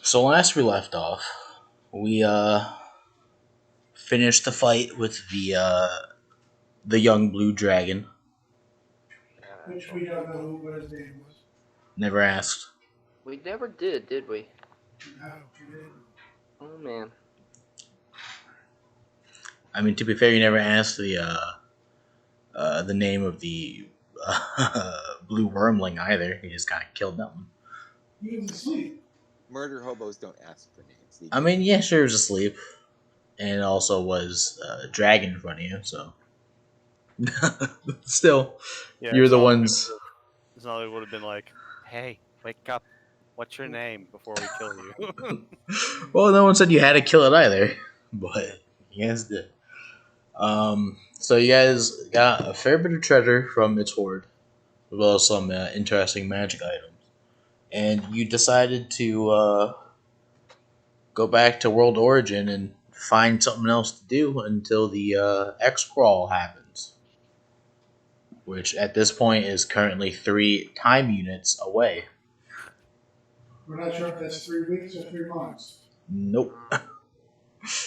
So last we left off, we finished the fight with the young blue dragon. Which we don't know what his name was. Never asked. We never did we? No, we didn't. Oh man. I mean, to be fair, you never asked the name of the blue wormling either. You just kind of killed that one. He was asleep. Murder hobos don't ask for names. I mean, yeah, sure, it was asleep, and it also was a dragon in front of you. So, still, Yeah, you're it's the not like it ones. would've- It's not like it would have been like, "Hey, wake up! What's your name?" before we kill you. Well, no one said you had to kill it either, but you guys did. So you guys got a fair bit of treasure from its hoard, as well as some interesting magic items, and you decided to go back to World Origin and find something else to do until the X crawl happens, which at this point is currently 3 time units away. We're not sure if that's 3 weeks or 3 months. Nope.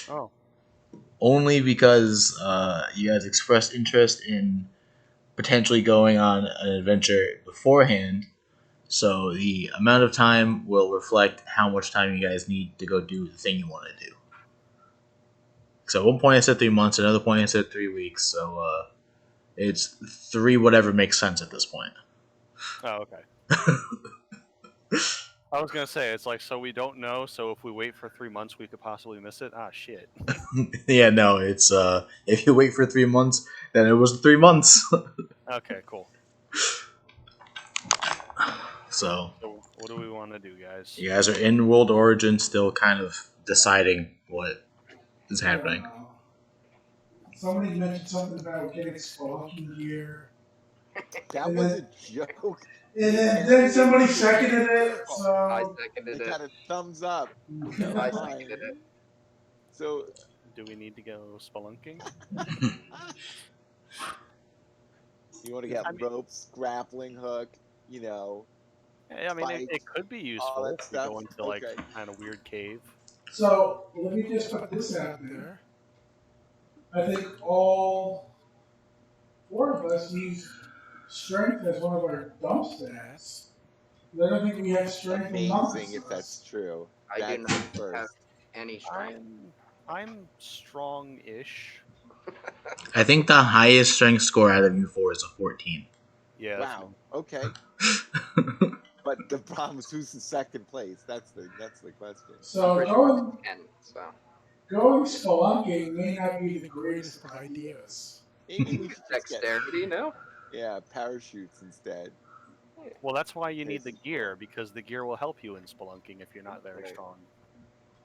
Oh, Only because you guys expressed interest in potentially going on an adventure beforehand. So the amount of time will reflect how much time you guys need to go do the thing you want to do. So at one point I said 3 months, another point I said 3 weeks. So it's three whatever makes sense at this point. oh, okay. I was gonna say it's like so we don't know. So if we wait for 3 months, we could possibly miss it. Ah, shit. Yeah, no, it's if you wait for 3 months, then it was 3 months. Okay, cool. So So what do we want to do, guys? you guys are in World Origin, still kind of deciding what is happening. Somebody mentioned something about getting spelunking gear. That And was then- a joke. And then somebody seconded it, I so. seconded They it. got a thumbs up. I Fine. seconded it. So Do we need to go spelunking? you want to get I mean- ropes, grappling hook, you know. I mean, it Spikes, could be all useful that if we go stuff. into like Okay. kind of weird cave. So let me just put this out there. I think all 4 of us use strength as one of our dump stats. I don't think we have strength in none of Amazing if us. that's true. I do That's not the have first. any strength. I'm strong-ish. I think the highest strength score out of you four is a 14. Yeah. that's Wow. me. Okay. But the problem is who's in second place. That's the question. So Pretty sure going it's 10, so. going spelunking may not be the greatest of ideas. Maybe we should just get Dexterity, no? parachutes instead. Well, that's why you need the gear because the gear will help you in spelunking if you're not very Right. strong.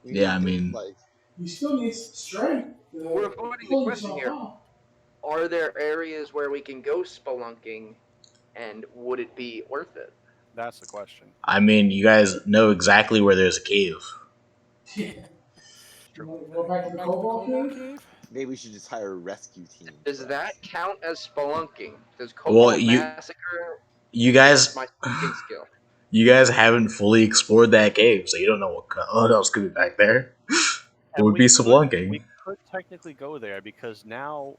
We Yeah, need I to, mean- like You still need strength. To We're avoiding the pull question yourself here. up. Are there areas where we can go spelunking, and would it be worth it? That's the question. I mean, you guys know exactly where there's a cave. You wanna go back to the cobalt cave? maybe we should just hire a rescue team. Does for that us. count as spelunking? Does Well, Cobalt you- Massacre You guys, my spelunking skill? you guys haven't fully explored that cave, so you don't know what else could be back there. It And would we be could- spelunking. We could technically go there because now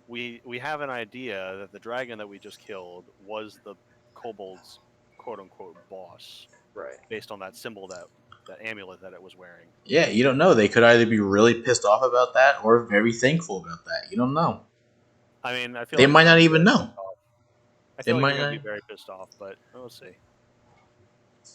we have an idea that the dragon that we just killed was the kobold's quote unquote boss, Right. based on that symbol that amulet that it was wearing. Yeah, you don't know. They could either be really pissed off about that or very thankful about that. You don't know. I mean, I feel They like might they're not gonna be even very know. pissed off. I They feel like might they're gonna be not- very pissed off, but we'll see.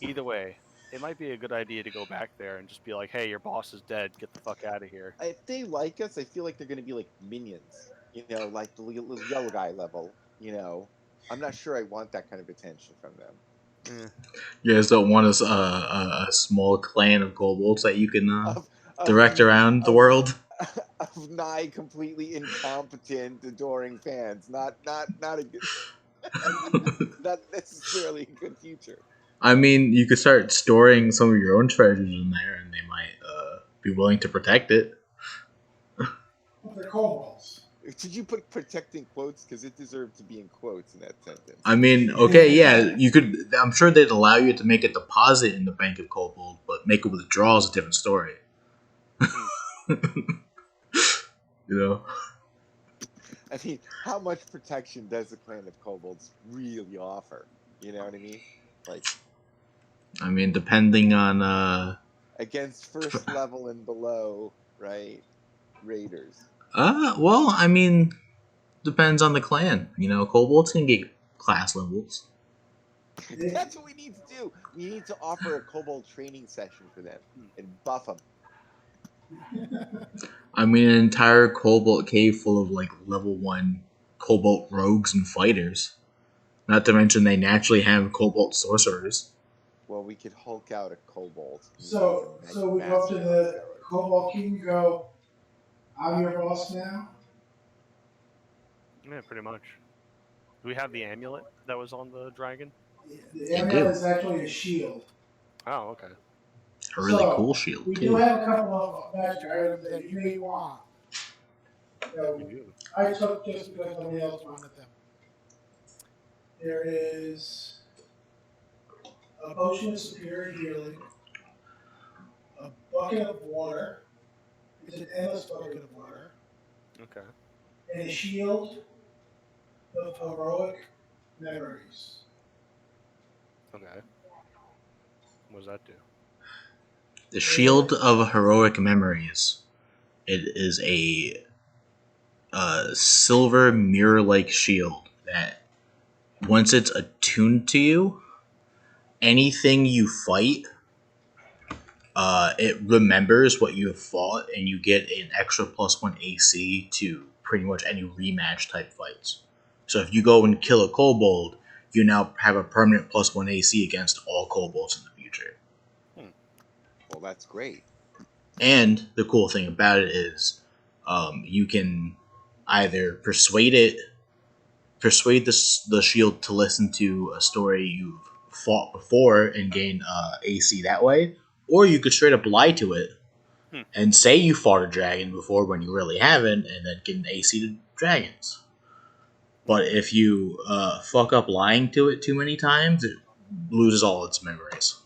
Either way, it might be a good idea to go back there and just be like, "Hey, your boss is dead. Get the fuck out of here." If they like us, I feel like they're going to be like minions. You know, like the yellow guy level. You know, I'm not sure I want that kind of attention from them. You guys don't want a small clan of kobolds that you can Of- direct around the of- world. Of nigh completely incompetent, adoring fans. Not a good, not necessarily a good future. I mean, you could start storing some of your own treasures in there, and they might be willing to protect it. But they're kobolds. Did you put protect in quotes? Because it deserved to be in quotes in that sentence. I mean, okay, yeah, you could. I'm sure they'd allow you to make a deposit in the Bank of Kobold, but make a withdrawal is a different story. You know, I mean, how much protection does the clan of kobolds really offer? You know what I mean? Like I mean, depending on against first level and below, right? Raiders. well, I mean, depends on the clan. You know, kobolds can get class levels. That's what we need to do. We need to offer a kobold training session for them and buff them. I mean, an entire Cobalt cave full of like level 1 Cobalt rogues and fighters. Not to mention they naturally have Cobalt sorcerers. Well, we could Hulk out a kobold. So we go up to the Cobalt King and go, I'm your boss now? Yeah, pretty much. Do we have the amulet that was on the dragon? The amulet is actually a shield. Oh, okay. A really So, cool shield, we do too. have a couple of magic items that you may want. We do. I took just because nobody else wanted them. There is a potion of superior healing, a bucket of water, it's an endless bucket of water, Okay. and a shield of heroic memories. Okay. What does that do? The Shield of Heroic Memories. It is a silver mirror-like shield that once it's attuned to you, anything you fight, it remembers what you have fought, and you get an extra +1 AC to pretty much any rematch type fights. So if you go and kill a kobold, you now have a permanent +1 AC against all kobolds in the future. Well, that's great. And the cool thing about it is, you can either persuade the shield to listen to a story you've fought before and gain AC that way, or you could straight up lie to it and say you fought a dragon before when you really haven't, and then get an AC to dragons. But if you fuck up lying to it too many times, it loses all its memories.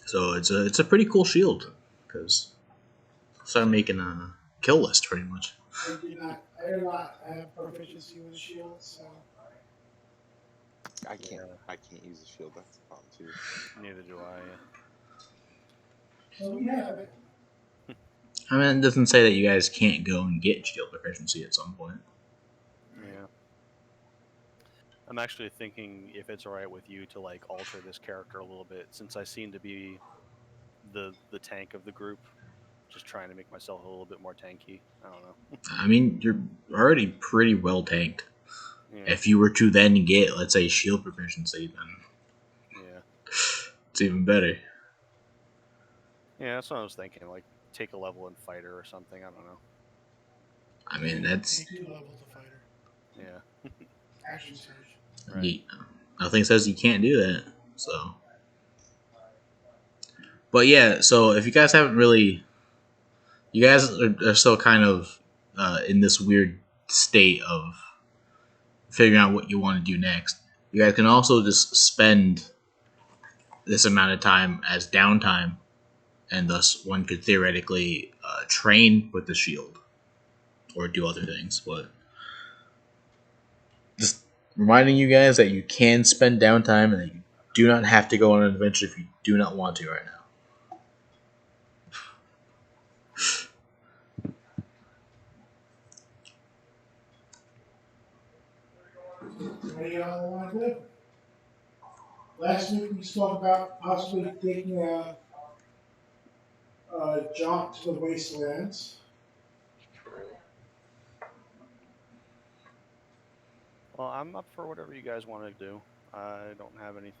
So it's a pretty cool shield, because start making a kill list pretty much. I do not have proficiency with shields, so. I can't use a shield. That's a problem too. Neither do I. So we have it. I mean, it doesn't say that you guys can't go and get shield proficiency at some point. Yeah. I'm actually thinking if it's alright with you to like alter this character a little bit, since I seem to be the tank of the group. Just trying to make myself a little bit more tanky. I don't know. I mean, you're already pretty well tanked. Yeah. If you were to then get, let's say, shield proficiency, then Yeah. it's even better. Yeah, that's what I was thinking. Like, take a level in fighter or something. I don't know. I mean, that's Take 2 levels of fighter. Yeah. Action surge. Right. nothing says you can't do that. So, but yeah. So if you guys haven't really, you guys are still kind of in this weird state of figuring out what you want to do next. You guys can also just spend this amount of time as downtime, and thus one could theoretically train with the shield or do other things. But just reminding you guys that you can spend downtime and that you do not have to go on an adventure if you do not want to right now. What do y'all want to do? Last week we spoke about possibly taking a jaunt to the wastelands. Well, I'm up for whatever you guys want to do. I don't have any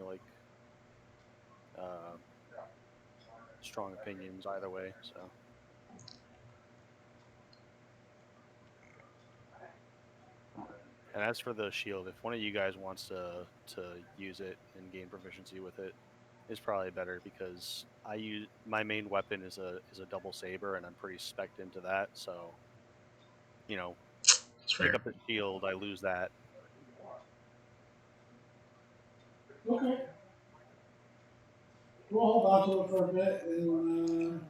like strong opinions either way. So. And as for the shield, if one of you guys wants to use it and gain proficiency with it, is probably better because I use my main weapon is a double saber, and I'm pretty specced into that. So, you know, It's pick fair. up the shield, I lose that. Okay. We'll hold on to it for a bit and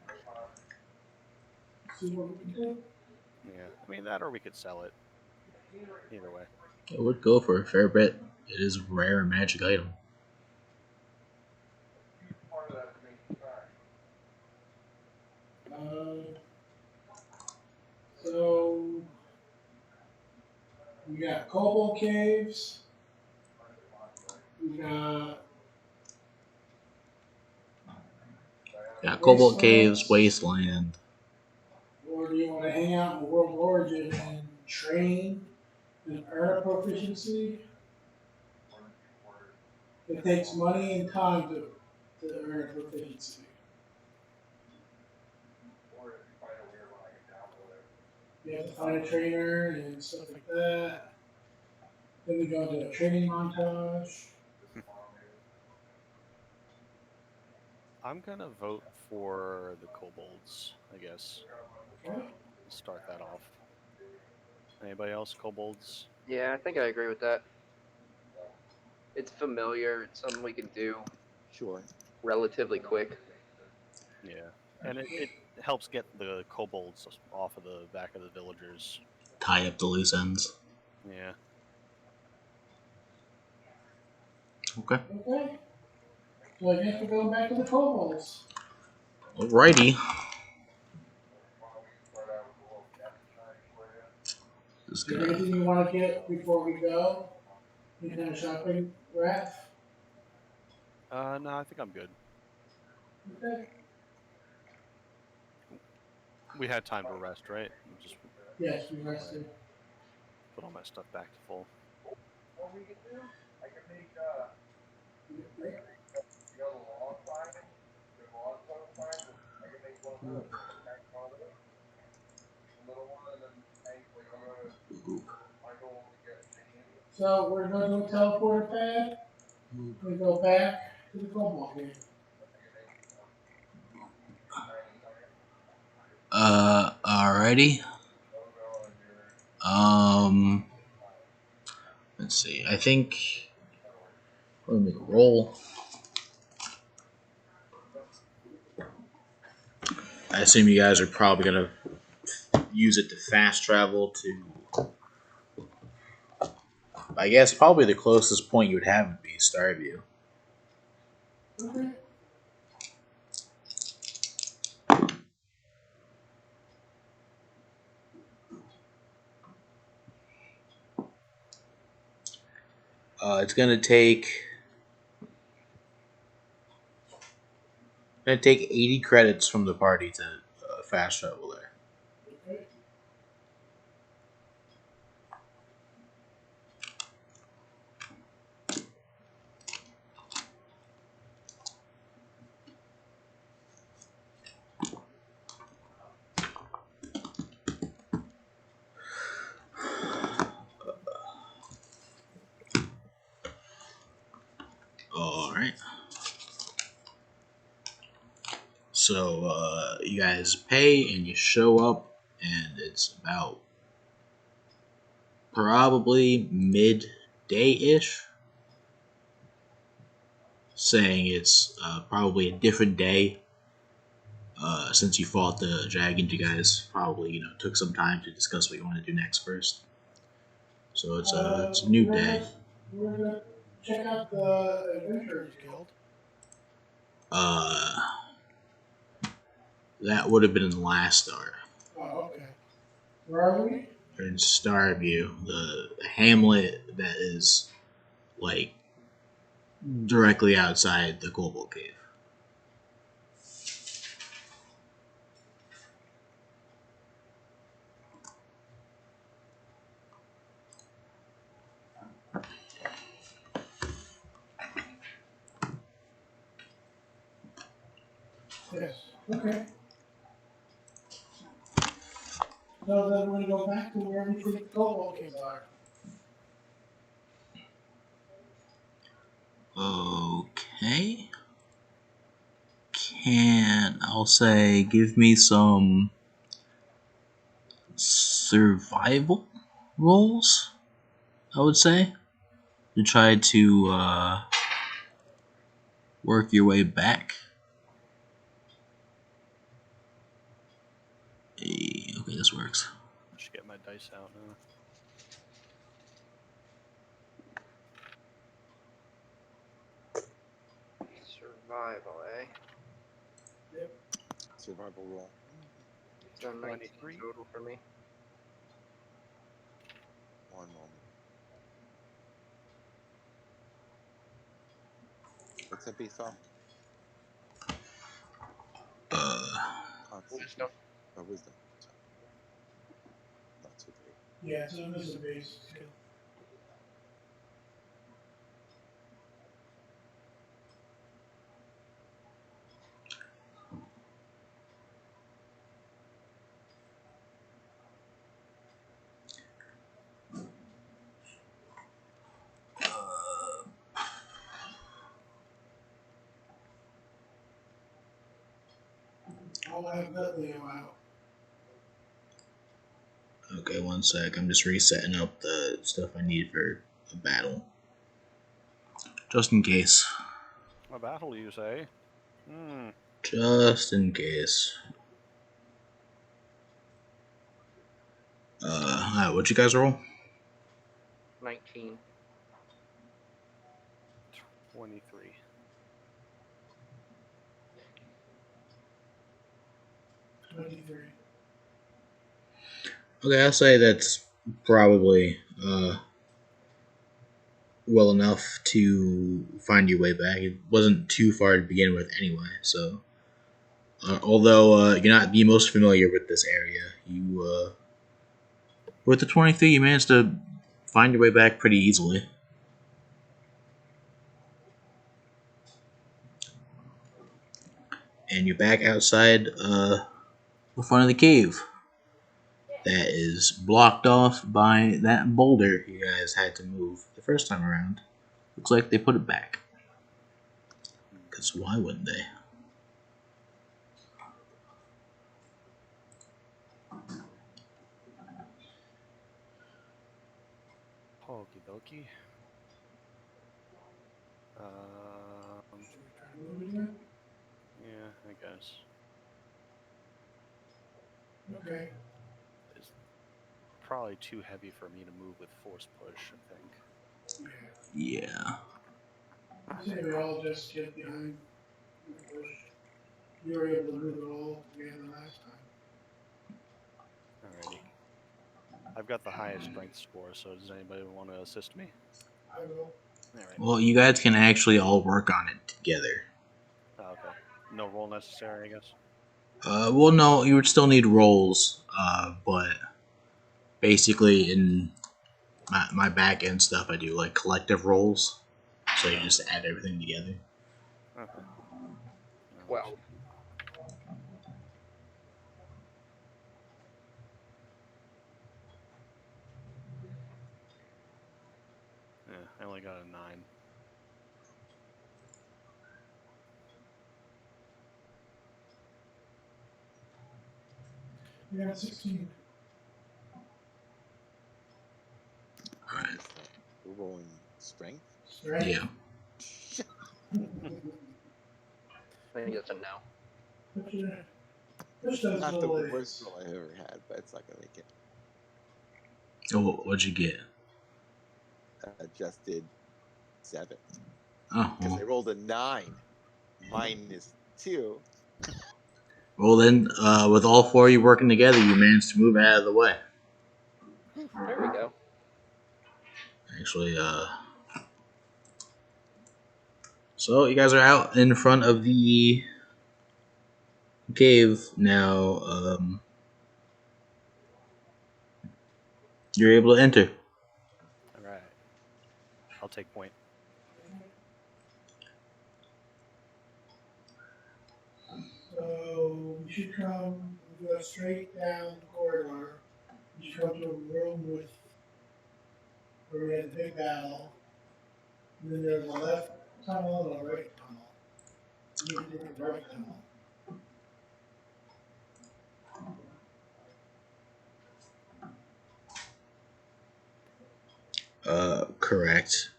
see what we can do. Yeah, I mean that, or we could sell it. Either way. It would go for a fair bit. It is a rare magic item. Uh, so we got Cobalt Caves. We got Yeah, Cobalt Wastelands. Caves, Wasteland. Or do you want to hang out in World Origin and train and earn a proficiency? It takes money and time to earn a proficiency. You have to find a trainer and stuff like that. Then we go into a training montage. I'm gonna vote for the kobolds, I guess. Okay. Start that off. Anybody else? Kobolds? Yeah, I think I agree with that. It's familiar. It's something we can do Sure. relatively quick. Yeah, and it helps get the kobolds off of the back of the villagers. Tie up the loose ends. Yeah. Okay. Okay. So I guess we're going back to the kobolds. Alrighty. Just Is there gonna. anything you want to get before we go? Any kind of shopping, Raph? No, I think I'm good. Okay. We had time to rest, right? Just Yes, we rested. put all my stuff back to full. So we're going to do a teleport pad. We go back to the kobold game. Alrighty. Let's see. I think. Let me roll. I assume you guys are probably gonna use it to fast travel to. I guess probably the closest point you would have would be Starview. Okay. It's gonna take. Gonna take 80 credits from the party to fast travel there. Okay. All right. So you guys pay and you show up, and it's about probably midday ish. Saying it's probably a different day since you fought the dragons. You guys probably took some time to discuss what you want to do next first. So it's a new day. We're gonna check out the Adventurers Guild. Uh, that would have been in the last star. Oh, okay. Where are we? Or in Starview, the hamlet that is like directly outside the Cobalt Cave. Yes. Okay. So then we're gonna go back to where we think the kobold caves are. Okay. I'll say give me some survival rolls, I would say, to try to work your way back. Okay, this works. I should get my dice out now. Survival, eh? Survival roll. So 19 23. total for me. One moment. What's that based off? Constitution. Wisdom. Or wisdom. Not too great. Yeah, so it was a base too. I'll have that Leo out. Okay, one sec. I'm just resetting up the stuff I need for a battle. Just in case. A battle, you say? Hmm. Just in case. Alright, what'd you guys roll? 19. 23. Okay, I'll say that's probably well enough to find your way back. It wasn't too far to begin with anyway, so although you're not the most familiar with this area, you with the 23 you managed to find your way back pretty easily. And you're back outside the front of the cave. That is blocked off by that boulder you guys had to move the first time around. Looks like they put it back. Because why wouldn't they? Okie dokie. Yeah, I guess. Okay. It's probably too heavy for me to move with force push, I think. Yeah. I say we all just get behind the bush. You were able to move it all together last time. Alrighty. I've got the highest strength score, so does anybody want to assist me? I will. Alright. Well, you guys can actually all work on it together. Oh, okay. No roll necessary, I guess. Well, no, you would still need rolls, but basically in my back end stuff, I do like collective rolls, so you just add everything together. Okay. 12. Yeah, I only got a 9. You got 16. Alright. We're rolling strength. Strength. Yeah. I think that's a no. Push those Not the little legs. worst roll I ever had, but it's not gonna make it. Oh, what'd you get? Adjusted 7 Oh, because well. I rolled a 9 minus 2. Well then, with all four of you working together, you managed to move out of the way. There we go. Actually, so you guys are out in front of the cave now. You're able to enter. Alright. I'll take point. So we should come, we go straight down the corridor. We should come to a room with where we had the big battle. And then there's a left tunnel and a right tunnel. You need to take the right tunnel. Correct.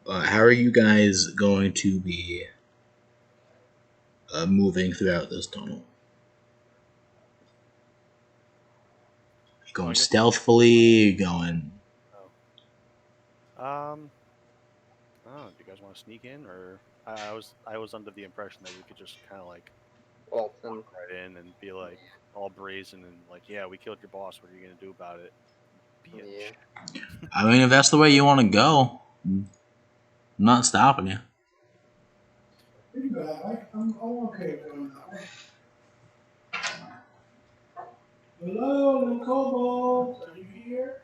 How are you guys going to be moving throughout this tunnel? Going I guess- stealthily, going. I don't know. Do you guys want to sneak in, or I was under the impression that we could just kind of like Walton. walk right in and be like all brazen and like, yeah, we killed your boss. What are you gonna do about it, bitch? Yeah. I mean, if that's the way you want to go, I'm not stopping you. You can go that way. I'm okay with going that way. Hello, little kobolds. Are you here?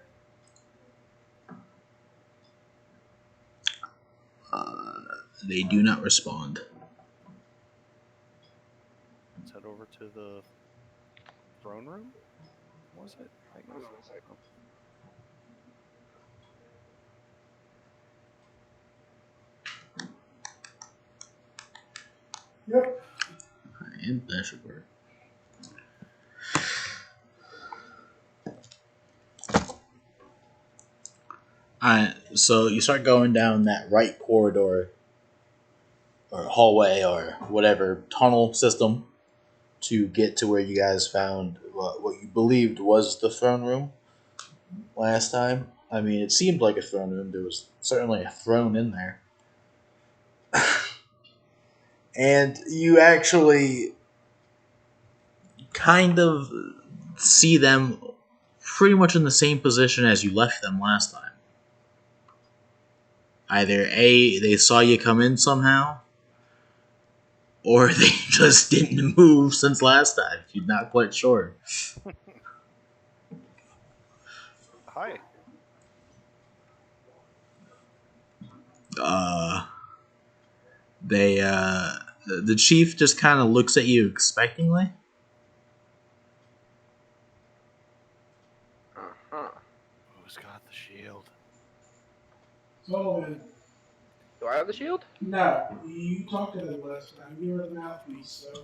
They do not respond. Let's head over to the throne room. Was it? I guess. Hold on a second. Yep. And that should work. Alright, so you start going down that right corridor or hallway or whatever tunnel system to get to where you guys found what you believed was the throne room last time. I mean, it seemed like a throne room. There was certainly a throne in there. And you actually kind of see them pretty much in the same position as you left them last time. Either A, they saw you come in somehow, or they just didn't move since last time. You're not quite sure. Hi. The chief just kind of looks at you expectingly. Uh-huh. Who's got the shield? Sullivan. Do I have the shield? No, you talked to them last time. You were the mouthpiece, so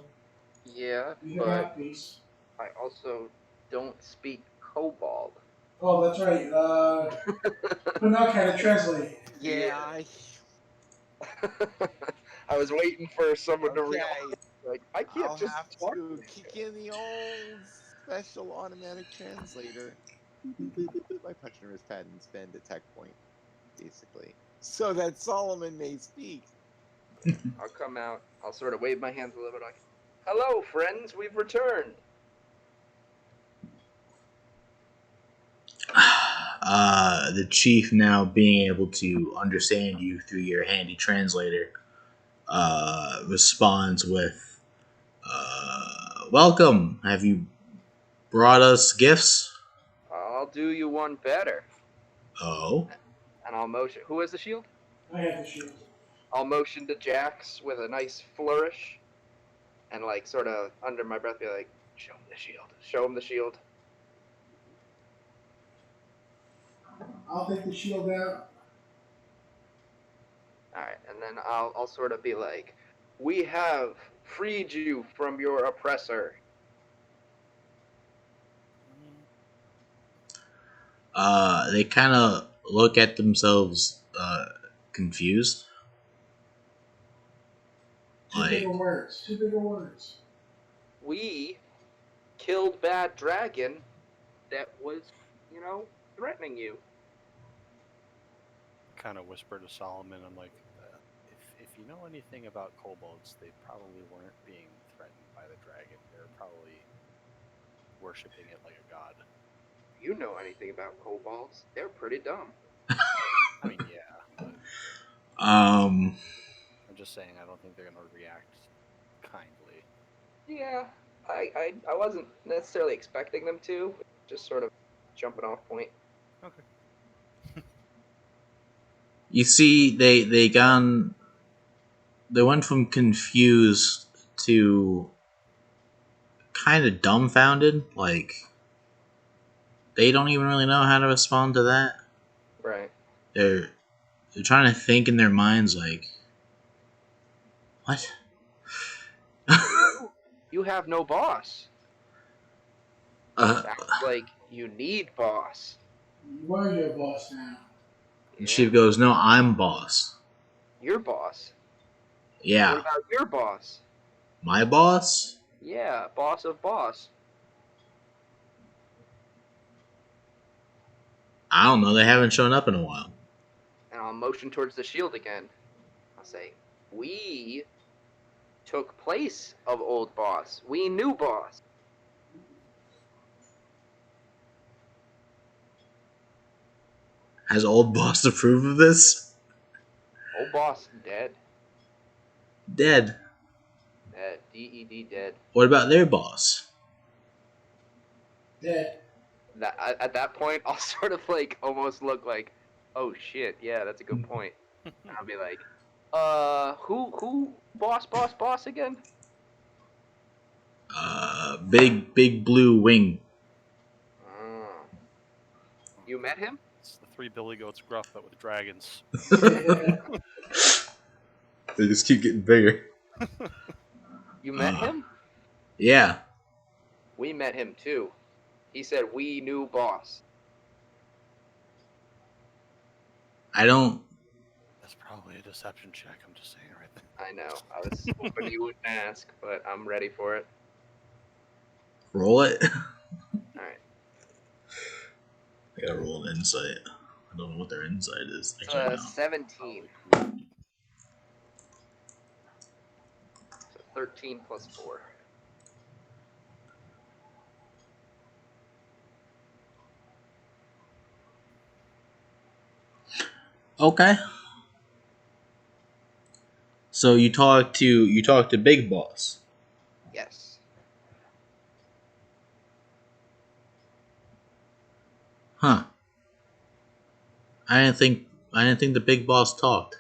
Yeah, you're the but mouthpiece. I also don't speak kobold. Oh, that's right. Pinnock had to translate. Yeah. I was waiting for someone to Okay, realize, like, I can't I'll just have talk. to kick in the old special automatic translator. My punch under his pad and spend a tech point, basically, so that Solomon may speak. I'll come out. I'll sort of wave my hands a little bit like, hello, friends, we've returned. The chief, now being able to understand you through your handy translator, responds with, "Welcome. Have you brought us gifts?" I'll do you one better. Oh, And I'll motion. Who has the shield? I had the shield. I'll motion to Jax with a nice flourish. And, like, sort of under my breath, be like, show him the shield. Show him the shield. I'll take the shield out. Alright, and then I'll sort of be like, we have freed you from your oppressor. they kind of look at themselves, confused. Two Like, bigger words. Two bigger words. We killed Bad Dragon that was, threatening you. Kind of whisper to Solomon. I'm like, if you know anything about kobolds, they probably weren't being threatened by the dragon. They're probably worshiping it like a god. You know anything about kobolds? They're pretty dumb. I mean, yeah, but um, I'm just saying I don't think they're gonna react kindly. Yeah, I wasn't necessarily expecting them to. Just sort of jumping off point. Okay. you see, they went from confused to kind of dumbfounded. Like, they don't even really know how to respond to that. Right. They're trying to think in their minds, like, what? You have no boss. uh, Sounds like you need boss. You are your boss now. And Sheev goes, "No, I'm boss." Your boss. What Yeah, about your boss? my boss. Yeah, boss of boss. I don't know. They haven't shown up in a while. And I'll motion towards the shield again. I'll say, we took place of old boss. We knew boss. Has old boss approved of this? Old boss dead. Dead. Dead. D-E-D dead. What about their boss? Dead. At that point, I'll sort of like almost look like, oh shit, yeah, that's a good point. And I'll be like, who boss again? Big blue wing. Oh. You met him? It's the three Billy Goats gruff, but with dragons. They just keep getting bigger. You met him? Yeah. We met him too. He said we knew boss. I don't. That's probably a deception check. I'm just saying right there. I know. I was hoping you wouldn't ask, but I'm ready for it. Roll it. Alright. I gotta roll an insight. I don't know what their insight is. It's Actually, no. 17. So 13 plus 4. Okay. So you talk to Big Boss. Yes. Huh. I didn't think the Big Boss talked.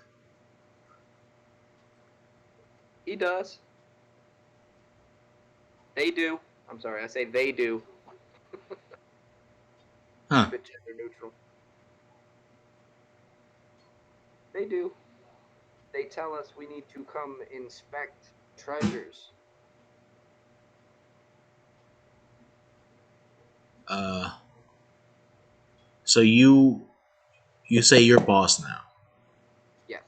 He does. They do. I'm sorry, I say they do. Huh. Keep it gender neutral. They do. They tell us we need to come inspect treasures. So you say you're boss now, Yes.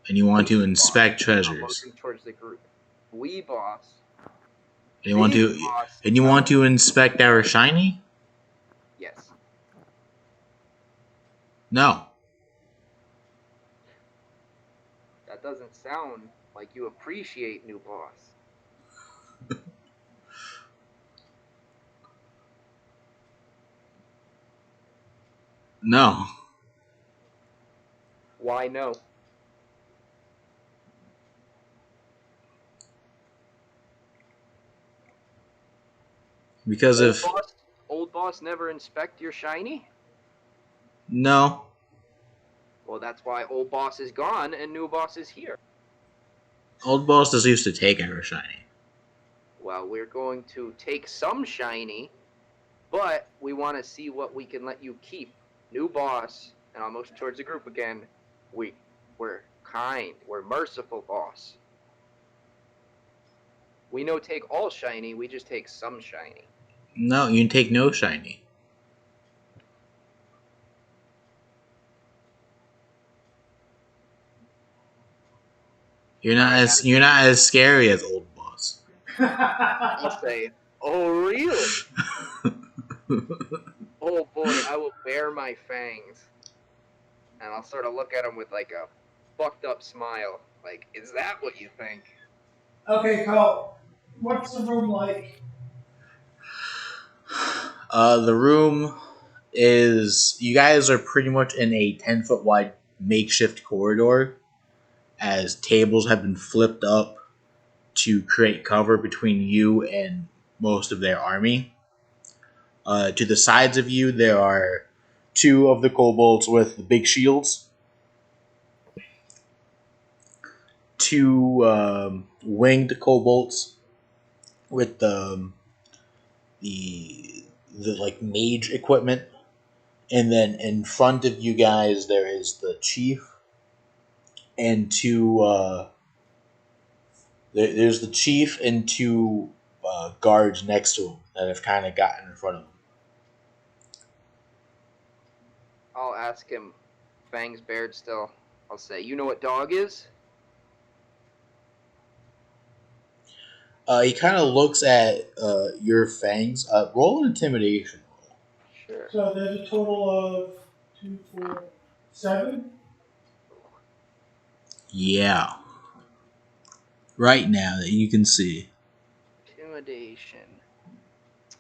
and you want to We inspect boss. I'm treasures. looking towards the group. We boss. And you want Big to boss. and you want to inspect our shiny? Yes. No. That doesn't sound like you appreciate new boss. No. Why no? Because if Old boss never inspect your shiny? no, Well, that's why old boss is gone and new boss is here. old boss just used to take our shiny. Well, we're going to take some shiny, but we want to see what we can let you keep. New boss, and I'll motion towards the group again. We're kind. We're merciful, boss. We no take all shiny. We just take some shiny. No, you can take no shiny. You're not as scary as old boss. I'll say, oh really? Oh boy, I will bare my fangs. And I'll sort of look at him with like a fucked up smile. Like, is that what you think? Okay, Cole. What's the room like? The room is, you guys are pretty much in a 10-foot wide makeshift corridor, as tables have been flipped up to create cover between you and most of their army. To the sides of you, there are two of the kobolds with the big shields, two winged kobolds with the like mage equipment, and then in front of you guys there is the chief and two. There's the chief and two guards next to him that have kind of gotten in front of him. I'll ask him, fangs bared still, I'll say, you know what dog is? He kind of looks at your fangs. Roll an intimidation. Sure. So there's a total of 2, 4, 7. Yeah. Right now that you can see. Intimidation.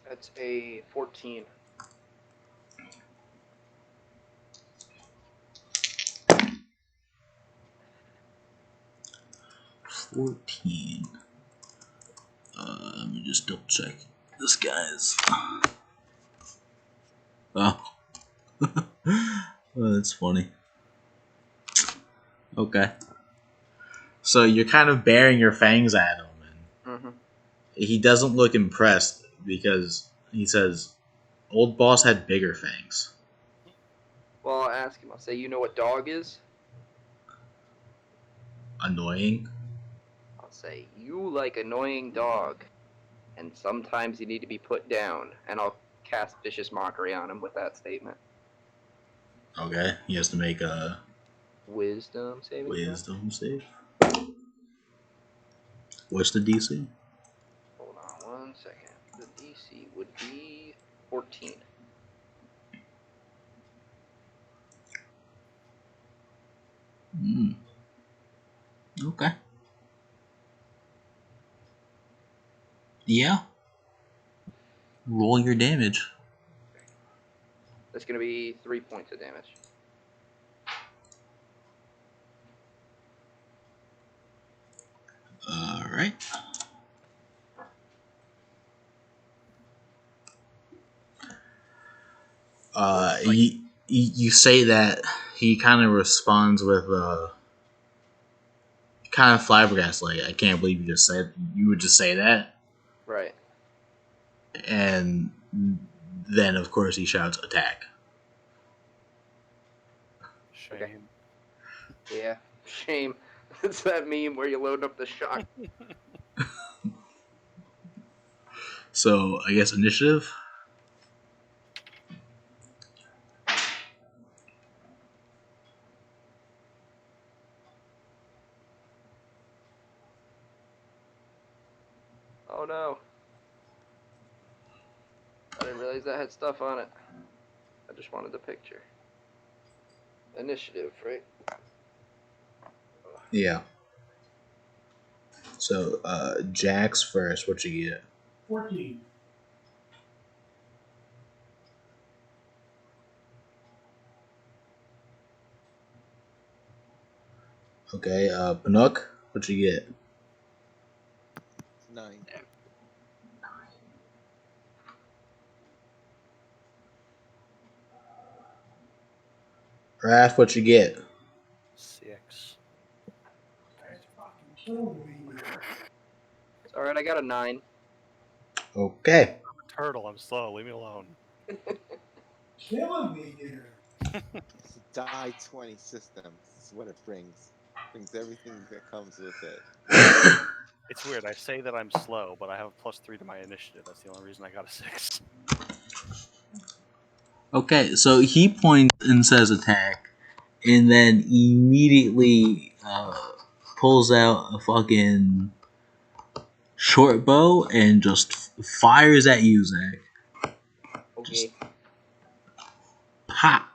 That's a 14. 14. Let me just double check. This guy's. Oh. Oh, that's funny. Okay. So you're kind of baring your fangs at him, and Mm-hmm. he doesn't look impressed because he says, "Old boss had bigger fangs." Well, I'll ask him. I'll say, you know what dog is? Annoying. I'll say, you like annoying dog, and sometimes you need to be put down. And I'll cast vicious mockery on him with that statement. Okay. He has to make a Wisdom saving throw. wisdom save. What's the DC? Hold on 1 second. The DC would be 14. Okay. Yeah. Roll your damage. That's going to be 3 points of damage. Alright. You say that he kind of responds with kind of flabbergasted, like, I can't believe you would just say that. Right. And then of course he shouts attack. Shame. Okay. Yeah. Shame. It's that meme where you load up the shock. So I guess initiative. Oh no. I didn't realize that had stuff on it. I just wanted the picture. Initiative, right? Yeah. So Jack's first. What you get? 14. Okay. Panook. What you get? 9. Raph. What you get? 6. That's fucking killing me here. It's alright, I got a 9. Okay. I'm a turtle. I'm slow. Leave me alone. Killing me here. It's a die 20 system. This is what it brings. Brings everything that comes with it. It's weird. I say that I'm slow, but I have a +3 to my initiative. That's the only reason I got a 6. Okay. So he points and says attack, and then immediately pulls out a fucking short bow and just fires at you, Zach. Okay. Pop.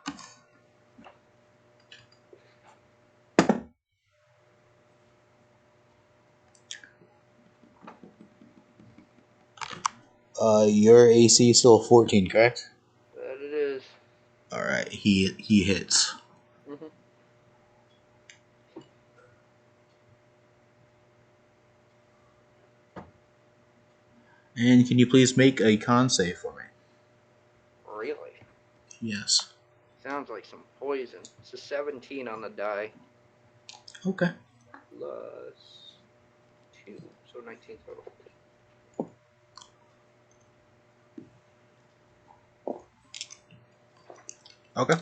Your AC is still 14, correct? That it is. All right, he hits. Mm-hmm. And can you please make a con save for me? Really? Yes. Sounds like some poison. It's a 17 on the die. Okay. Plus 2. So 19 total. Okay.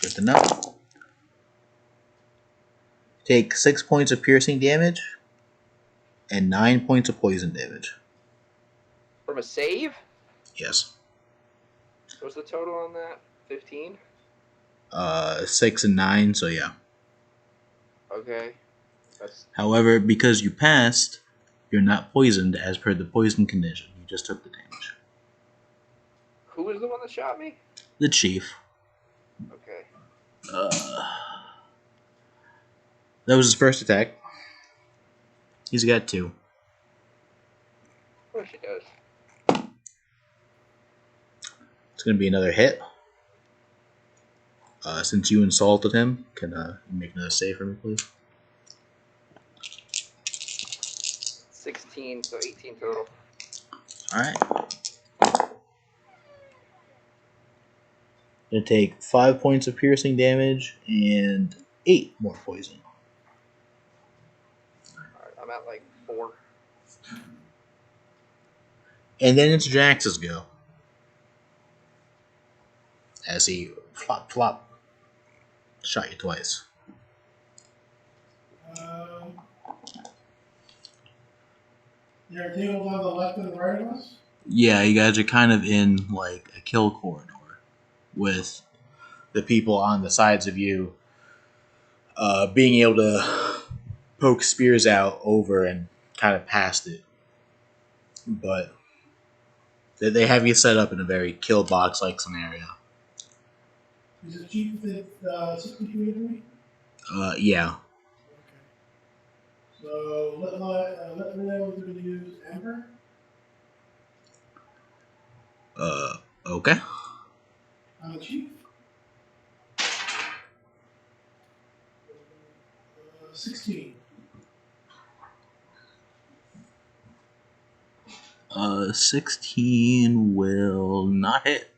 Good to know. Take 6 points of piercing damage and 9 points of poison damage. From a save? Yes. What's the total on that? 15? 6 and 9. So yeah. Okay. That's However, because you passed, you're not poisoned as per the poison condition. You just took the damage. who was the one that shot me? The chief. Okay. That was his first attack. He's got 2. Of course he does. It's gonna be another hit. Since you insulted him, can you make another save for me, please? 16, so 18 total. All right. Gonna take 5 points of piercing damage and 8 more poison. Alright, I'm at like 4. And then it's Jax's go. As he flop flop shot you twice. There are tables on the left and the right of us? Yeah, you guys are kind of in like a kill corridor with the people on the sides of you being able to poke spears out over and kind of past it. But they have you set up in a very kill box like scenario. Is it cheap within 60 feet of me? Yeah. Okay. So let me know if we're going to use Ember. Okay. I'm a chief. 16. 16 will not hit.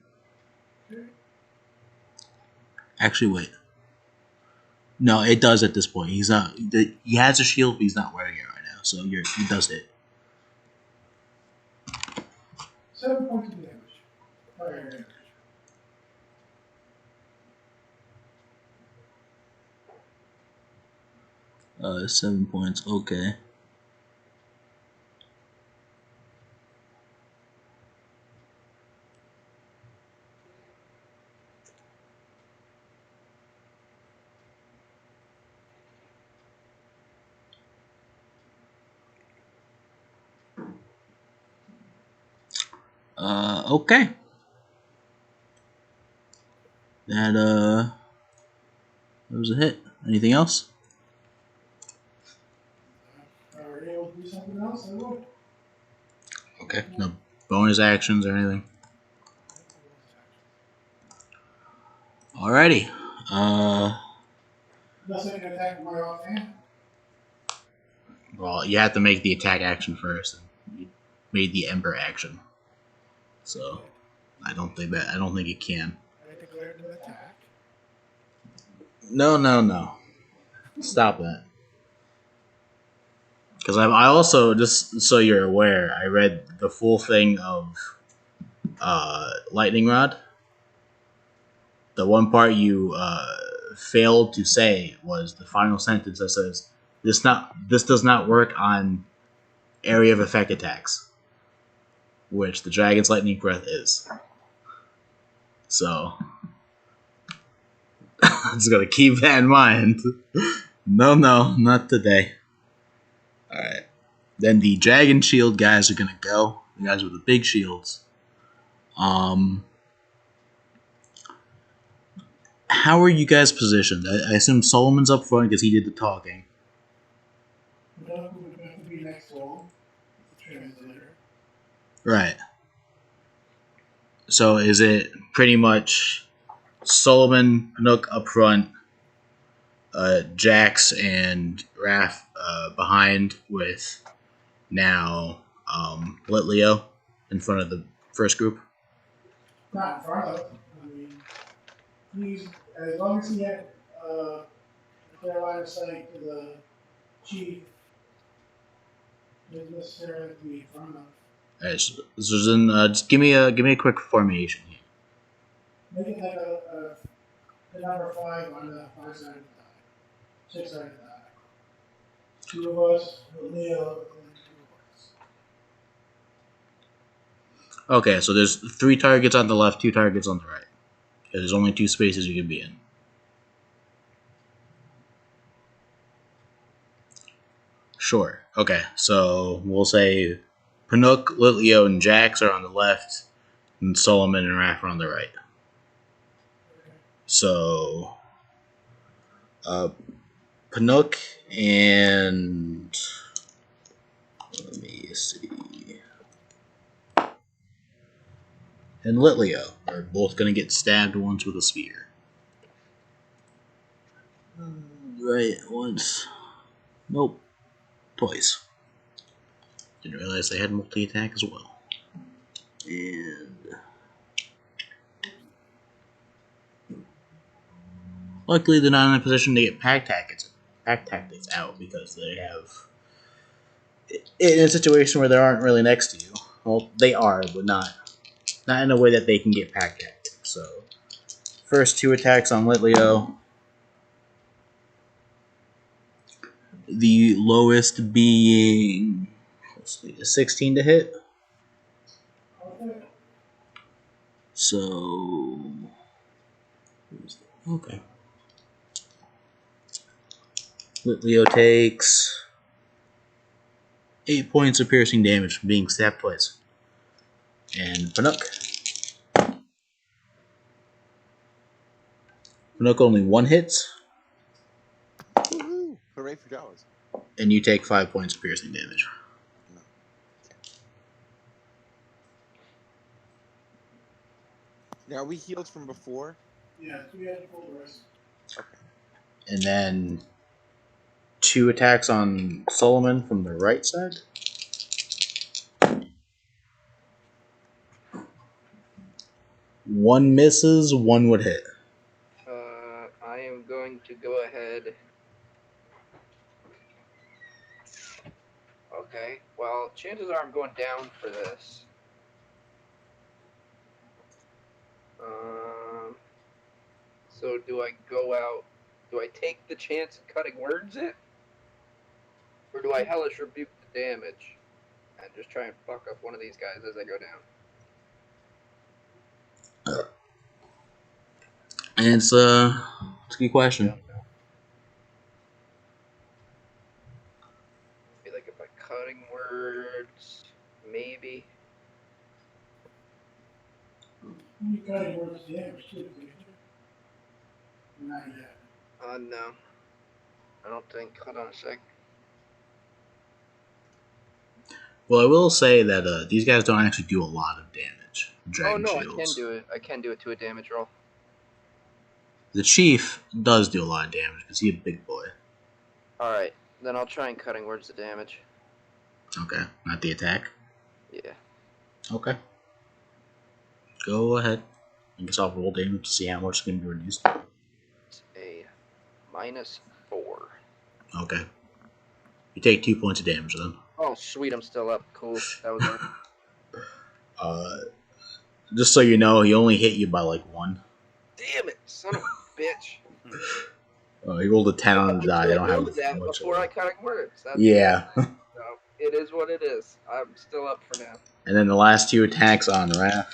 Actually, wait. No, it does at this point. He's not. He has a shield, but he's not wearing it right now. So he does hit. 7 points of damage. Fire damage. Uh, 7 points. Okay. Okay. That was a hit. Anything else? If I were able to do something else, I would. Okay. No bonus actions or anything. Alrighty. Unless I can attack with my offhand. Well, you have to make the attack action first. And you made the Ember action, so I don't think it can. I declared an attack. No. Stop that. Because I also, just so you're aware, I read the full thing of Lightning Rod. The one part you failed to say was the final sentence that says, "This does not work on area of effect attacks," which the Dragon's Lightning Breath is. So, just gotta keep that in mind. No, not today. Alright. Then the Dragon Shield guys are gonna go. The guys with the big shields. How are you guys positioned? I assume Solomon's up front because he did the talking. Nook would have to be next to him. The translator. Right. So is it pretty much Solomon, Nook up front, Jax and Raph behind, with now Litleo in front of the first group? Not in front of him. I mean, he's, as long as he had a clear line of sight to the chief, doesn't necessarily have to be in front of. Alright, so then just give me a quick formation here. Make it like the number 5 on the far side of the die. 6 side of the die. 2 of us, Leo, and then 2 of us. Okay, so there's 3 targets on the left, 2 targets on the right. There's only 2 spaces you can be in. Sure. Okay, so we'll say Panook, Litleo, and Jax are on the left, and Solomon and Raph are on the right. So, Panook and let me see, and Litleo are both gonna get stabbed once with a spear. Right, once. Nope, twice. Didn't realize they had multi attack as well. And luckily, they're not in a position to get pack tactics out because they have. In a situation where they aren't really next to you. Well, they are, but not in a way that they can get pack tactics. So, first 2 attacks on Litleo. The lowest being, let's see, a 16 to hit. Okay. So, okay. Litleo takes 8 points of piercing damage from being stabbed twice. And Panook only 1 hits, Woohoo! Hooray for Jaws. and you take 5 points of piercing damage. No. Now, are we healed from before? Yeah, 3 had full rest. And then 2 attacks on Solomon from the right side. One misses, 1 would hit. I am going to go ahead. Okay, well, chances are I'm going down for this. So do I go out? Do I take the chance of cutting words it? Or do I hellish rebuke the damage? And just try and fuck up one of these guys as I go down? And it's a good question. Be like if by cutting words, maybe. You got it worth damage too, didn't you? Not yet. No. I don't think. Hold on a sec. Well, I will say that these guys don't actually do a lot of damage. Dragon Oh no, Shields. I can do it. I can do it to a damage roll. The Chief does do a lot of damage because he's a big boy. Alright, then I'll try and cutting words the damage. Okay, not the attack. Yeah. Okay. Go ahead. I guess I'll roll damage to see how much is going to be reduced. It's a -4. Okay. You take 2 points of damage then. Oh sweet, I'm still up. Cool. That was it. Just so you know, he only hit you by like 1. Damn it, son of a bitch. He rolled a 10 on the die. I They don't know have that much before of I it. cutting words. That's Yeah. So it is what it is. I'm still up for now. And then the last 2 attacks on Raph.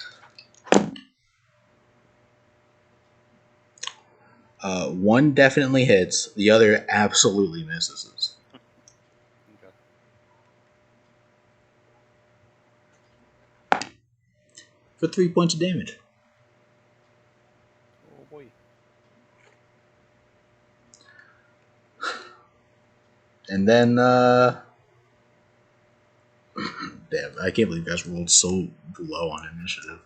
One definitely hits. The other absolutely misses. Okay. For 3 points of damage. Oh boy. And then, damn, I can't believe you guys rolled so low on initiative.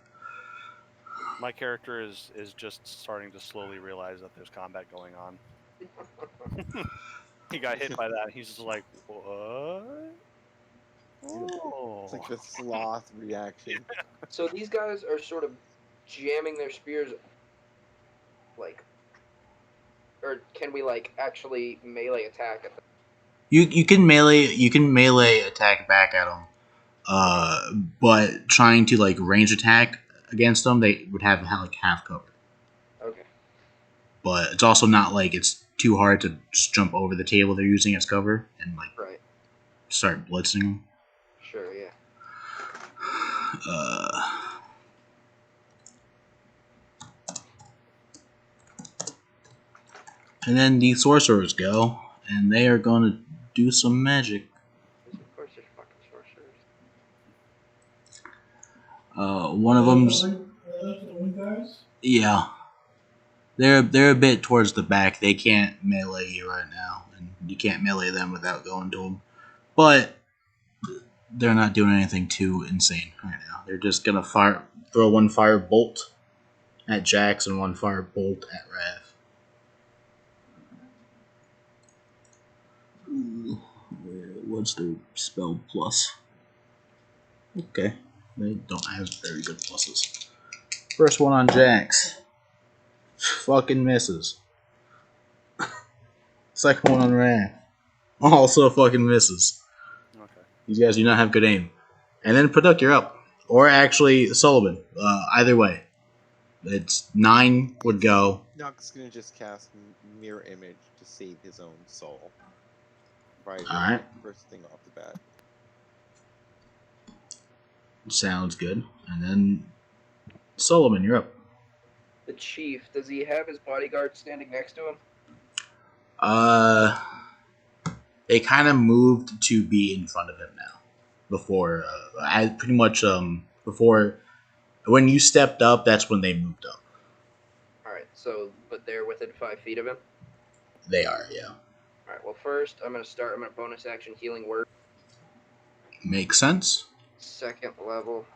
My character is just starting to slowly realize that there's combat going on. He got hit by that, and he's just like, what? Oh. It's like the sloth reaction. So these guys are sort of jamming their spears, like, or can we like actually melee attack at them? You can melee attack back at them, but trying to like range attack against them, they would have like half cover. Okay. But it's also not like it's too hard to just jump over the table they're using as cover and like Right. start blitzing them. Sure. Yeah. And then the sorcerers go, and they are going to do some magic. One of them's Are those the wing guys? yeah. They're a bit towards the back. They can't melee you right now, and you can't melee them without going to them. But they're not doing anything too insane right now. They're just gonna throw one fire bolt at Jax and one fire bolt at Raph. Ooh, what's their spell plus? Okay, they don't have very good pluses. First one on Jax. Fucking misses. Second one on Raph. Also fucking misses. Okay. These guys do not have good aim. And then Paduk, you're up. Or actually, Sullivan. Either way. It's 9 would go. Nock's gonna just cast Mirror Image to save his own soul. Right. Alright. First thing off the bat. Sounds good. And then Sullivan, you're up. The chief, does he have his bodyguard standing next to him? They kind of moved to be in front of him now. Before, I pretty much before when you stepped up, that's when they moved up. Alright, so, but they're within 5 feet of him? They are, yeah. Alright, well, first, I'm going to bonus action healing word. Makes sense. Second level.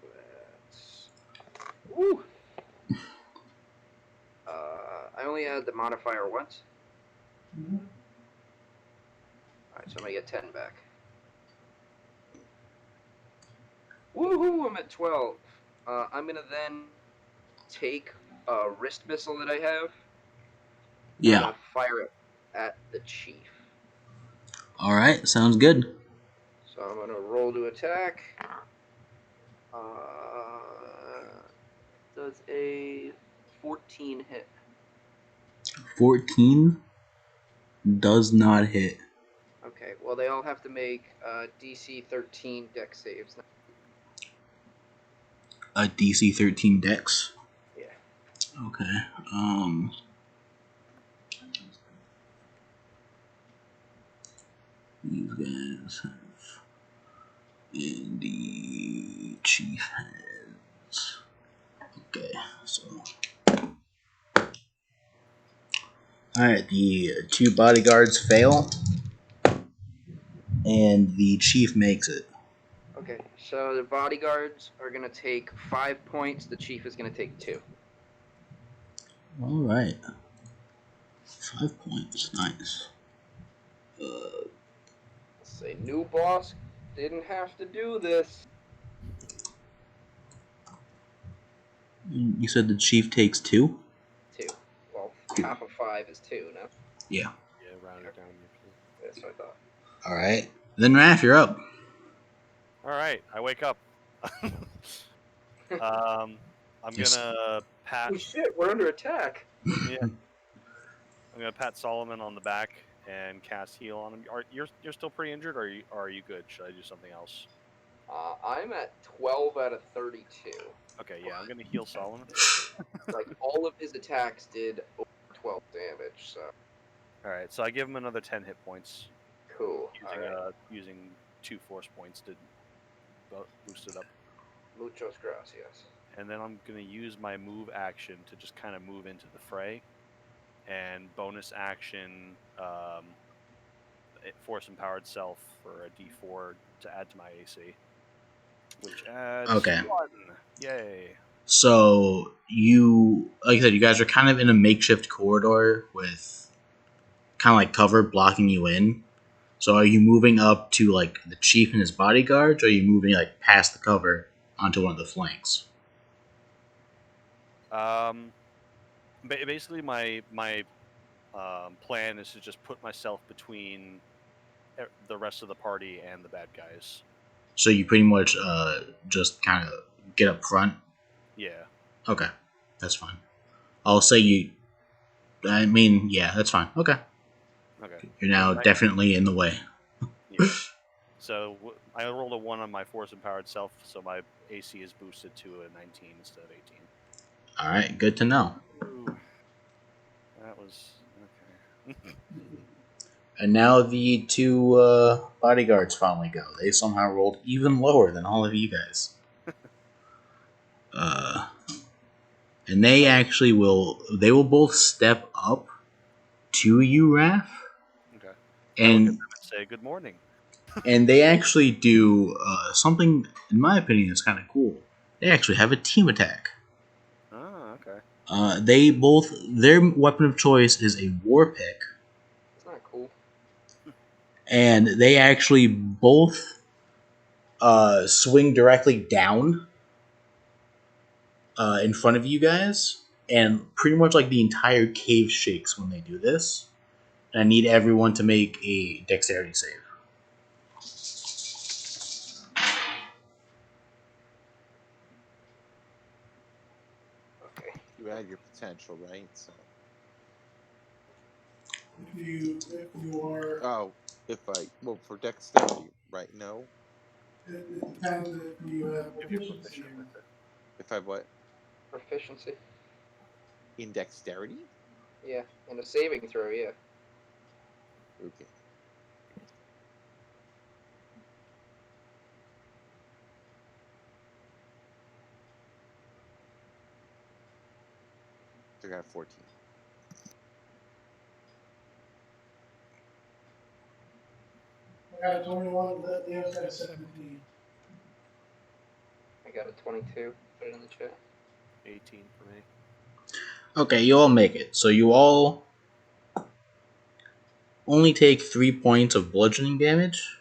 That's... Woo! I only add the modifier once. Mhm. Alright, so I'm going to get 10 back. Woohoo! I'm at 12. I'm going to then take a wrist missile that I have. I'm Yeah. going to fire it at the chief. All right. Sounds good. So I'm going to roll to attack. Does a 14 hit? 14 does not hit. Okay, well, they all have to make DC 13 deck saves. A DC 13 dex. Yeah. Okay. These guys have, and the chief has. Okay, so. Alright, the 2 bodyguards fail, and the chief makes it. Okay, so the bodyguards are going to take 5 points. The chief is going to take 2. Alright. 5 points, nice. Let's say new boss didn't have to do this. You said the chief takes 2? 2. Well, half of 5 is 2, no? Yeah. Yeah, round it down usually. That's what I thought. Alright. Then Raph, you're up. All right, I wake up. I'm Yes. gonna pat. Oh shit, we're under attack. Yeah, I'm gonna pat Solomon on the back and cast heal on him. You're still pretty injured, or are you good? Should I do something else? I'm at 12 out of 32. Okay, yeah, I'm gonna heal Solomon. Like, all of his attacks did over 12 damage, so All right, so I give him another 10 hit points cool. using Alright. using 2 force points to boost it up. Muchos gracias. And then I'm going to use my move action to just kind of move into the fray. And bonus action, Force Empowered Self for a d4 to add to my AC. Which adds Okay. 1. Yay. So, like I said, you guys are kind of in a makeshift corridor with kind of like cover blocking you in. So, are you moving up to like the chief and his bodyguards, or are you moving like past the cover onto one of the flanks? Basically, my plan is to just put myself between the rest of the party and the bad guys. So you pretty much just kind of get up front. Yeah. Okay, that's fine. I'll say you. I mean, yeah, that's fine. Okay, Okay. you're now Right. definitely in the way. Yeah. So I rolled a 1 on my Force Empowered Self, so my AC is boosted to a 19 instead of 18. All right, good to know. Ooh. That was okay. And now the two bodyguards finally go. They somehow rolled even lower than all of you guys. And they actually will. They will both step up to you, Raph, Okay. I look at and them and say, "Good morning." and they actually do something. In my opinion, is kind of cool. They actually have a team attack. Ah, okay. They both their weapon of choice is a war pick, It's not cool. and they actually both swing directly down in front of you guys, and pretty much like the entire cave shakes when they do this. And I need everyone to make a dexterity save. Okay. You had your potential, right? So. If you are, Oh, for dexterity, right? No. it depends if you have If you're proficiency proficient in with it. it. If I what? Proficiency. In dexterity? Yeah. And a saving throw. Yeah. Okay. So I got 14. I got a 21, Leo's got a 17. I got a 22. Put it in the chat. 18 for me. Okay, you all make it. So you all only take 3 points of bludgeoning damage,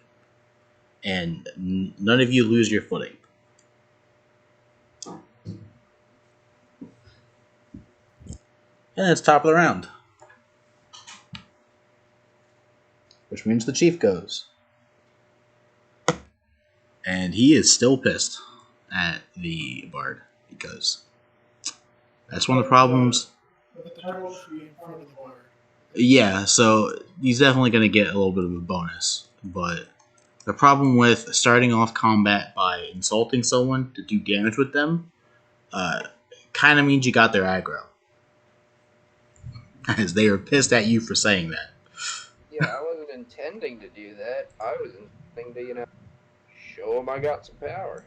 and none of you lose your footing. And it's top of the round. Which means the chief goes. And he is still pissed at the bard because that's one of the problems. But the turtle should be in front of the bard. Yeah, so he's definitely going to get a little bit of a bonus. But the problem with starting off combat by insulting someone to do damage with them kind of means you got their aggro. As they are pissed at you for saying that. Yeah, I wasn't intending to do that. I was intending to, show them I got some power.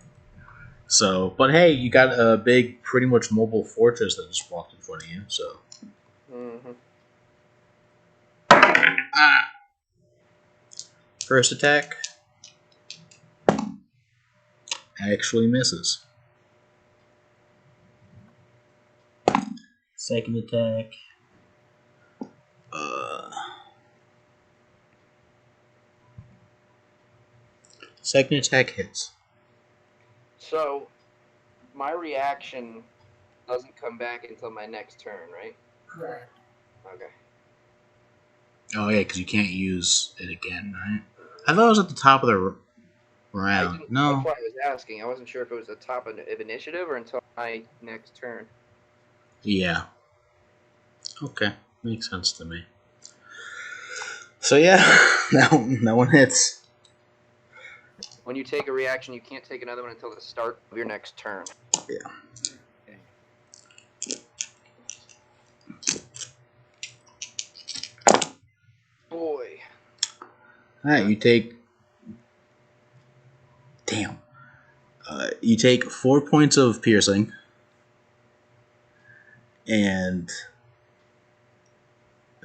So, but hey, you got a big, pretty much mobile fortress that just walked in front of you. So, Mm-hmm. first attack actually misses. Second attack, second attack hits. So, my reaction doesn't come back until my next turn, right? Correct. Okay. Oh yeah, because you can't use it again, right? I thought it was at the top of the round. That's No. why I was asking. I wasn't sure if it was the top of initiative or until my next turn. Yeah. Okay, makes sense to me. So yeah, that one hits. When you take a reaction, you can't take another one until the start of your next turn. Yeah. Boy. All right, you take. Damn. You take 4 points of piercing and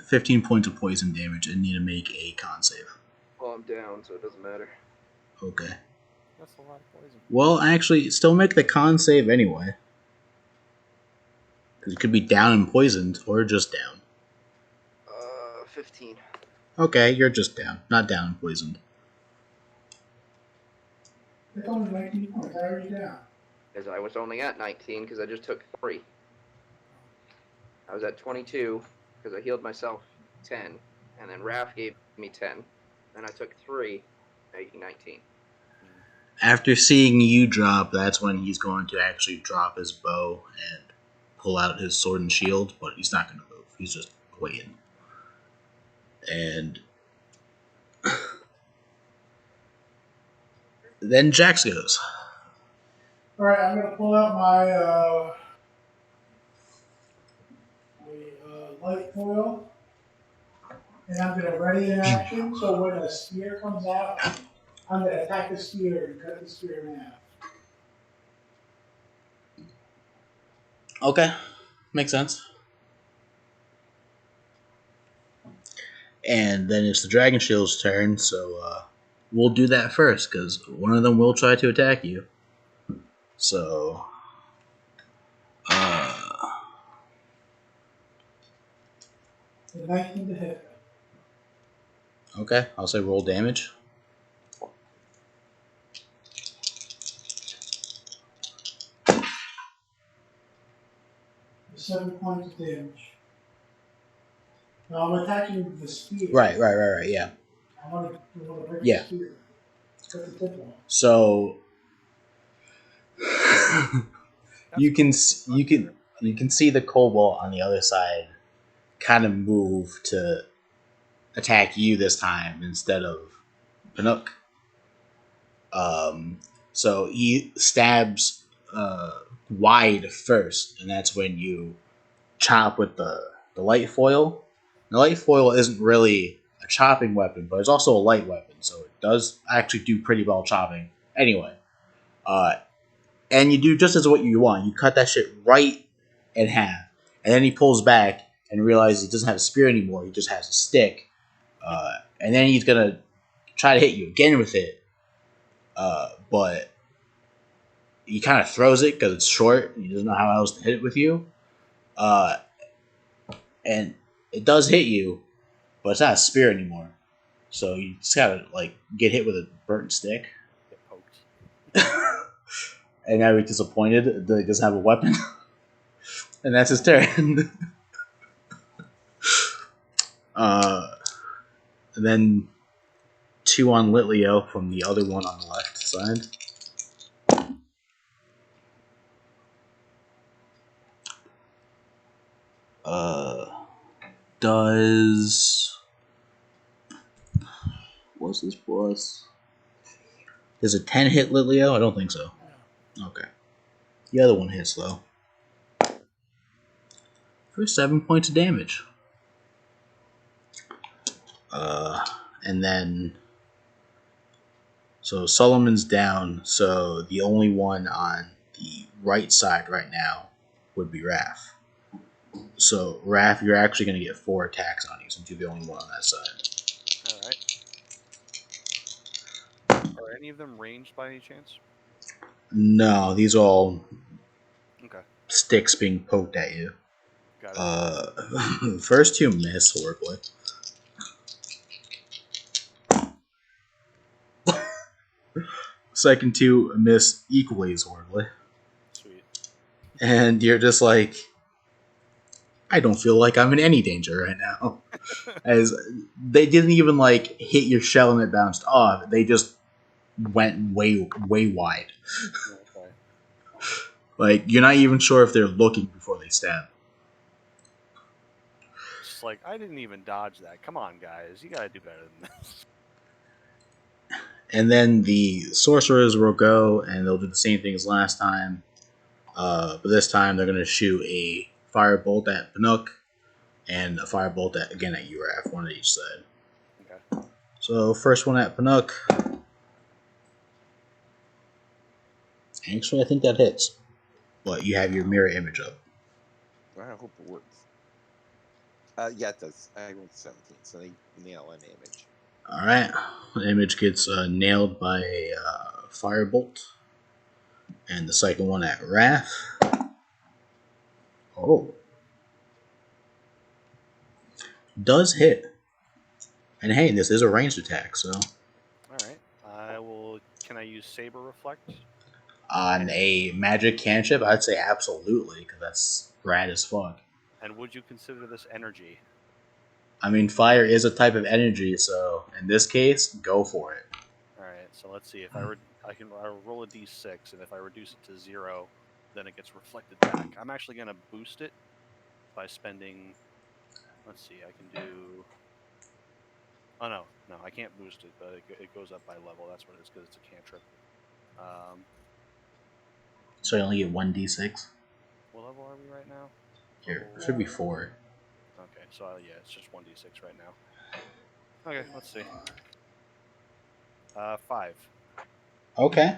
15 points of poison damage, and need to make a con save. Well, I'm down, so it doesn't matter. Okay. That's a lot of poison. Well, actually, still make the con save anyway. Because it could be down and poisoned, or just down. 15. Okay, you're just down, not down and poisoned. It's only 19 points. How are you down? Because I was only at 19 because I just took 3. I was at 22 because I healed myself 10, and then Raph gave me 10. Then I took 3, making 19. After seeing you drop, that's when he's going to actually drop his bow and pull out his sword and shield, but he's not going to move. He's just waiting. And then Jax goes. All right, I'm gonna pull out my light foil, and I'm gonna ready in action. So when a spear comes out, I'm gonna attack the spear and cut the spear in half. Okay, makes sense. And then it's the Dragon Shield's turn, so we'll do that first because one of them will try to attack you. So, The 19 to hit. okay, I'll say roll damage. The 7 points of damage. Now I'm attacking the spear. Right, yeah. I want to break Yeah. the spear. Cut the tip off. So you can That's you can see the Cobalt on the other side kind of move to attack you this time instead of Panook. So he stabs wide first, and that's when you chop with the light foil. The light foil isn't really a chopping weapon, but it's also a light weapon, so it does actually do pretty well chopping. Anyway, and you do just as what you want. You cut that shit right in half, and then he pulls back and realizes he doesn't have a spear anymore. He just has a stick, and then he's gonna try to hit you again with it, but he kind of throws it because it's short. He doesn't know how else to hit it with you, and it does hit you, but it's not a spear anymore. So you just gotta like get hit with a burnt stick, get poked. and now he's disappointed that he doesn't have a weapon, and that's his turn. And then 2 on Litleo from the other one on the left side. Does what's this plus? Does a 10 hit Litleo? I don't think so. Okay. The other one hits though. For 7 points of damage. And then so Solomon's down, so the only one on the right side right now would be Raph. So Raph, you're actually going to get 4 attacks on you since you're the only one on that side. Alright. Are any of them ranged by any chance? No, these are all Okay. sticks being poked at you. Got it. First 2 miss horribly. Second 2 miss equally as horribly. Sweet. And you're just like, I don't feel like I'm in any danger right now. As they didn't even like hit your shell and it bounced off. They just went way wide. Okay. Like you're not even sure if they're looking before they stab. Just like, I didn't even dodge that. Come on, guys. You gotta do better than this. And then the sorcerers will go and they'll do the same thing as last time. But this time they're going to shoot a firebolt at Panook and a firebolt again at Uraf, one at each side. Okay. So first one at Panook. Actually, I think that hits. But you have your mirror image up. I hope it works. Yeah, it does. I rolled 17, so they nail an image. Alright. The image gets nailed by a firebolt. And the second one at Wrath. Oh. Does hit. And hey, this is a ranged attack, so. Alright. I will. Can I use Saber Reflect? On a magic cantrip, I'd say absolutely, because that's rad as fuck. And would you consider this energy? I mean, fire is a type of energy, so in this case, go for it. Alright, so let's see. If I roll a d6, and if I reduce it to 0, then it gets reflected back. I'm actually going to boost it by spending. Let's see, I can do. Oh, no, I can't boost it, but it goes up by level. That's what it is, because it's a cantrip. So you only get 1d6? What level are we right now? Here, it should be 4. Okay, so yeah, it's just 1d6 right now. Okay, let's see. 5. Okay.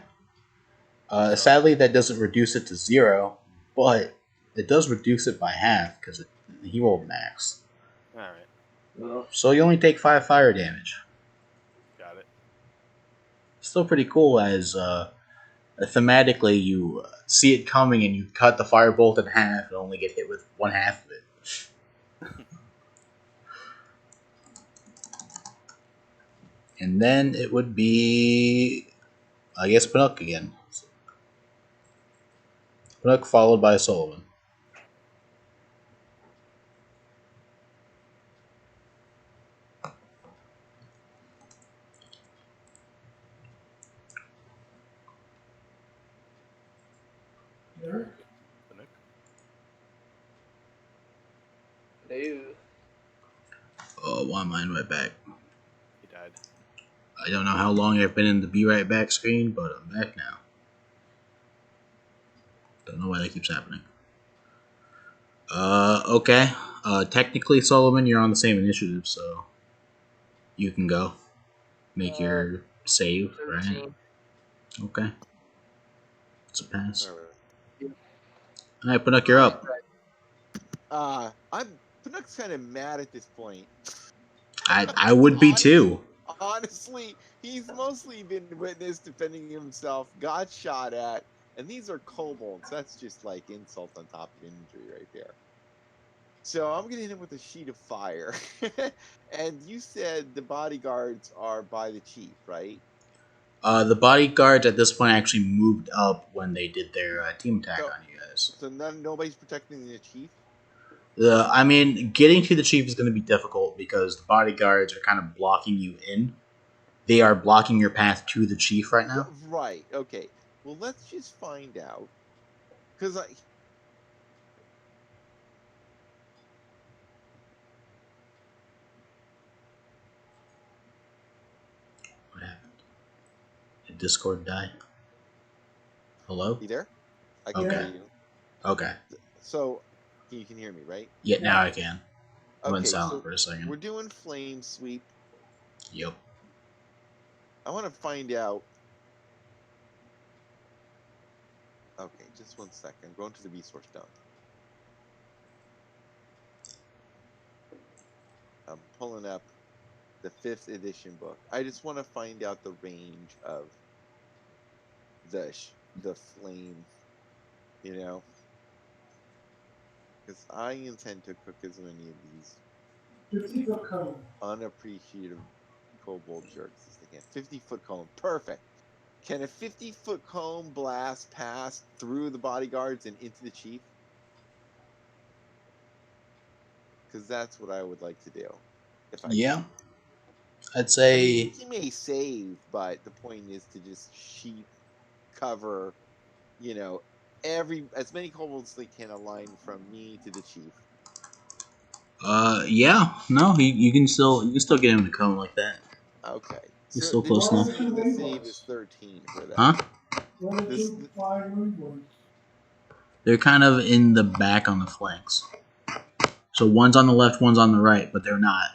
So, Sadly, that doesn't reduce it to 0, but it does reduce it by half because he rolled max. all right, So you only take 5 fire damage. got it. Still pretty cool as thematically you see it coming and you cut the firebolt in half and only get hit with one half of it. And then it would be, I guess, Panook again. Panook followed by Sullivan. Eric? Panook. No. Oh, why am I in right back? He died. I don't know how long I've been in the be right back screen, but I'm back now. Don't know why that keeps happening. Okay. Technically, Solomon, you're on the same initiative, so you can go. Make your save, right? 13. Okay. It's a pass. All right. Alright, Panook, you're up. I'm Panook's kind of mad at this point. I would be too. Honestly, he's mostly been witness defending himself, got shot at, and these are kobolds. That's just like insult on top of injury right there. So I'm gonna hit him with a sheet of fire. And you said the bodyguards are by the chief, right? The bodyguards at this point actually moved up when they did their team attack So, on you guys. so nobody's protecting the chief. I mean, getting to the chief is going to be difficult because the bodyguards are kind of blocking you in. They are blocking your path to the chief right now. Right. Okay. Well, let's just find out. Because What happened? Did Discord die? Hello? you there? I can Okay. hear you. Okay. So you can hear me, right? Yeah, now I can. I went Okay. silent So for a second. we're doing flame sweep. Yep. I want to find out. Okay, just 1 second. I'm going to the resource dump. I'm pulling up the 5th edition book. I just want to find out the range of the flame, you know, because I intend to cook as many of these 50-foot cone. unappreciative kobold jerks as they can. 50-foot cone, perfect. Can a 50-foot cone blast pass through the bodyguards and into the chief? Because that's what I would like to do, if I Yeah. can. I'd I say. mean, he may save, but the point is to just sheep cover, you know, as many kobolds as they can align from me to the chief. Yeah. No, you can still get him to cone like that. Okay. He's So still the close enough. DC of the save is 13 for that. Huh? One or This two 5 wound ones. They're kind of in the back on the flanks. So one's on the left, one's on the right, but they're not.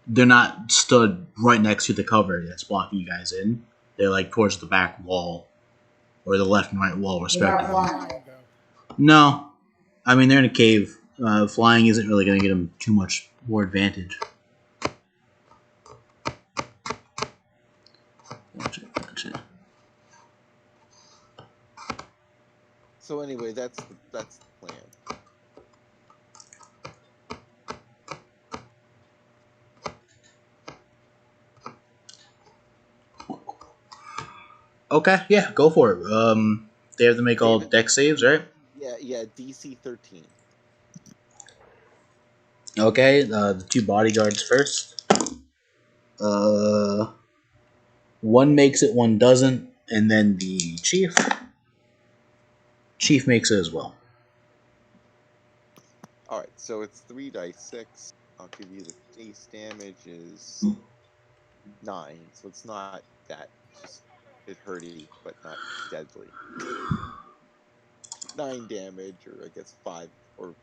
They're not stood right next to the cover that's blocking you guys in. They're like towards the back wall or the left and right wall, They're not respectively. flying, though. No, I mean they're in a cave. Flying isn't really going to get them too much more advantage. Gotcha. So anyway, that's the plan. Okay, yeah, go for it. They have to make all David? deck saves, right? Yeah, DC 13. Okay, the two bodyguards first. One makes it, one doesn't, and then the chief. Chief makes it as well. All right, so it's 3 dice 6. I'll give you the base damage is 9, so it's not that. It's just it hurty, but not deadly. 9 damage, or I guess 5 or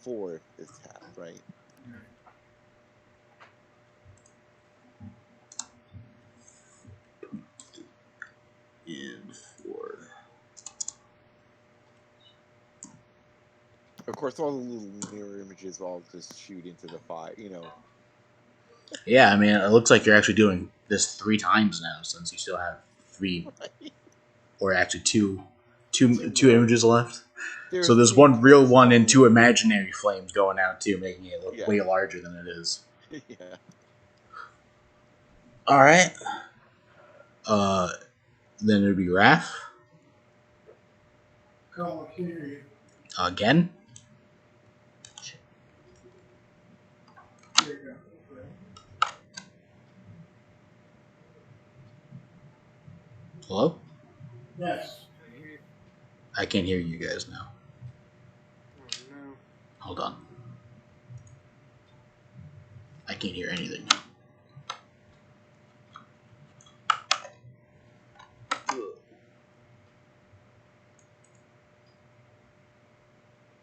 4 if it's half, right? Of course, all the little mirror images will all just shoot into the fire. Yeah, I mean, it looks like you're actually doing this 3 times now, since you still have 3, or actually two images left. So there's 1 real one and 2 imaginary flames going out too, making it look way larger than it is. Yeah. All right. Then it'd be Raph Come, I can't hear you. again. There you go. Hello. Yes. I can't hear you guys now. Oh, no. Hold on. I can't hear anything.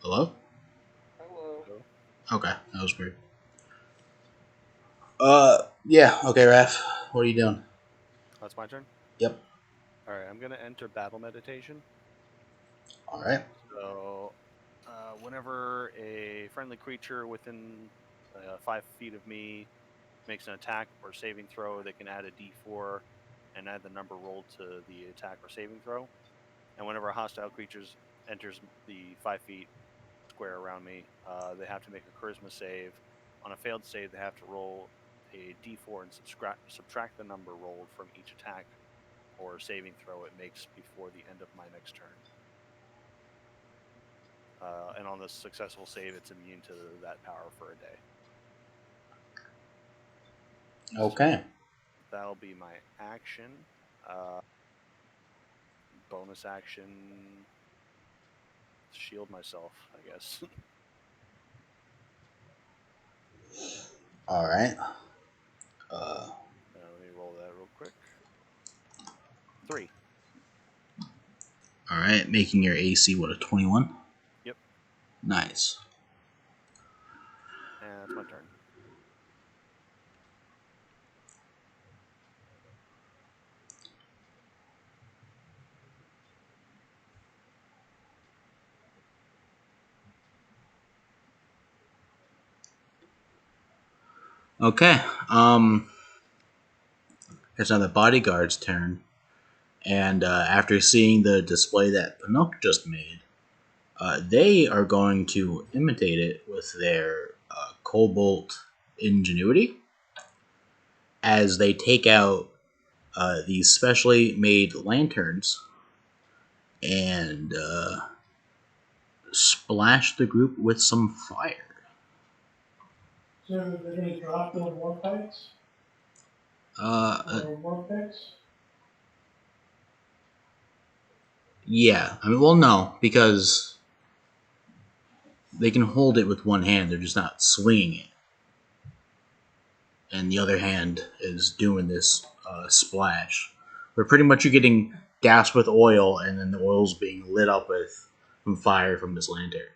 Hello? Hello. Okay, that was weird. Yeah, okay, Raph. What are you doing? That's my turn. Yep. All right, I'm gonna enter battle meditation. Alright. So, whenever a friendly creature within 5 feet of me makes an attack or saving throw, they can add a d4 and add the number rolled to the attack or saving throw. And whenever a hostile creature enters the 5 feet square around me, they have to make a charisma save. On a failed save, they have to roll a d4 and subtract the number rolled from each attack or saving throw it makes before the end of my next turn. And on the successful save, it's immune to that power for a day. Okay. That'll be my action. Bonus action, shield myself, I guess. Alright. Let me roll that real quick. 3. Alright, making your AC, what, a 21? Yep. Nice. And that's my turn. Okay. It's now the bodyguard's turn. And after seeing the display that Pinocchio just made, they are going to imitate it with their Cobalt ingenuity as they take out these specially made lanterns and splash the group with some fire. So they're going to drop the war pikes? Or war picks? Yeah. I mean, well, no, because they can hold it with one hand. They're just not swinging it. And the other hand is doing this splash. Where pretty much you're getting doused with oil, and then the oil's being lit up with from fire from this lantern.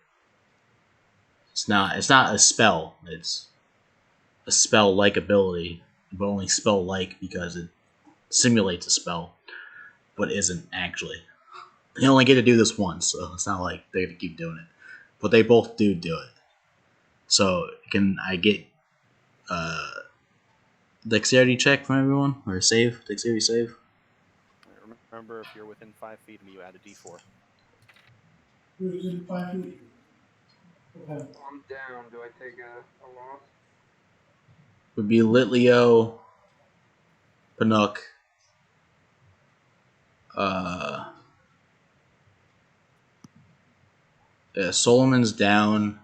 It's not a spell. It's a spell-like ability, but only spell-like because it simulates a spell, but isn't actually. They only get to do this once, so it's not like they have to keep doing it. But they both do it. So can I get dexterity check from everyone, or a save? Dexterity save. Remember, if you're within 5 feet of me, you add a d4. Who's in 5 feet? Okay. I'm down. Do I take a loss? Would be Litleo, Panook, Solomon's down.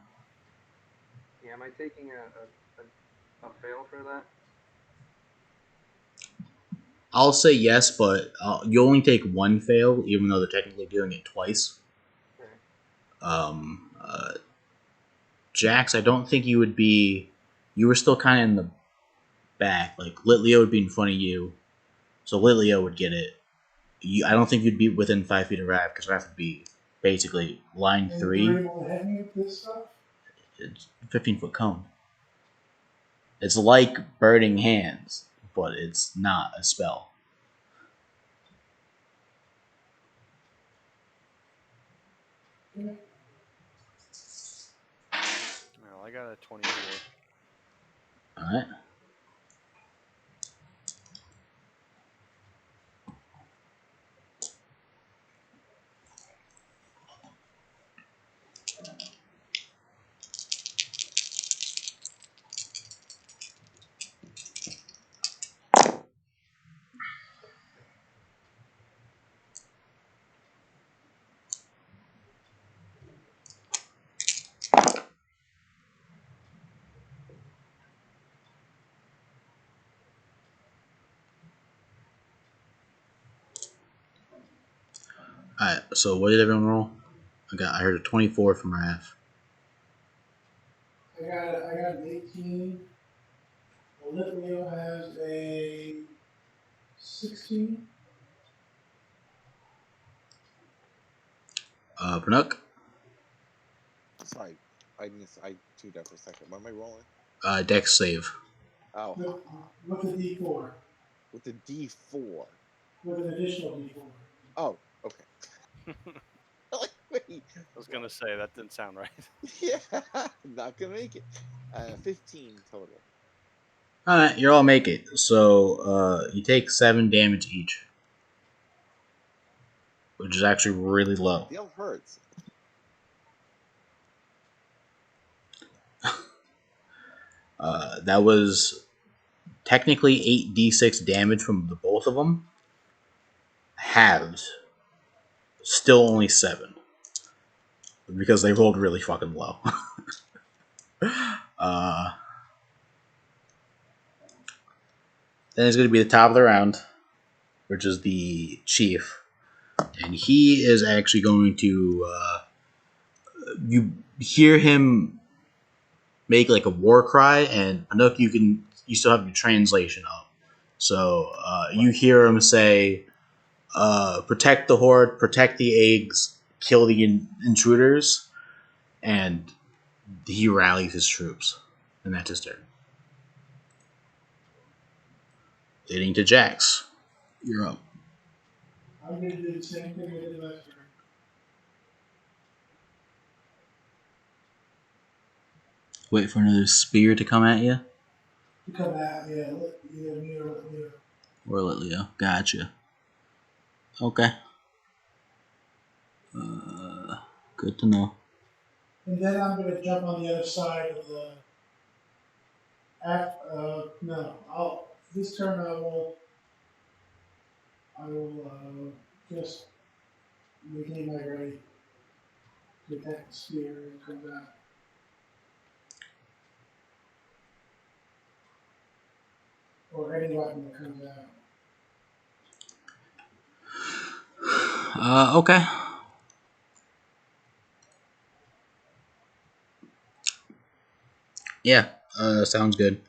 Yeah, am I taking a fail for that? I'll say yes, but you only take 1 fail, even though they're technically doing it twice. Okay. Jax, I don't think you would be. You were still kind of in the back. Like Litleo would be in front of you, so Litleo would get it. I don't think you'd be within 5 feet of Raph, because Raph would be basically line And 3. you're able to hit me with this stuff? It's 15-foot cone. It's like Burning Hands, but it's not a spell. I got a 24. Alright. Alright, so what did everyone roll? I heard a 24 from Raph. I got an 18. Olivia has a 16. Pranuk? Sorry, I tuned out for a second. What am I rolling? Dex save. Oh, With a D4. with the D4. With an additional D4. Oh, okay. Wait, I was gonna say that didn't sound right. yeah, not gonna make it. 15 total. Alright, you all make it. So, you take 7 damage each. Which is actually really low. Still hurts. That was technically 8d6 damage from the both of them. Halved. Still only 7. Because they rolled really fucking low. Then it's going to be the top of the round, which is the chief. And he is actually going to... you hear him make like a war cry, and Anook, you still have your translation up. So you hear him say, protect the horde, protect the eggs, kill the intruders, and he rallies his troops. And that's his turn. Leading to Jax. You're up. I'm going to do the same thing I did last turn. Wait for another spear to come at you? To come out, yeah, either me or Leo. Or Litleo. Gotcha. Okay. Good to know. And then I'm going to jump on the other side of the. This turn I will just maintain my ready to attack the spear and comes out. Or any weapon that comes out. Okay. Yeah, sounds good.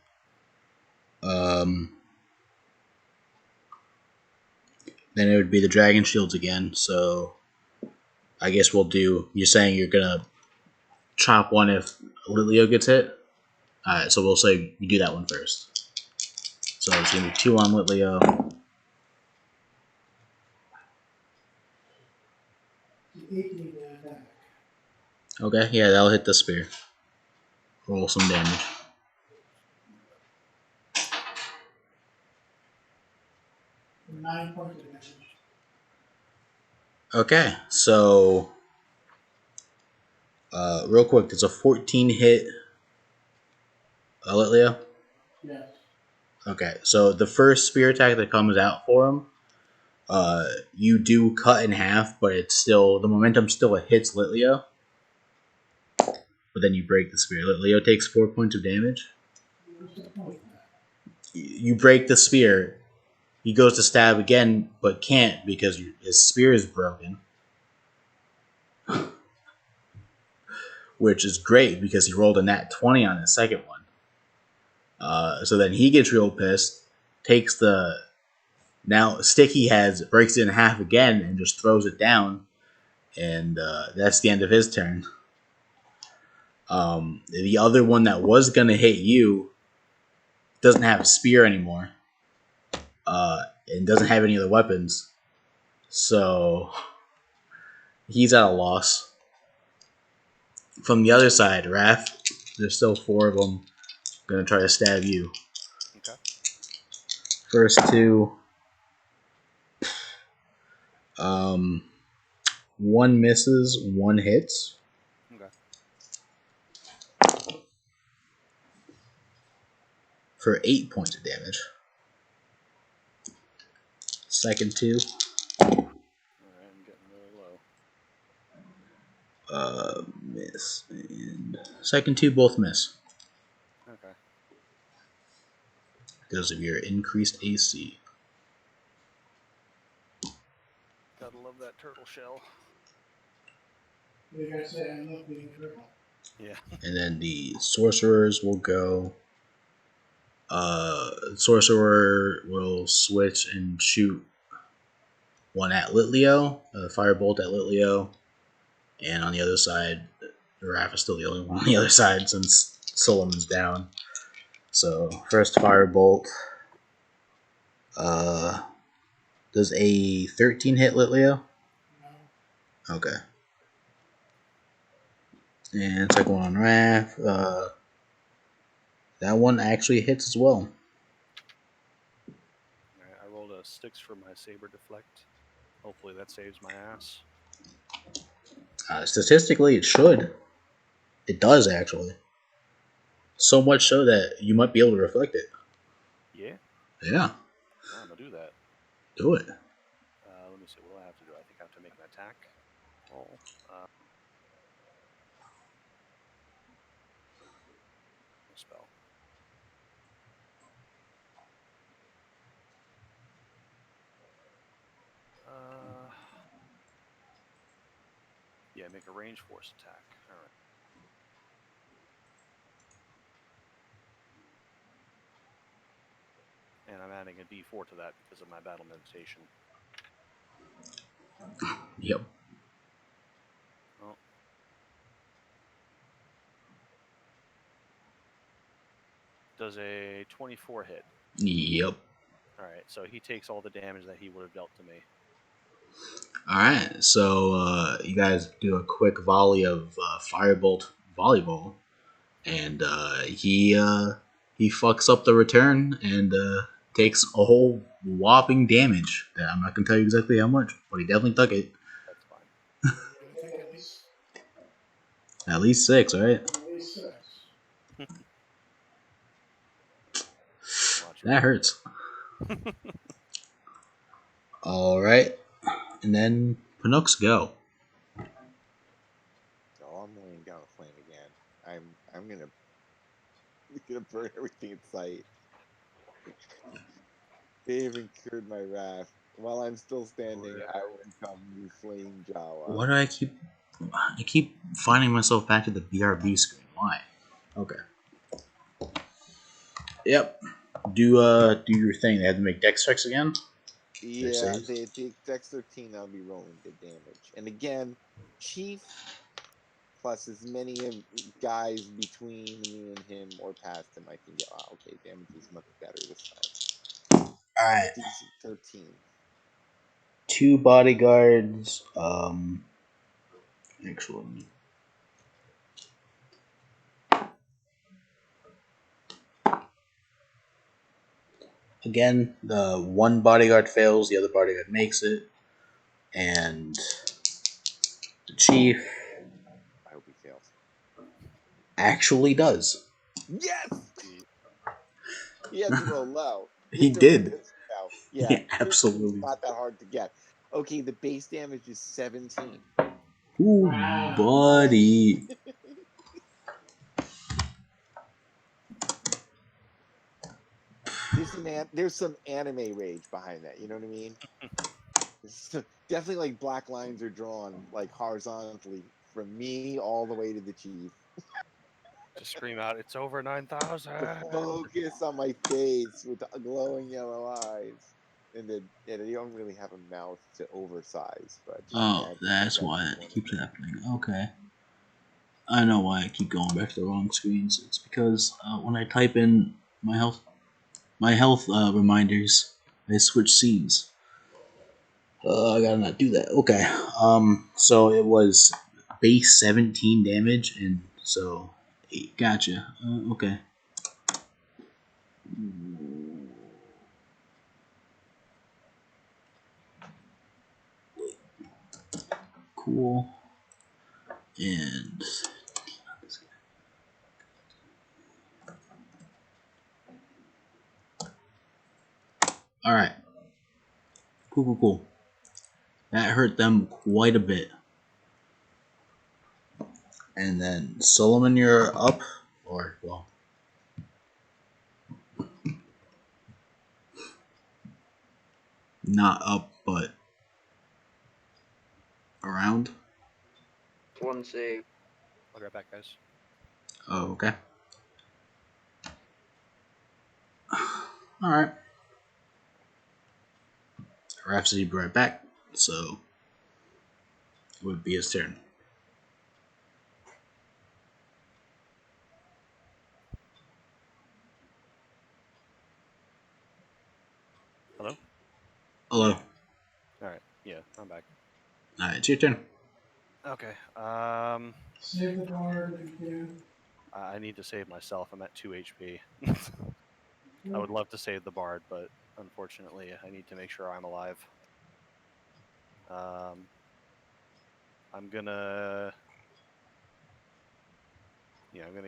Then it would be the dragon shields again, so I guess we'll do... You're saying you're gonna chop one if Litleo gets hit? Alright, so we'll say you do that one first. So it's gonna be 2 on Litleo. 18 attack. Okay, yeah, that'll hit the spear. Roll some damage. For 9 points of damage. Okay, so real quick, it's a 14 hit Litleo? Yes. Okay, so the first spear attack that comes out for him, you do cut in half, but it's still... The momentum still hits Litleo. But then you break the spear. Litleo takes 4 points of damage. What's the point? You break the spear. He goes to stab again, but can't because his spear is broken. Which is great because he rolled a nat 20 on his second one. So then he gets real pissed, takes the now stick he has, breaks it in half again, and just throws it down. And that's the end of his turn. The other one that was going to hit you doesn't have a spear anymore. And doesn't have any other weapons. So he's at a loss. From the other side, Raph, There's still 4 of them gonna try to stab you. Okay. First 2, 1 misses, 1 hits. Okay. For 8 points of damage. Second 2, Alright, I'm getting really low. miss. And second 2 both miss Okay. because of your increased AC. Gotta love that turtle shell. Like I say, I love being crippled. Yeah. And then the sorcerers will go. Sorcerer will switch and shoot one at Litleo, a firebolt at Litleo, and on the other side, Raph is still the only one on the other side since Solomon's down. So first firebolt. Does a 13 hit Litleo? No. Okay. And second one on Raph. That one actually hits as well. Alright, I rolled a 6 for my saber deflect. Hopefully that saves my ass. Statistically, it should. It does actually. So much so that you might be able to reflect it. Yeah? Yeah, I'm gonna do that. do it. Let me see, what do I have to do? I think I have to make an attack. Roll. Spell. Yeah, make a range force attack. Alright. And I'm adding a d4 to that because of my battle meditation. Yep. Oh. Does a 24 hit? Yep. Alright, so he takes all the damage that he would have dealt to me. Alright, so you guys do a quick volley of Firebolt Volleyball. And he fucks up the return and takes a whole whopping damage. I'm not going to tell you exactly how much, but he definitely took it. That's fine. I think At least 6, right? at least 6. Watch That hurts. All right, and then Panooks go. So I'm laying down a flame again. I'm gonna burn everything in sight. They haven't cured my wrath. While I'm still standing, I will become the flame Jawa. Why do I keep finding myself back to the BRB screen? Why? Okay. Yep. Do your thing. They have to make dex checks again. Yeah, saves? they take Dex 13. I'll be rolling the damage. And again, Chief plus as many guys between me and him or past him I can get. Oh, okay, damage is much better this time. All right. DC 13. 2 bodyguards. Actually. Again, the one bodyguard fails, the other bodyguard makes it, and the chief I hope he fails. actually does. Yes! He had to roll low. He Mr. did. Producer now. Yeah, Yeah, absolutely. not that hard to get. Okay, the base damage is 17. Ooh, Wow. buddy. There's some anime rage behind that. You know what I mean? Definitely like black lines are drawn like horizontally from me all the way to the chief. Just scream out, it's over 9,000! The focus on my face with the glowing yellow eyes. And then you don't really have a mouth to oversize, but just Oh, imagine that's why it keeps happening. Okay. I know why I keep going back to the wrong screens. It's because when I type in my health reminders, I switch scenes. I gotta not do that. Okay. So it was base 17 damage, and so 8. Gotcha. Okay. Cool. And all right. Cool. That hurt them quite a bit. And then Solomon, you're up, or well, not up, but around. One save. I'll be right back, guys. Oh, okay. All right. Rhapsody be right back, so it would be his turn. Hello? Hello. Alright, yeah, I'm back. All right, it's your turn. Okay, Save the bard if you can. I need to save myself. I'm at 2 HP. I would love to save the bard, but unfortunately, I need to make sure I'm alive. I'm gonna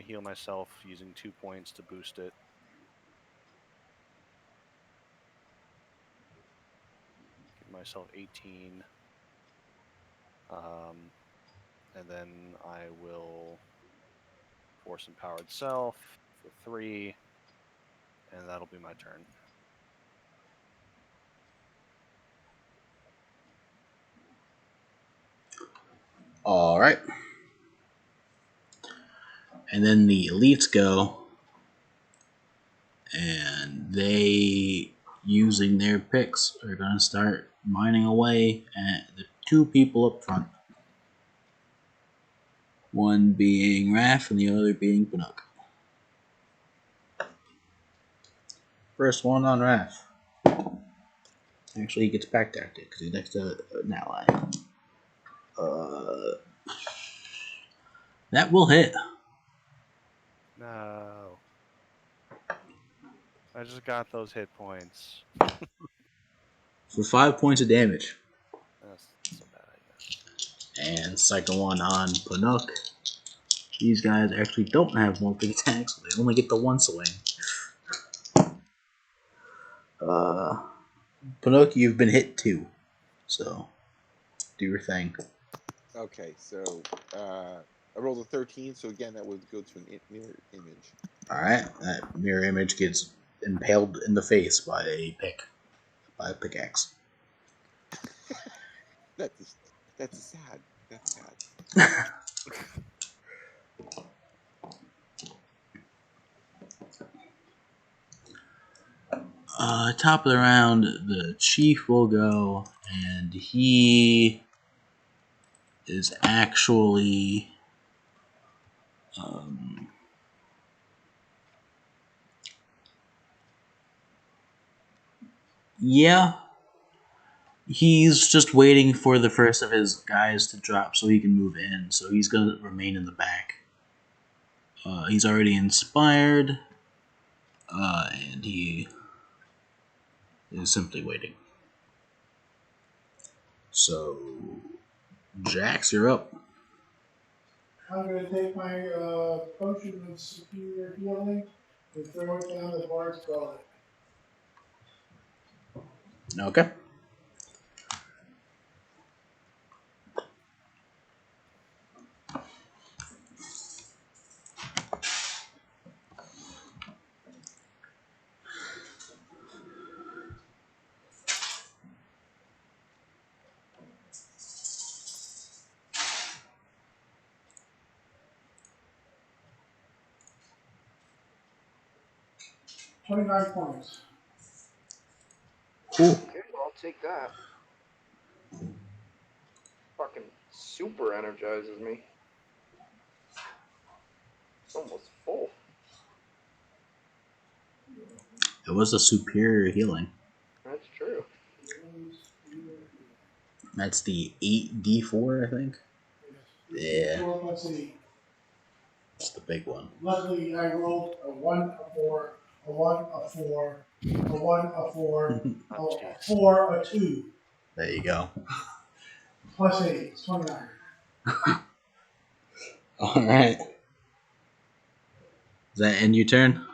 heal myself using 2 points to boost it. Give myself 18. And then I will force empowered self for 3, and that'll be my turn. All right. And then the elites go, and they, using their picks, are going to start mining away at the 2 people up front. One being Raph and the other being Panook. First one on Raph. Actually, he gets back tactic because he's next to an ally. That will hit. No. I just got those hit points. For 5 points of damage. That's so bad, I guess. And second one on Panook. These guys actually don't have multi attacks, so they only get the one swing. Panook, you've been hit 2. So, do your thing. Okay, so I rolled a 13, so again that would go to an mirror image. Alright, that mirror image gets impaled in the face by a pickaxe. That's sad. That's sad. Top of the round, the chief will go, and he is actually yeah, he's just waiting for the first of his guys to drop so he can move in. So he's gonna remain in the back. He's already inspired, and he is simply waiting. So, Jax, you're up. I'm going to take my potion of superior healing and throw it down the bard's gullet. Okay. $29 points. Cool. Okay, well, I'll take that. Fucking super energizes me. It's almost full. It was a superior healing. That's true. That's the 8d4, I think. Yes. Yeah. 4 plus 8. It's the big one. Luckily, I rolled a 1, a 4, a 1, a 4, a 1, a 4, a Oh, jeez. 4, a 2, There you go. plus 8, it's 29. All right. Does that end your turn?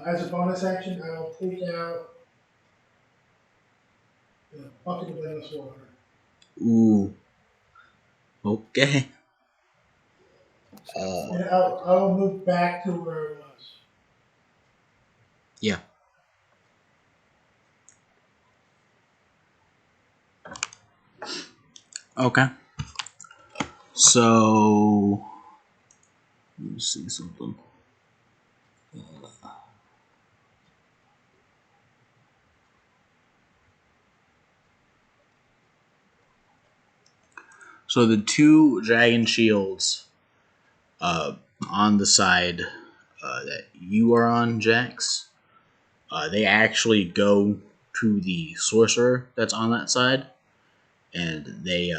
As a bonus action, I'll take out the bucket of endless water. Ooh. Okay. And I'll move back to where it was. Yeah. Okay. So let me see something. So the two dragon shields on the side that you are on, Jax, they actually go to the sorcerer that's on that side, and the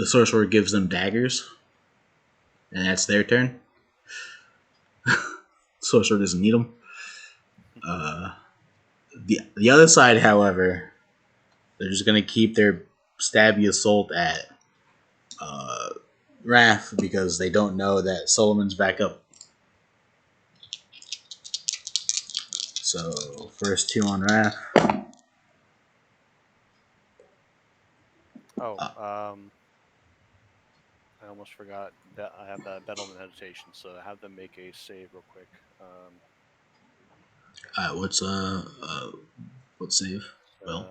sorcerer gives them daggers, and that's their turn. Sorcerer doesn't need them. The other side, however, they're just gonna keep their stabby assault at Wrath because they don't know that Solomon's back up. So first two on Wrath. Oh, I almost forgot that I have that Battlement Meditation, so have them make a save real quick. What's save? Well,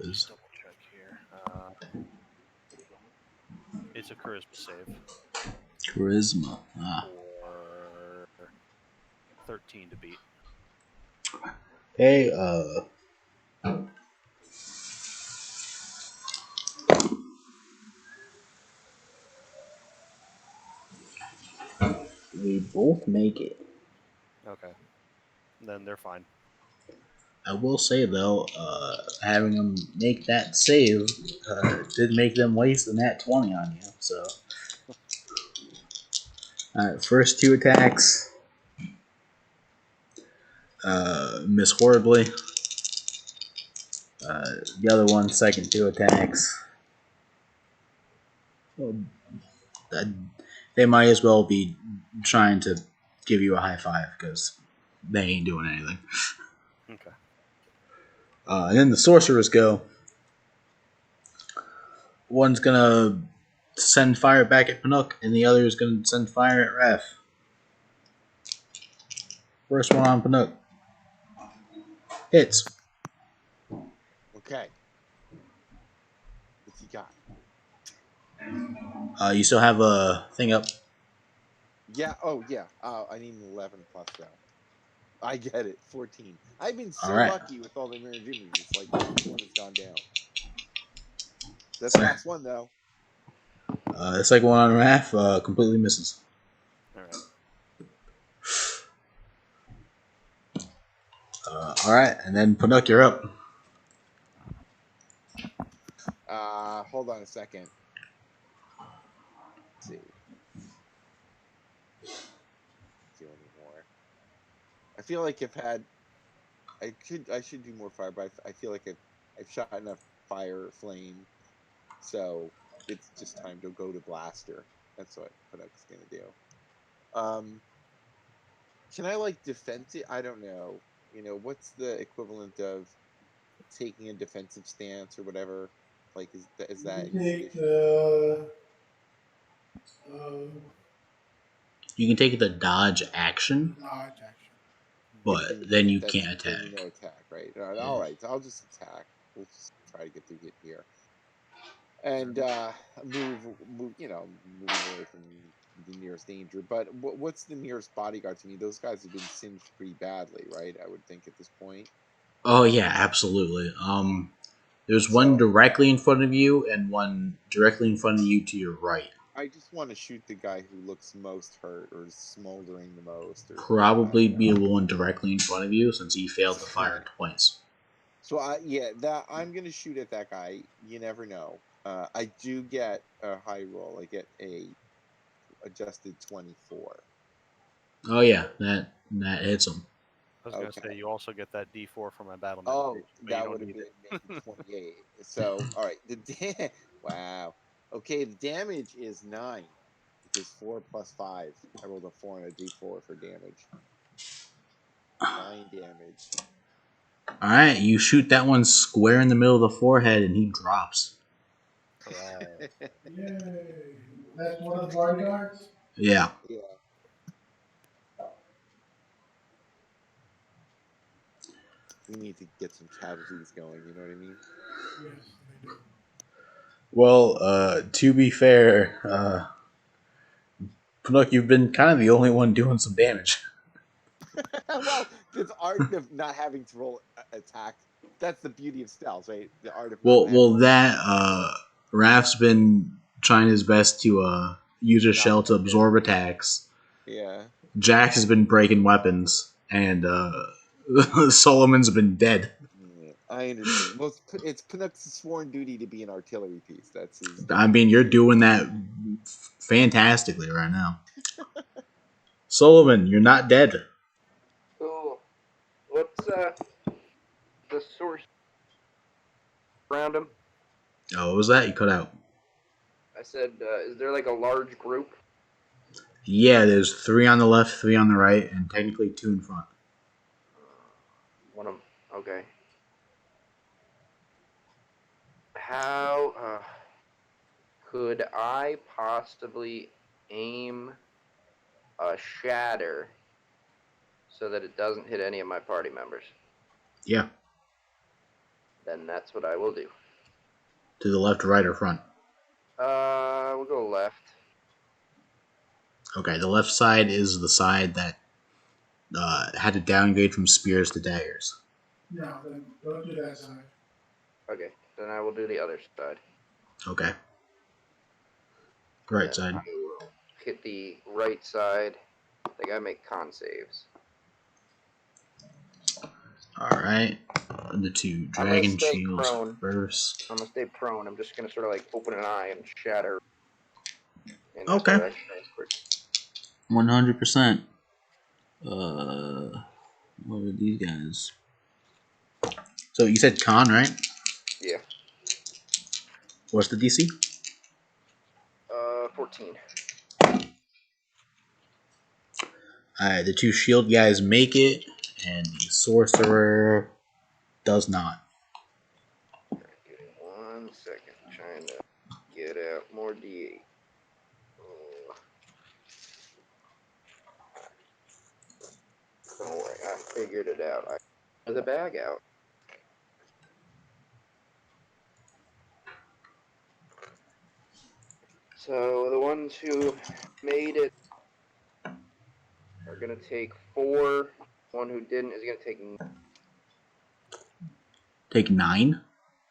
Just double check here. It's a charisma save charisma. for 13 to beat. Okay. We both make it. Okay, then they're fine. I will say though, having them make that save did make them waste a nat 20 on you. So, all right, first two attacks miss horribly. The other one, second two attacks, well, they might as well be trying to give you a high five because they ain't doing anything. Okay. And then the sorcerers go. One's gonna send fire back at Panook, and the other is gonna send fire at Raph. First one on Panook. Hits. Okay. What's he got? You still have a thing up. Yeah. Oh, yeah. I need an 11 plus though. I get it. 14. I've been so All right. lucky with all the mirror images. It's like each one has gone down. That's the last one though. The second one on Raph completely misses. All right. All right, and then Panook, you're up. Hold on a second. Let's see. Do anymore. I feel like I should do more fire, but I feel like I've shot enough fire flame, so it's just time to go to blaster. That's what Panook's gonna do. Can I like defend it? I don't know. What's the equivalent of taking a defensive stance or whatever? Like, is that You take useful? You can take the dodge action, dodge action. but then you can't attack. Then you attack, right? Yeah. All right, so I'll just attack. We'll just try to get through it here, and move away from the nearest danger. But what's the nearest bodyguard to me? Those guys have been singed pretty badly, right? I would think at this point. Oh yeah, absolutely. There's one directly in front of you and one directly in front of you to your right. I just want to shoot the guy who looks most hurt or is smoldering the most. Or Probably be the one directly in front of you since he failed to fire twice. So I'm gonna shoot at that guy. You never know. I do get a high roll. I get a adjusted 24. Oh yeah, that hits him. I was gonna Okay. say you also get that D4 from my battle Oh, meditation, but you that don't would have need been it. maybe 28. So, all right. Wow. Okay, the damage is 9, which is 4 plus 5. I rolled a 4 and a d4 for damage. 9 damage. All right, you shoot that one square in the middle of the forehead, and he drops. Right. Yay. That's one of the bodyguards? Yeah. Yeah. We need to get some casualties going, you know what I mean? Yes, I do. Well, to be fair, look, you've been kind of the only one doing some damage. Well, this art of not having to roll attack, that's the beauty of stealth, right? The art of not Well, having that Raph's been trying his best to use his Not shell to like it. absorb attacks. Yeah. Jax has been breaking weapons, and Solomon's been dead. Yeah, I understand. Well, it's Canuck's sworn duty to be an artillery piece. That's his. I mean, you're doing that fantastically right now. Solomon, you're not dead. Cool. What's the source around him? Oh, what was that? You cut out. I said, is there like a large group? Yeah, there's 3 on the left, 3 on the right, and technically 2 in front. One of them. Okay. How could I possibly aim a shatter so that it doesn't hit any of my party members? Yeah, Then that's what I will do. to the left, right, or front. We'll go left. Okay, the left side is the side that had to downgrade from spears to daggers. No, then don't do that side. Okay, then I will do the other side. Okay. Right Then side. I will hit the right side. They gotta make con saves. Alright. The 2 I'm gonna dragon stay shields prone. first. I'm gonna stay prone. I'm just gonna sort of like open an eye and shatter in that Okay. direction. 100%. What are these guys? So you said con, right? Yeah. What's the DC? 14. Alright, the 2 shield guys make it, and the sorcerer does not. Give me 1 second. Trying to get out more D8. Oh. Don't worry, I figured it out. I got the bag out. So the ones who made it are gonna take 4. One who didn't is gonna take. Take 9?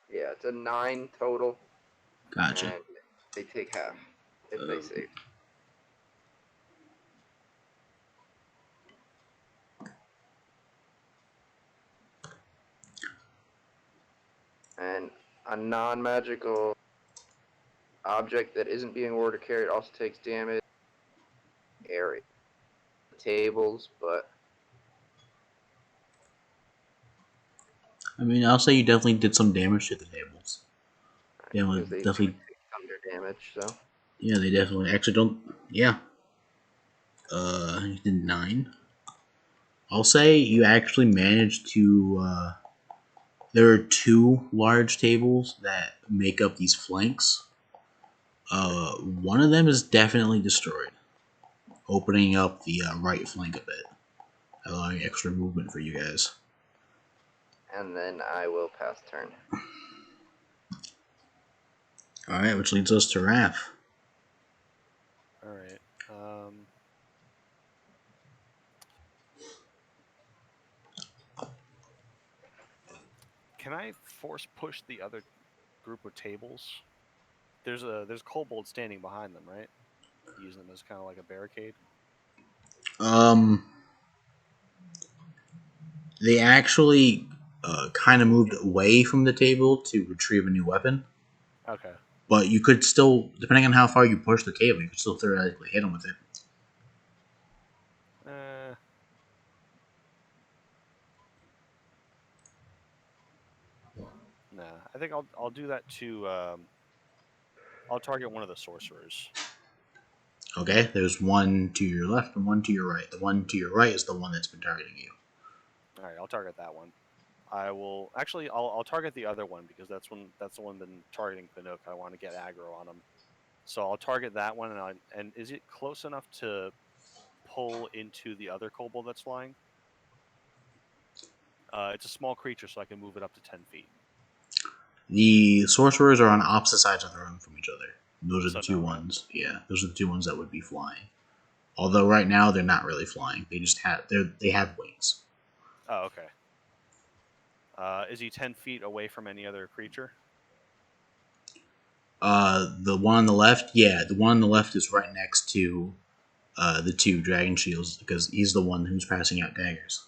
Yeah, it's a 9 total, Gotcha. and they take half if they save. And a non-magical object that isn't being order carried also takes damage. Area tables, but I mean, I'll say you definitely did some damage to the tables. Yeah, because they definitely. take thunder damage. So Yeah, they definitely actually don't. Yeah. You did 9. I'll say you actually managed to. There are 2 large tables that make up these flanks. One of them is definitely destroyed, opening up the right flank a bit, allowing extra movement for you guys. and then I will pass turn. All right, which leads us to Raph. All right. Can I force push the other group of tables? There's kobolds standing behind them, right? Using them as kind of like a barricade. They actually kind of moved away from the table to retrieve a new weapon. Okay. but you could still, depending on how far you push the cable, you could still theoretically hit him with it. Nah, I think I'll do that to. I'll target one of the sorcerers. Okay, there's one to your left and one to your right. The one to your right is the one that's been targeting you. All right, I'll target that one. I will actually. I'll target the other one because that's the one been targeting Pinook. I want to get aggro on him, so I'll target that one. And is it close enough to pull into the other kobold that's flying? It's a small creature, so I can move it up to 10 feet. The sorcerers are on opposite sides of the room from each other. Those are So the two no, right? ones. Yeah, those are the two ones that would be flying. Although right now they're not really flying. They have wings. Oh, okay. Is he 10 feet away from any other creature? The one on the left, yeah, the one on the left is right next to the two dragon shields because he's the one who's passing out daggers.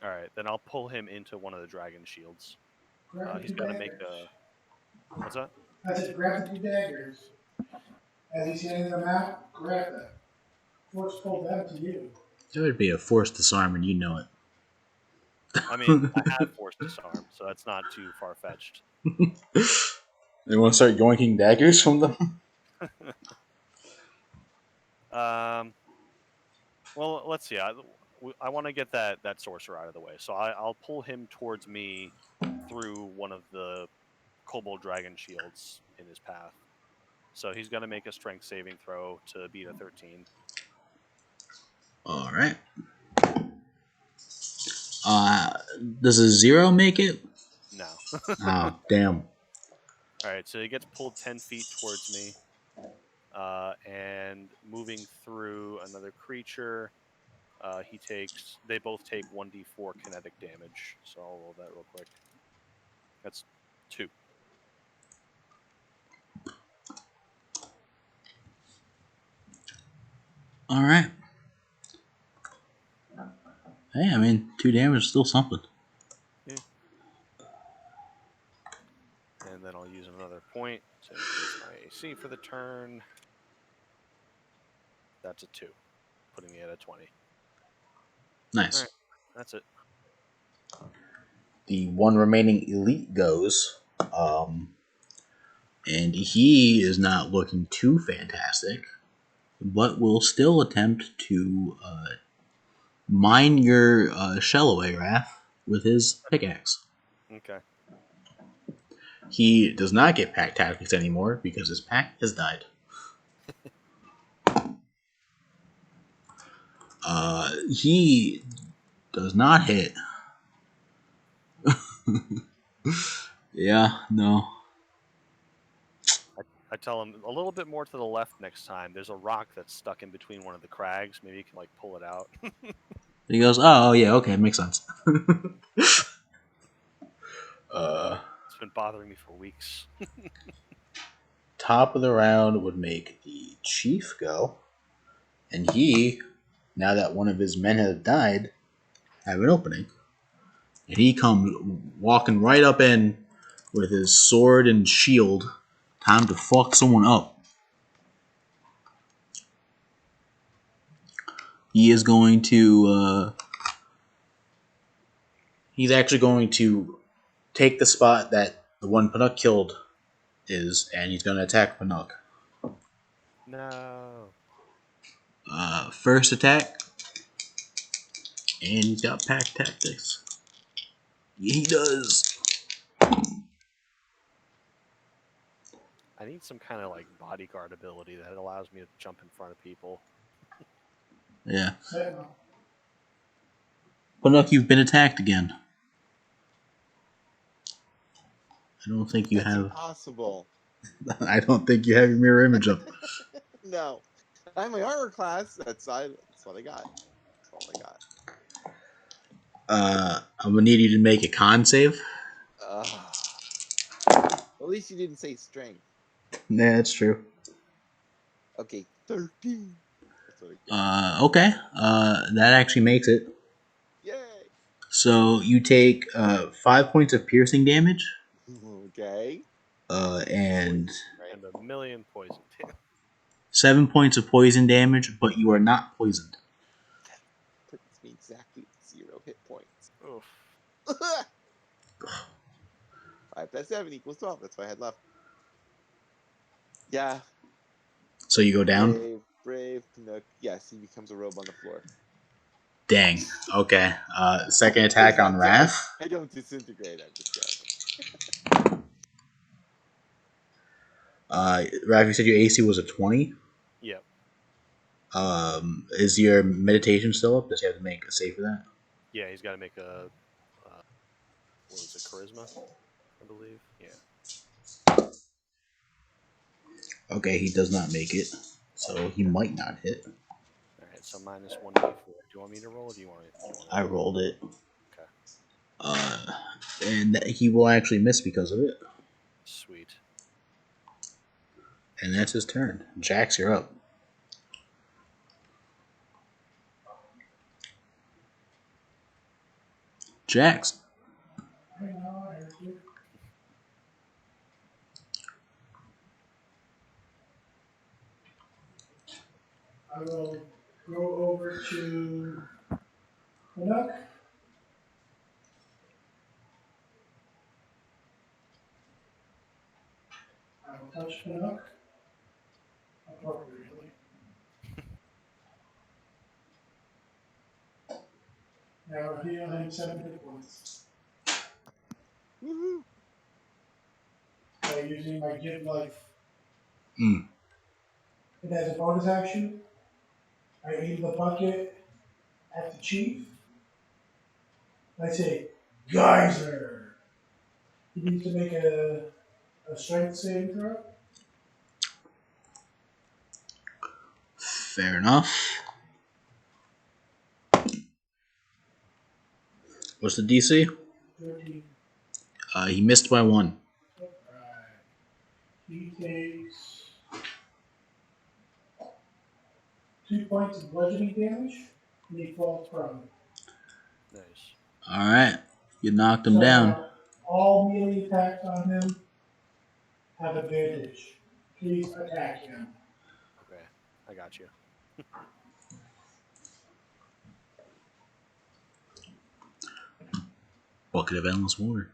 All right, then I'll pull him into one of the dragon shields. Grab the He's two got to make daggers. a. What's that? I said, grab the two daggers. As he's handing them out, grab them. Force pull them to you. That would be a forced disarm, and you know it. I mean, I have force disarm, so that's not too far fetched. They want to start yoinking daggers from them? Well, let's see. I want to get that sorcerer out of the way, so I'll pull him towards me through one of the kobold dragon shields in his path. So he's going to make a strength saving throw to beat a 13. All right. Does a 0 make it? No. Oh, damn. All right, so he gets pulled 10 feet towards me, and moving through another creature. They both take 1d4 kinetic damage. So I'll roll that real quick. That's 2. All right. Hey, I mean, 2 damage is still something. Yeah. And then I'll use another point to increase my AC for the turn. That's a 2, putting me at a 20. Nice. All right, that's it. The one remaining elite goes, and he is not looking too fantastic, but will still attempt to mine your shell away, Wrath, with his pickaxe. Okay. He does not get pack tactics anymore because his pack has died. He does not hit. Yeah, no. I tell him a little bit more to the left next time. There's a rock that's stuck in between one of the crags. Maybe you can like pull it out. He goes, oh yeah, okay, makes sense. It's been bothering me for weeks. Top of the round would make the chief go, and he, now that one of his men has died, have an opening, and he comes walking right up in with his sword and shield, time to fuck someone up. He is going to. He's actually going to take the spot that the one Pinook killed is, and he's going to attack Pinook. No. First attack, and he's got pack tactics. Yeah, he does. I need some kind of like bodyguard ability that allows me to jump in front of people. Yeah. Sentinel. Pinook, you've been attacked again. I don't think you That's have. impossible. I don't think you have your mirror image up. No. I'm my armor class. That's what I got. That's all I got. I'm gonna need you to make a con save. At least you didn't say strength. Yeah, that's true. Okay, 13. That's what I get. Okay. That actually makes it. Yay! So you take 5 points of piercing damage, Okay. and Right? and a million poison. 7 points of poison damage, but you are not poisoned. Puts me exactly at 0 hit points. Oof. 5 plus 7 equals 12. That's what I had left. Yeah. So you go down? Brave Canuck. Yes, he becomes a robe on the floor. Dang. Okay. Second attack on Wrath. I don't disintegrate. I'm just joking. Wrath, you said your AC was a 20? Yep. Is your meditation still up? Does he have to make a save for that? Yeah, he's got to make a what was it, charisma, I believe. Yeah. Okay, he does not make it, so he might not hit. All right, so minus 1d4. Do you want me to roll, or do you want me? I rolled it. Okay. And he will actually miss because of it. Sweet. And that's his turn. Jax, you're up. Jax. I know, I heard you. I will go over to Canuck. I will touch Canuck appropriately. Now heal him 7 hit points Woohoo! by using my Give Life. Hmm. And as a bonus action, I aim the bucket at the chief. I say, Geyser! He needs to make a strength saving throw. Fair enough. What's the DC? 13. He missed by 1. Alright. He takes 2 points of bludgeoning damage, and he falls prone. Nice. Alright. You knocked him So, down. all melee attacks on him have advantage. Please attack him. Okay, I got you. Bucket of Endless Water.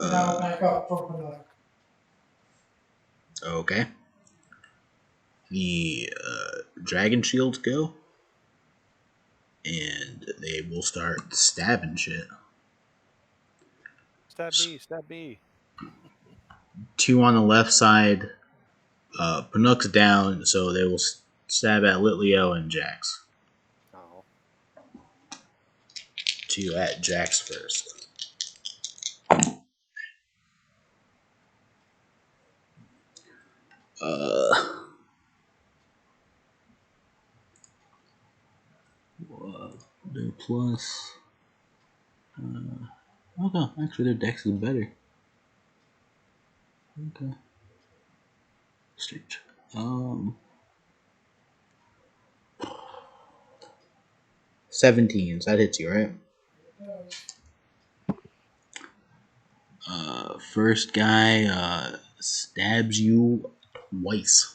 Now back up for Canuck. Okay. The dragon shields go. And they will start stabbing shit. Stab me, stab me. 2 on the left side. Panook's down, so they will stab at Litleo and Jax. Oh. 2 at Jax first. Their plus. Okay, actually their dex is better. Okay. Strange. 17, so that hits you, right? First guy stabs you twice.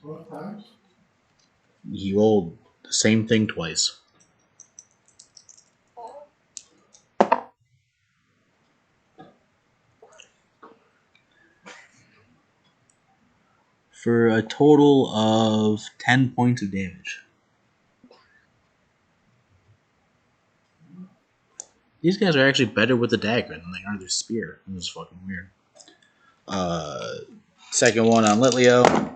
Both times. He rolled the same thing twice. For a total of 10 points of damage. These guys are actually better with the dagger than they are their spear. This is fucking weird. Second one on Litleo.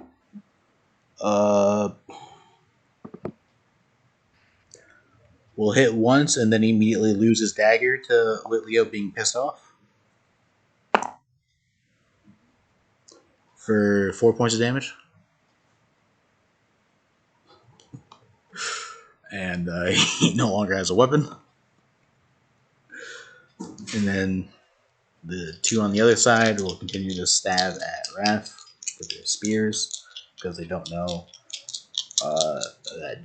Will hit once and then immediately lose his dagger to Litleo being pissed off. For 4 points of damage. And he no longer has a weapon. And then the 2 on the other side will continue to stab at Wrath with their spears because they don't know that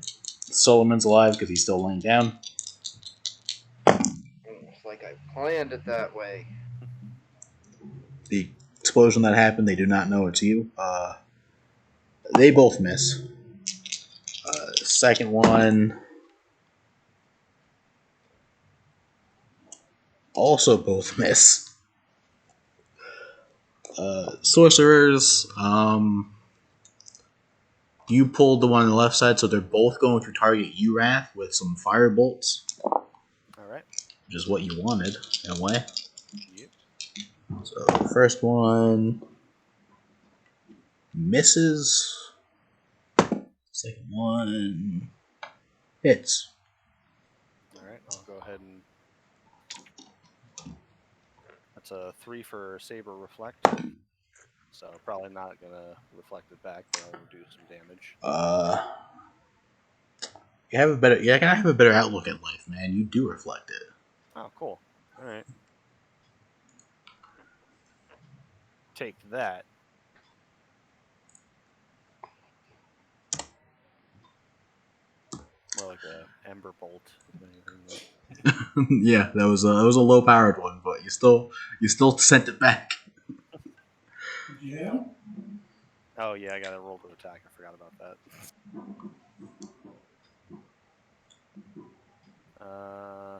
Solomon's alive because he's still laying down. like I planned it that way. The explosion that happened, they do not know it's you. They both miss. Second one also both miss. Sorcerers, you pulled the one on the left side, so they're both going to target you, Wrath, with some fire bolts, All right. which is what you wanted in a way. Yep. So the first one misses. Second one hits. All right. I'll go ahead and. That's a 3 for Saber Reflect. So probably not gonna reflect it back, but I'll do some damage. You have a better. You're gonna have a better outlook at life, man. You do reflect it. Oh, cool. All right. Take that. More like a Ember Bolt. Yeah, that was a low powered one, but you still sent it back. Yeah. Oh yeah, I gotta roll to attack. I forgot about that.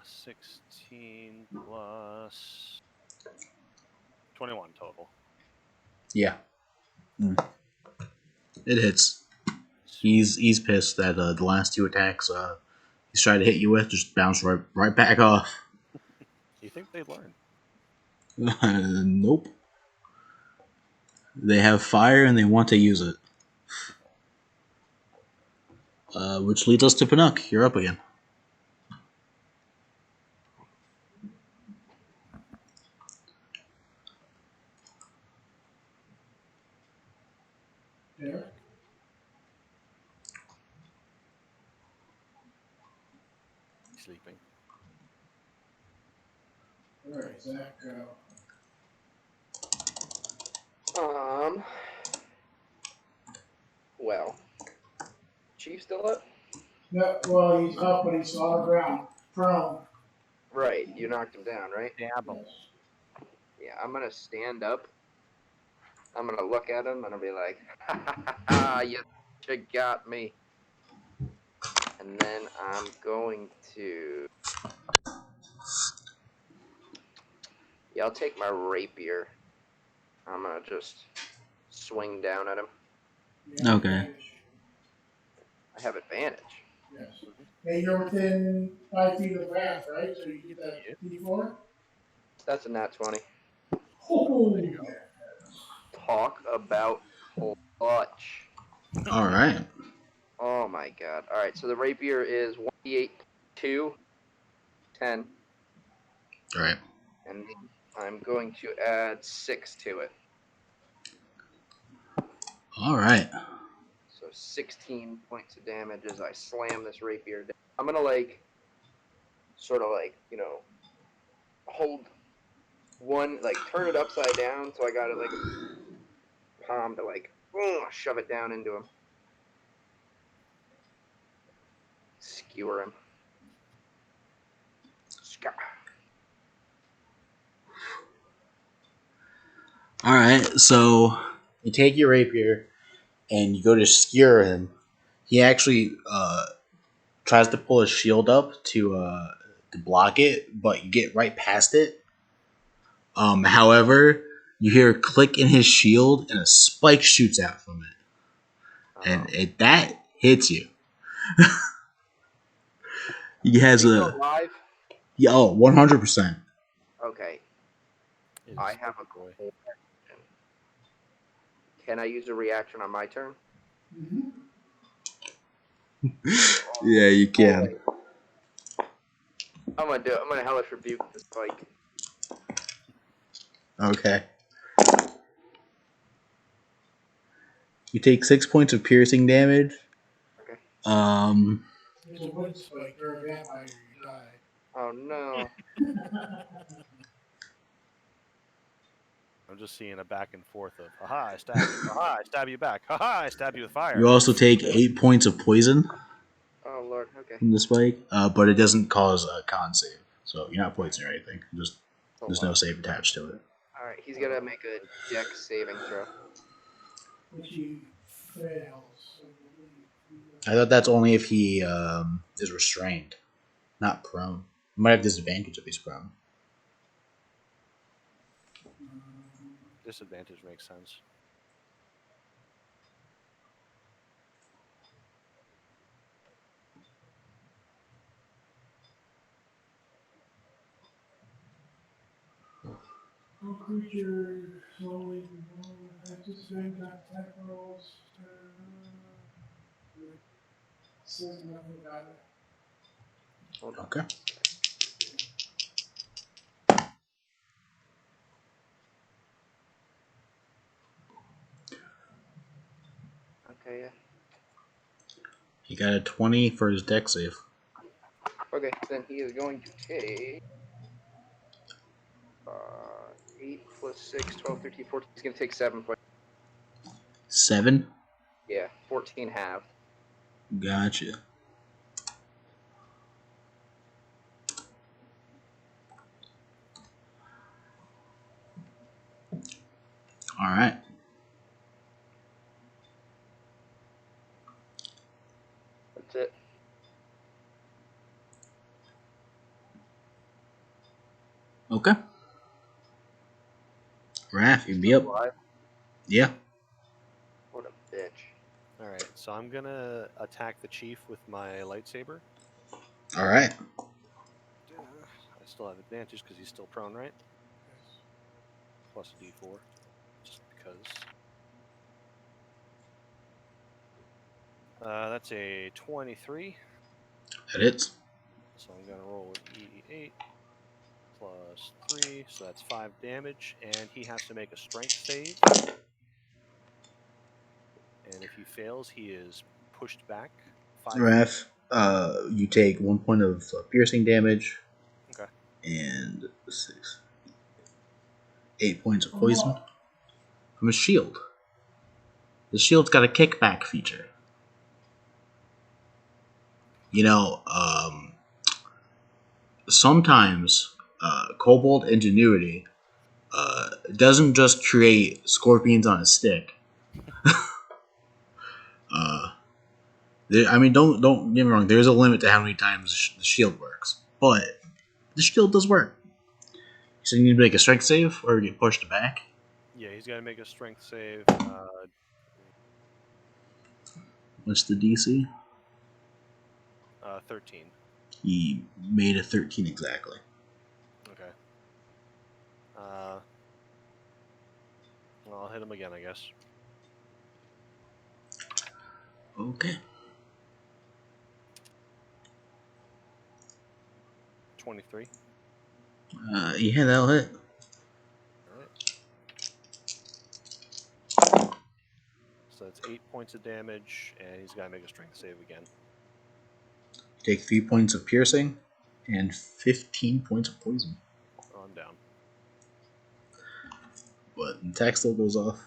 16 plus 21 total. Yeah, it hits. He's pissed that the last two attacks he's trying to hit you with just bounced right back off. You think they'd learn? Nope. They have fire and they want to use it. Which leads us to Pinnock. You're up again. Yeah. Sleeping. All right, Zach, go. Well, Chief still up? No, well, he's up, but he's on the ground, prone. Right, you knocked him down, right? Dab 'em. Yeah, I'm gonna stand up. I'm gonna look at him and I'll be like, ha ha ha ha, you got me. And then I'm going to. Yeah, I'll take my rapier. I'm gonna just swing down at him. Yeah, Okay. advantage. I have advantage. Yes. Hey, you're within 5 feet of Wrath, right? So you get that D4? That's a nat 20. Oh, Talk about clutch. All right. Oh my god. Alright, so the rapier is 1d8 2, 10. All right. And I'm going to add 6 to it. All right. So 16 points of damage as I slam this rapier down. I'm gonna like, sort of like, hold one, like turn it upside down so I got it like a palm to like, shove it down into him. Skewer him. All right. So you take your rapier and you go to skewer him. He actually tries to pull his shield up to block it, but you get right past it. However, you hear a click in his shield and a spike shoots out from it, and that hits you. He has He's a still alive? 100%. Okay. Is I have a boy. question. Can I use a reaction on my turn? Mhm. Yeah, you can. I'm gonna do it. I'm gonna hellish rebuke the spike. Okay. You take 6 points of piercing damage. Okay. There's a wood spike or a vampire, you die. Oh no. I'm just seeing a back and forth of, haha, I stab you. Haha, I stab you back. Haha, I stab you with fire. You also take 8 points of poison Oh lord. Okay. from the spike, but it doesn't cause a con save. So you're not poisoned or anything. Just there's no save attached to it. Alright, he's gonna make a dex saving throw. Which he fails. I thought that's only if he is restrained, not prone. He might have disadvantage if he's prone. Disadvantage makes sense. No creature slowly anticipating that attack rolls. Says nothing about it. Hold on. Okay. Okay, yeah. He got a 20 for his deck save. Okay, then he is going to take 8 plus 6, 12, 13, 14. He's going to take 7 points. 7? Yeah, 14 halved. Gotcha. Alright. That's it. Okay. Raph, you be up. Alive? Yeah. What a bitch. Alright, so I'm gonna attack the chief with my lightsaber. Alright. I still have advantage because he's still prone, right? Plus a d4. Just because. That's a 23. That hits. So I'm gonna roll with E8 plus 3, so that's 5 damage, and he has to make a strength save. And if he fails, he is pushed back 5. Raph, you take 1 point of piercing damage. Okay. And 6. 8 points of poison from his shield. The shield's got a kickback feature. You know, sometimes Kobold Ingenuity doesn't just create scorpions on a stick. I mean, don't get me wrong. There's a limit to how many times the shield works, but the shield does work. So you need to make a strength save or get pushed back. Yeah, he's got to make a strength save. What's the DC? 13. He made a 13 exactly. Okay. Well, I'll hit him again, I guess. Okay. 23. Yeah, that'll hit. Alright. So that's 8 points of damage, and he's got to make a strength save again. Take 3 points of piercing and 15 points of poison. Oh, I'm down. But the attack still goes off.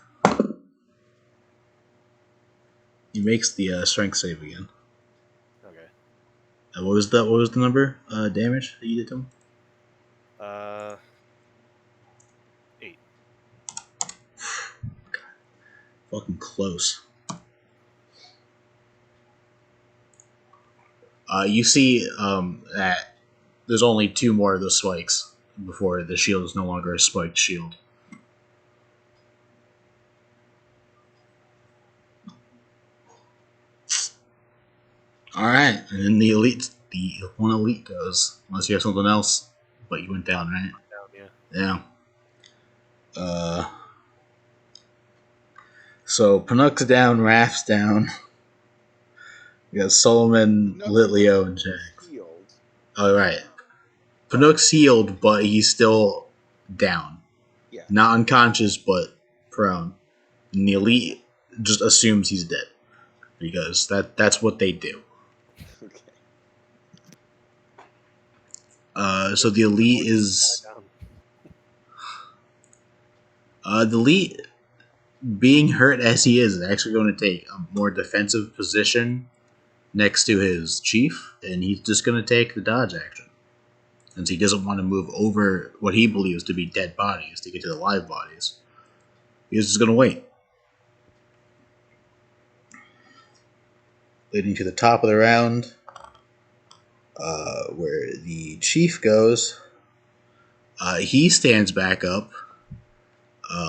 He makes the strength save again. Okay. What was the number damage that you did to him? 8. God, fucking close. You see that there's only 2 more of those spikes before the shield is no longer a spiked shield. Alright, and then the one elite goes. Unless you have something else, but you went down, right? Down, yeah. Yeah. So Panuck's down, Raph's down. We got Solomon, Litleo, and Jax. Oh, right. Panuck's healed, but he's still down. Yeah. Not unconscious, but prone. And the elite just assumes he's dead. Because that's what they do. Okay. So the elite is... the elite, being hurt as he is actually going to take a more defensive position next to his chief, and he's just going to take the dodge action. since he doesn't want to move over what he believes to be dead bodies to get to the live bodies. He's just going to wait. Leading to the top of the round, where the chief goes. He stands back up,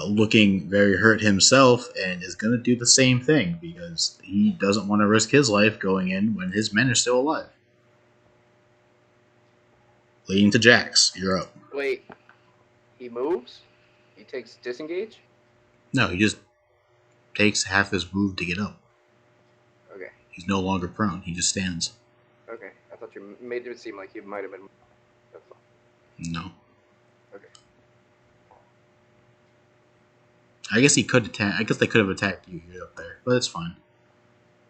looking very hurt himself, and is going to do the same thing because he doesn't want to risk his life going in when his men are still alive. Leading to Jax, you're up. Wait, he moves? He takes disengage? No, he just takes half his move to get up. Okay, He's no longer prone. He just stands. okay. I thought you made it seem like he might have been. That's fine. No. Okay. I guess he could attack. I guess they could have attacked you here up there, but it's fine.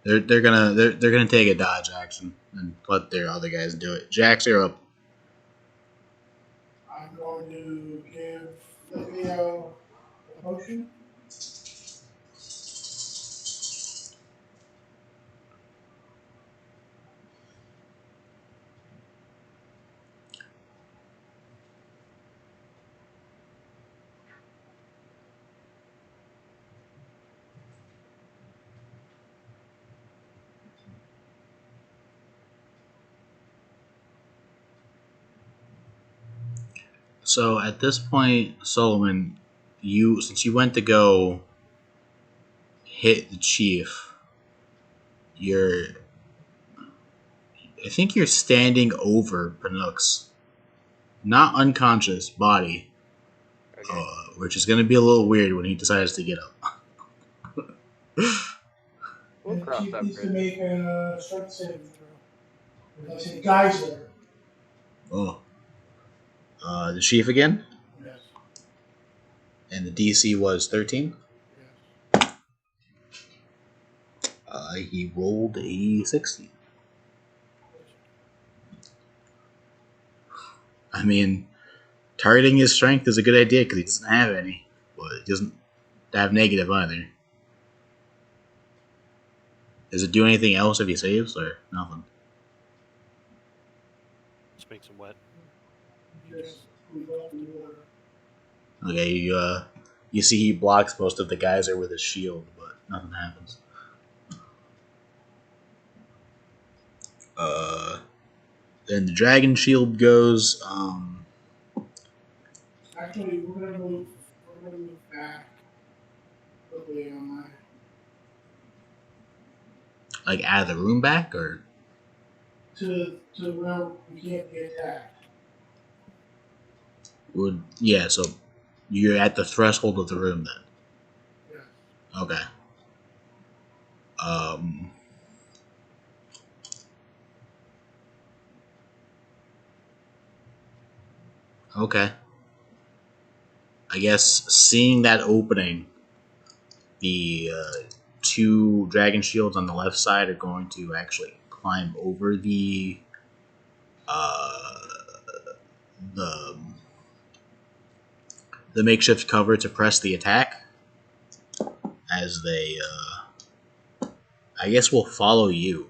They're gonna take a dodge action and let their other guys do it. Jax, you're up. I'm going to give Livio a potion. So at this point, Solomon, since you went to go hit the chief, I think you're standing over Panux, not unconscious body, Okay. which is going to be a little weird when he decides to get up. We'll And the cross chief that needs to bridge. make a strength saving throw. As I said, Geyser. Oh, the chief again, Yes. and the DC was 13. Yes. He rolled a 16. I mean, targeting his strength is a good idea because he doesn't have any, but he doesn't have negative either. Does it do anything else if he saves or nothing? Just makes him wet. Just move up the water. Okay, you see he blocks most of the geyser with his shield, but nothing happens. Then the dragon shield goes. Actually, we're gonna move back quickly on my. Like out of the room back, or To where we can't be attacked. so you're at the threshold of the room then. Yes. Okay. Okay. I guess seeing that opening, the two dragon shields on the left side are going to actually climb over the the makeshift cover to press the attack, as they I guess will follow you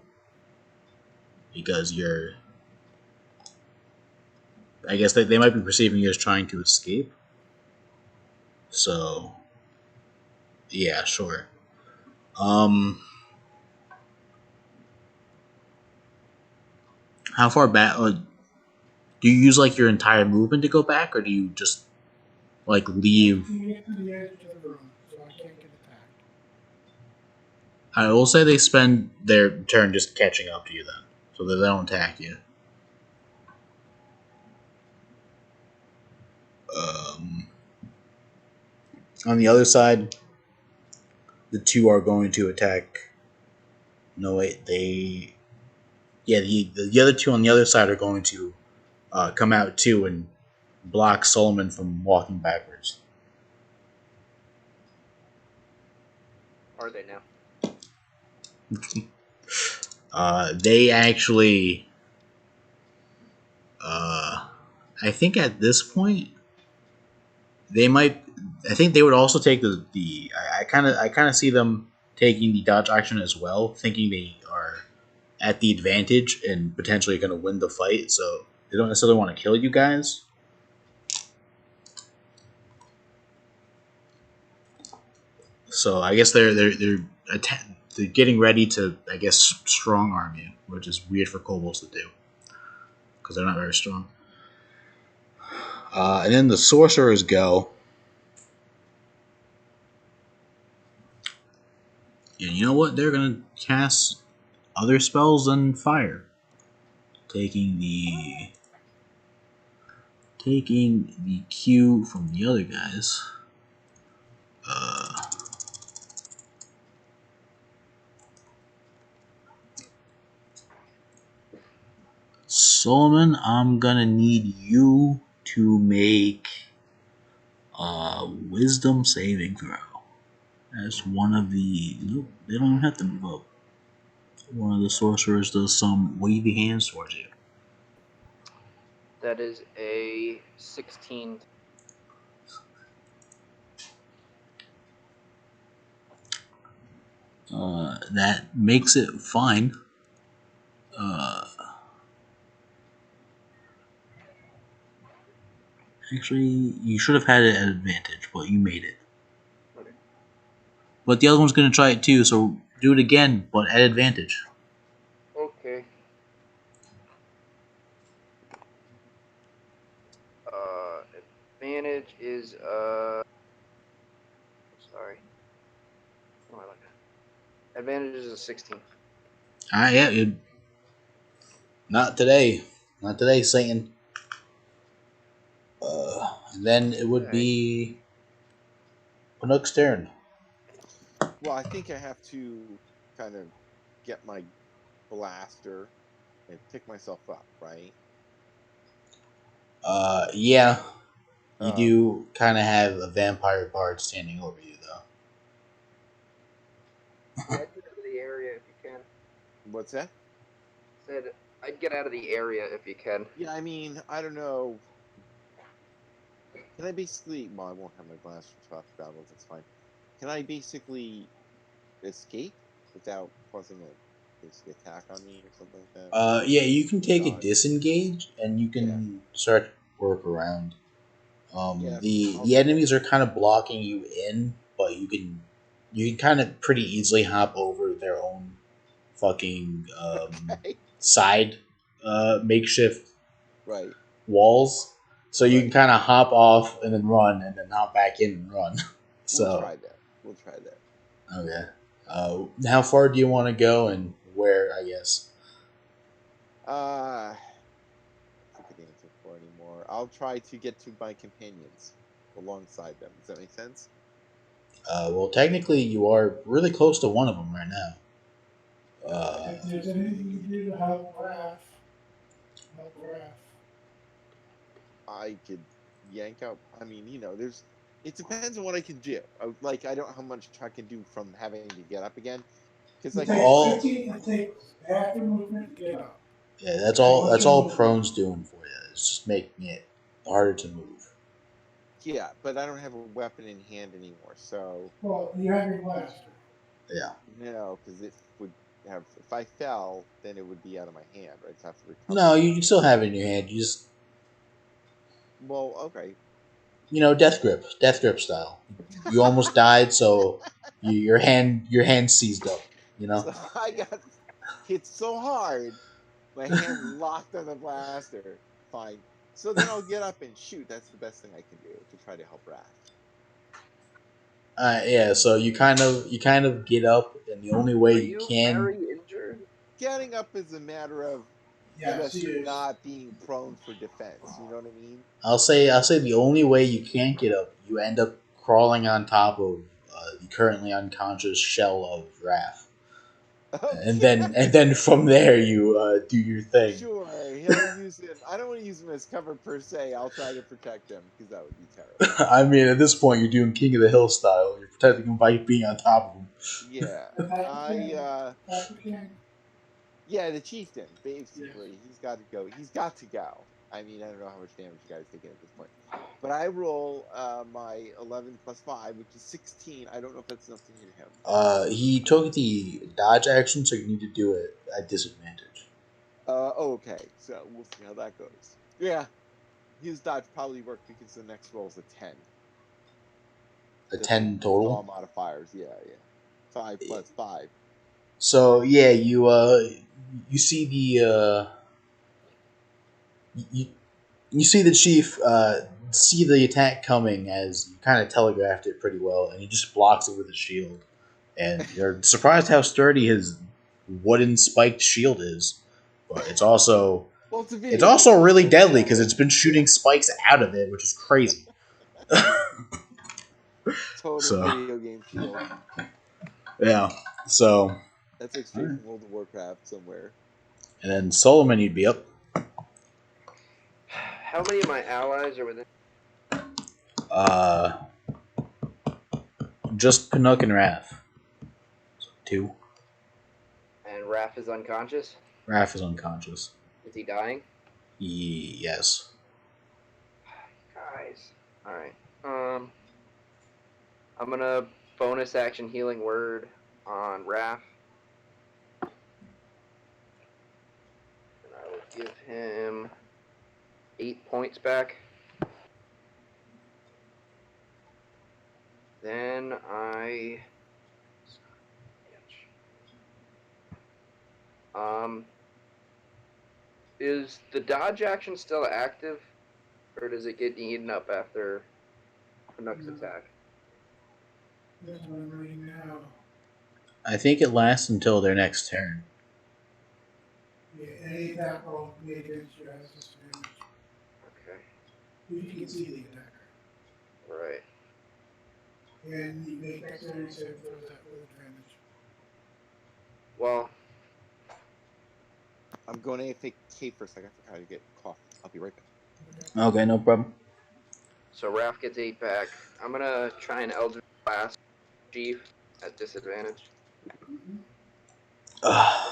because you're. I guess they might be perceiving you as trying to escape. So, yeah, sure. How far back? Do you use like your entire movement to go back, or do you just like leave? To get to the edge of the room, so I can't get attacked. I will say they spend their turn just catching up to you then, so that they don't attack you. On the other side, the two are going to attack. No wait, the other two on the other side are going to come out too and block Solomon from walking backwards. Are they now? They actually, I think at this point, they might. I think they would also take the. I kind of see them taking the dodge action as well, thinking they are at the advantage and potentially going to win the fight. So They don't necessarily want to kill you guys. So I guess they're getting ready to, I guess, strong arm you, which is weird for kobolds to do because they're not very strong. And then the sorcerers go. And you know what? They're gonna cast other spells than fire, taking the cue from the other guys. Solomon, I'm gonna need you to make a wisdom saving throw. As one of the nope, they don't even have to move up. One of the sorcerers does some wavy hands towards you. That is a 16. That makes it fine. Uh, Actually, you should have had it at advantage, but you made it. Okay. But the other one's gonna try it too, so do it again, but at advantage. Okay. Advantage is sorry. What am I looking at? Advantage is a 16. Yeah, not today. Not today, Satan. Then it would be Panook's turn. Well, I think I have to kind of get my blaster and pick myself up, right? Yeah, you Um, do kind of have a vampire bard standing over you, though. Yeah, I'd get out of the area if you can. What's that? Said I'd get out of the area if you can. Yeah, I mean, I don't know. Can I basically? Well, I won't have my blaster top battles. That's fine. Can I basically escape without causing a basic attack on me or something like that? Yeah, you can take a Dodge. disengage, and you can start to work around. Yeah, I'll The do that. enemies are kind of blocking you in, but you can kind of pretty easily hop over their own fucking Okay. side makeshift Right. walls. So you can Right. kind of hop off and then run, and then hop back in and run. We'll So try that. We'll try that. okay, how far do you want to go, and where? I guess. I could answer for anymore. I'll try to get to my companions alongside them. Does that make sense? Well, technically, you are really close to one of them right now. If there's anything you can do to help Raph, help Raph. I could yank out. I mean, there's. It depends on what I can do. I don't know how much I can do from having to get up again. Because It like takes All 15. It takes half your movement to get up. yeah, that's all. That's all Prone's doing for you. It's just making it harder to move. yeah, but I don't have a weapon in hand anymore, so Well, you have your blaster. Yeah. no, because it would have. If I fell, then it would be out of my hand. Right, so I have to recover. No, you can still have it in your hand. You just Well, okay. death grip style. You almost died, so your hand seized up. You know. So I got hit so hard, my hand locked on the blaster. Fine. So then I'll get up and shoot. That's the best thing I can do to try to help Raph. Yeah. So you kind of get up, and the only way Are you you can. very injured? Getting up is a matter of Yes, just he is. not being prone for defense. You know what I mean? I'll say the only way you can't get up, you end up crawling on top of the currently unconscious shell of Raph, and Okay. then from there you do your thing. Sure. He'll use him. I don't want to use him as cover per se. I'll try to protect him because that would be terrible. I mean, at this point, you're doing King of the Hill style. You're protecting him by being on top of him. Yeah. Patrick King. Yeah, the chieftain, basically. Yes. He's got to go. He's got to go. I mean, I don't know how much damage you guys are taking at this point. But I roll my 11 plus 5, which is 16. I don't know if that's enough to hit him. He took the dodge action, so you need to do it at disadvantage. Okay. So we'll see how that goes. Yeah, his dodge probably worked because the next roll is a 10. A That's 10 with all total. modifiers. Yeah. 5 plus 5. So yeah, you see you you see the chief see the attack coming as you kind of telegraphed it pretty well, and he just blocks it with a shield. And you're surprised how sturdy his wooden spiked shield is, but Well, it's a it's video also game. really So deadly because it's been shooting spikes out of it, which is crazy. total So video game shield. yeah, so That's like straight from World of Warcraft somewhere. and then Solomon, you'd be up. How many of my allies are within? Uh, just Pinnock and Raph. So 2. And Raph is unconscious. Raph is unconscious. Is he dying? Yes. Guys. All right. I'm gonna bonus action healing word on Raph. And I will give him 8 points back. Then is the dodge action still active, or does it get eaten up after Canuck's attack? That's what I'm reading now. I think it lasts until their next turn. Yeah, any attack roll made against you has disadvantage. Okay. If you can see the attacker. Right. And you make dexterity saving throws at full advantage. Well, I'm going to AFK for a second. I forgot to get coffee. I'll be right back. Okay, no problem. so Raph gets 8 back. I'm gonna try an Eldritch Blast Chief at disadvantage.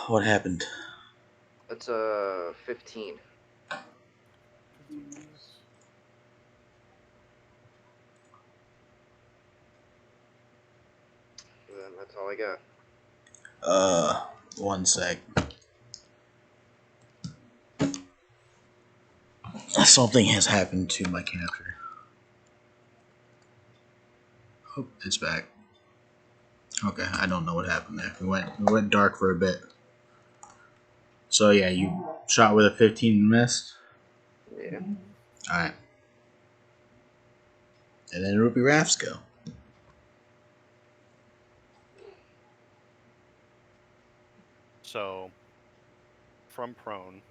What happened? That's a 15. Then that's all I got. 1 sec. Something has happened to my capture. Oh, it's back. Okay, I don't know what happened there. We went dark for a bit. So yeah, you shot with a 15 and missed. Yeah. Alright. And then Ruby Rafts go. So, from prone,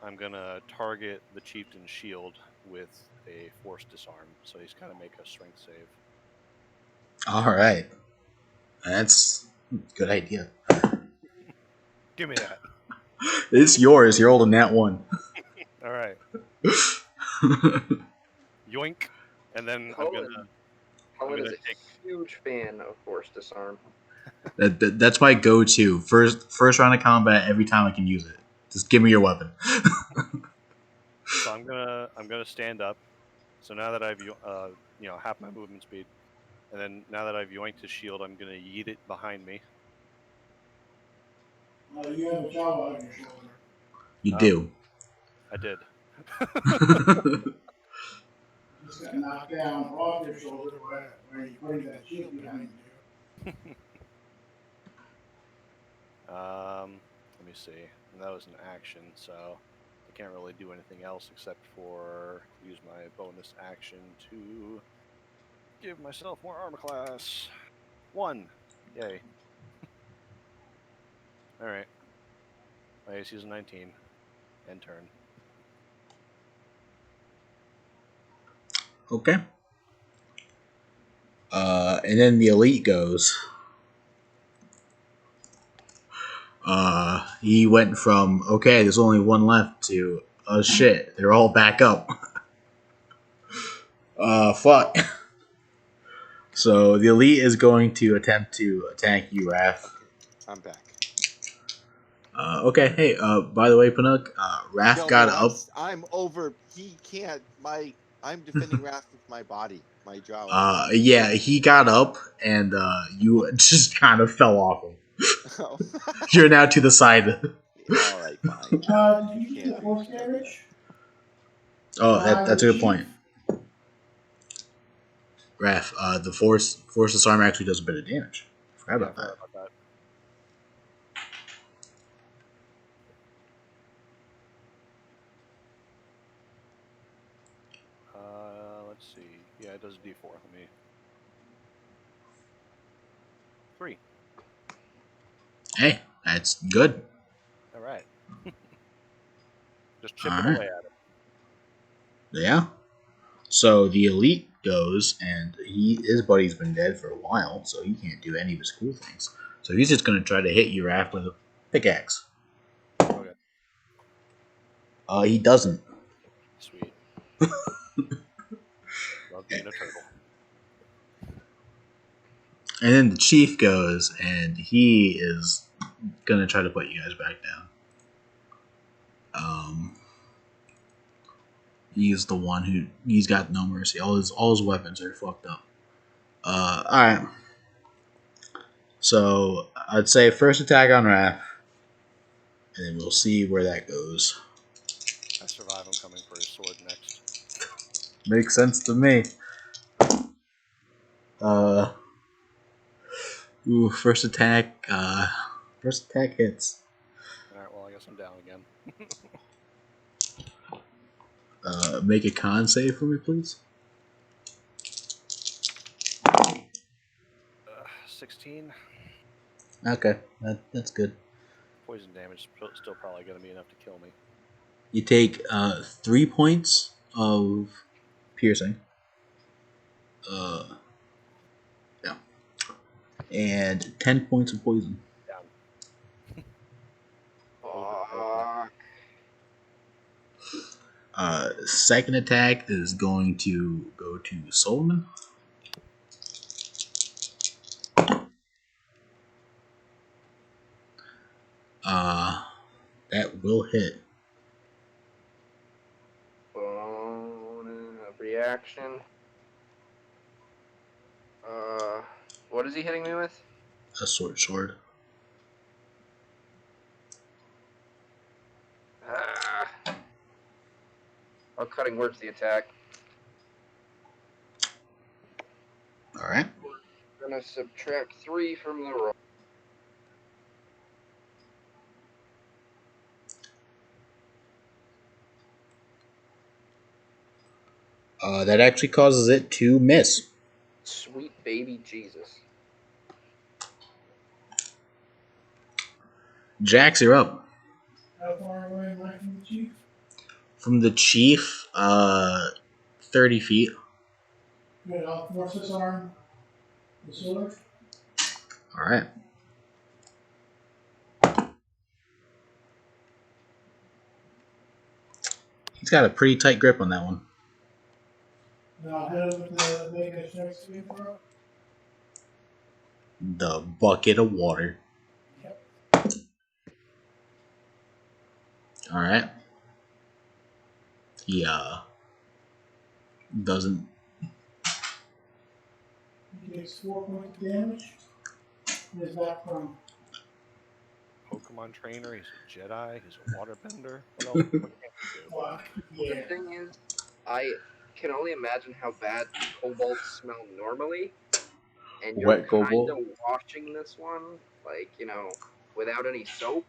I'm gonna target the chieftain's shield with a force disarm. So he's gonna make a strength save. Alright. That's a good idea. Give me that. It's yours. You're holding that one. All right. Yoink. And then I'm gonna. Cullen is a take- huge fan of Force Disarm. That's my go-to. First round of combat, every time I can use it. Just give me your weapon. So I'm gonna stand up. So now that I've half my movement speed, and then now that I've yoinked his shield, I'm gonna yeet it behind me. You have a Java on your shoulder. You do. I did. Just got knocked down off your shoulder where you're putting that shield behind you. Let me see. And that was an action, so I can't really do anything else except for use my bonus action to give myself more armor class. 1. Yay. Alright. My AC is 19. End turn. Okay. And then the elite goes. He went from, okay, there's only one left to, oh shit, they're all back up. Fuck. So the elite is going to attempt to attack you, Raph. I'm back. Okay, hey, by the way, Panuk, Raph got up. I'm over. He can't. I'm defending Raph with my body, my jaw. Yeah, he got up, and you just kind of fell off him. Oh. You're now to the side. All right, fine. Did you use the force damage? Oh, that's a good Chief. point. Raph, the force disarm actually does a bit of damage. Forgot Yeah, I about forgot that. about that. Let's see. Yeah, it does D4. Let me. 3. Hey, that's good. All right. Just All chipping right. away at it. Yeah. So the elite goes, and his buddy's been dead for a while, so he can't do any of his cool things. So he's just gonna try to hit you, Raph, with a pickaxe. Okay. He doesn't. Sweet. Love being a turtle. And then the chief goes, and he is gonna try to put you guys back down. He's the one he's got no mercy. All his weapons are fucked up. All right. So I'd say first attack on Raph, and then we'll see where that goes. I survive. I'm coming for his sword next. Makes sense to me. Uh, first attack. First attack hits. All right. Well, I guess I'm down again. Make a con save for me, please. 16. Okay, that's good. Poison damage is still probably going to be enough to kill me. You take 3 points of piercing. Yeah, and 10 points of poison. Down. Fuck. Second attack is going to go to Solomon. That will hit. Reaction. What is he hitting me with? A sword. Ah. Oh, cutting words the attack. All right. Gonna subtract 3 from the roll. That actually causes it to miss. Sweet baby Jesus. Jax, you're up. How far away am I from the chief? From the chief, 30 feet. Good. I'll force this arm. The sword. All right. He's got a pretty tight grip on that one. And I'll hit him with the Mega Strike Saving throw. The bucket of water. Yep. All right. He doesn't. He takes 4 points of damage. And is back from. Pokemon trainer. He's a Jedi. He's a waterbender. What else? What can he do? Fuck. The Yeah. thing is, I can only imagine how bad kobolds smell normally, and you're Wet kind cobalt. of washing this one, like, without any soap.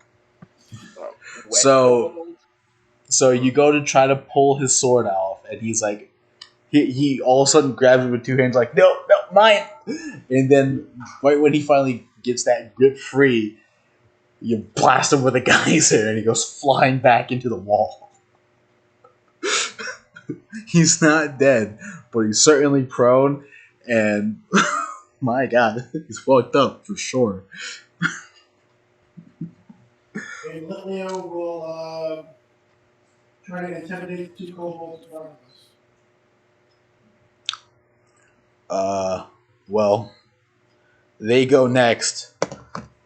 Wet So kobold. so you go to try to pull his sword off, and he's like, he all of a sudden grabs it with 2 hands, like, no, mine. And then right when he finally gets that grip free, you blast him with a geyser, and he goes flying back into the wall. He's not dead, but he's certainly prone, and my god, he's fucked up for sure. And Litleo will try to intimidate the 2 kobolds in front of us. Well, they go next,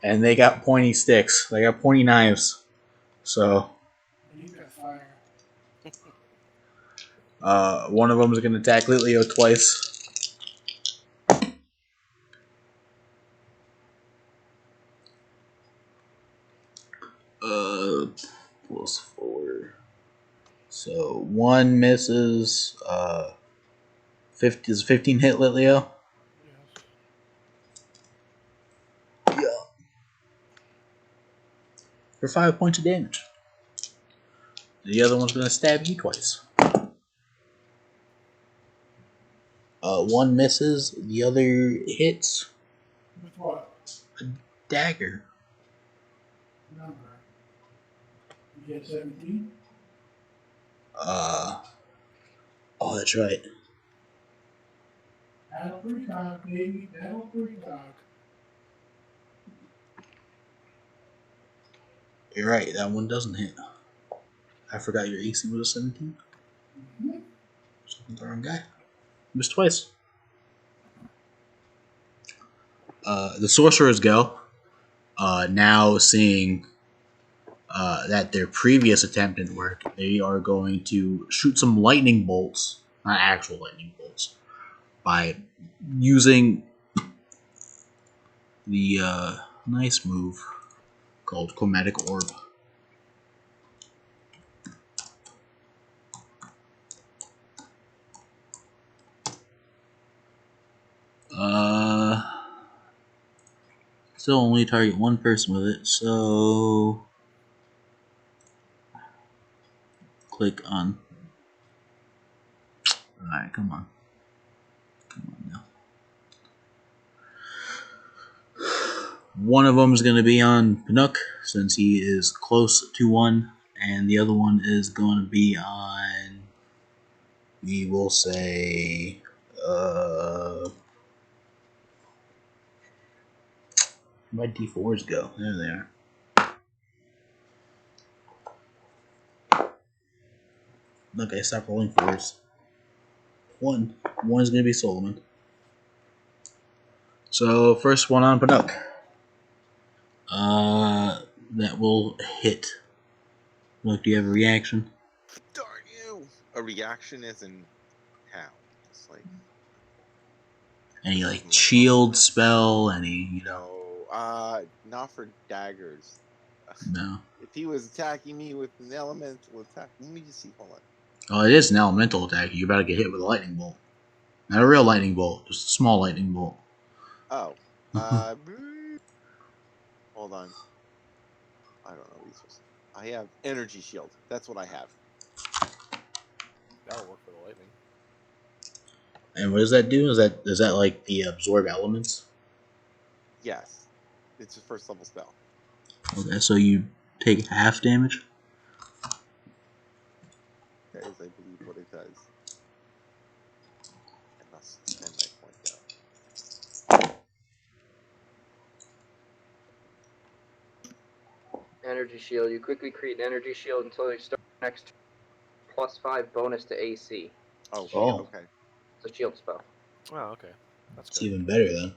and they got pointy sticks. They got pointy knives. So, And you've got fire. one of them is going to attack Litleo twice. +4. So one misses. 50 is 15 hit, Litleo? Yes. Yeah. For 5 points of damage. The other one's gonna stab you twice. One misses, the other hits. With what? Dagger. Number. You get 17? Oh, that's right. Battle precog, baby. Battle precog. You're right, that one doesn't hit. I forgot your AC was a 17. Mm-hmm. The wrong guy. Missed twice. The sorcerers go. Now seeing that their previous attempt didn't work, they are going to shoot some lightning bolts, not actual lightning bolts, by using the nice move called Chromatic Orb. Uh, Still only target one person with it, so click on. Alright, come on. Come on now. One of them is going to be on Pinook, since he is close to one, and the other one is going to be on, we will say, where'd my D4s go? There they are. Okay, stop rolling fours. One is going to be Solomon. So, first one on Pinook. That will hit. Look, do you have a reaction? Darn you! A reaction is in how? It's like Any like shield spell? Any not for daggers. no. If he was attacking me with an elemental attack, let me just see. Hold on. Oh, it is an elemental attack. You're about to get hit with a lightning bolt. Not a real lightning bolt, just a small lightning bolt. Oh, hold on. I don't know what he's supposed to. I have energy shield. That's what I have. That'll work for the lightning. And what does that do? Is that like the absorb elements? Yes, it's a first level spell. Okay, so you take half damage. That is, I believe, what it does. I must spend my point though. Energy shield. You quickly create an energy shield until you start next +5 bonus to AC. Oh, Oh. okay. It's a shield spell. Oh, okay. That's It's good. even better then.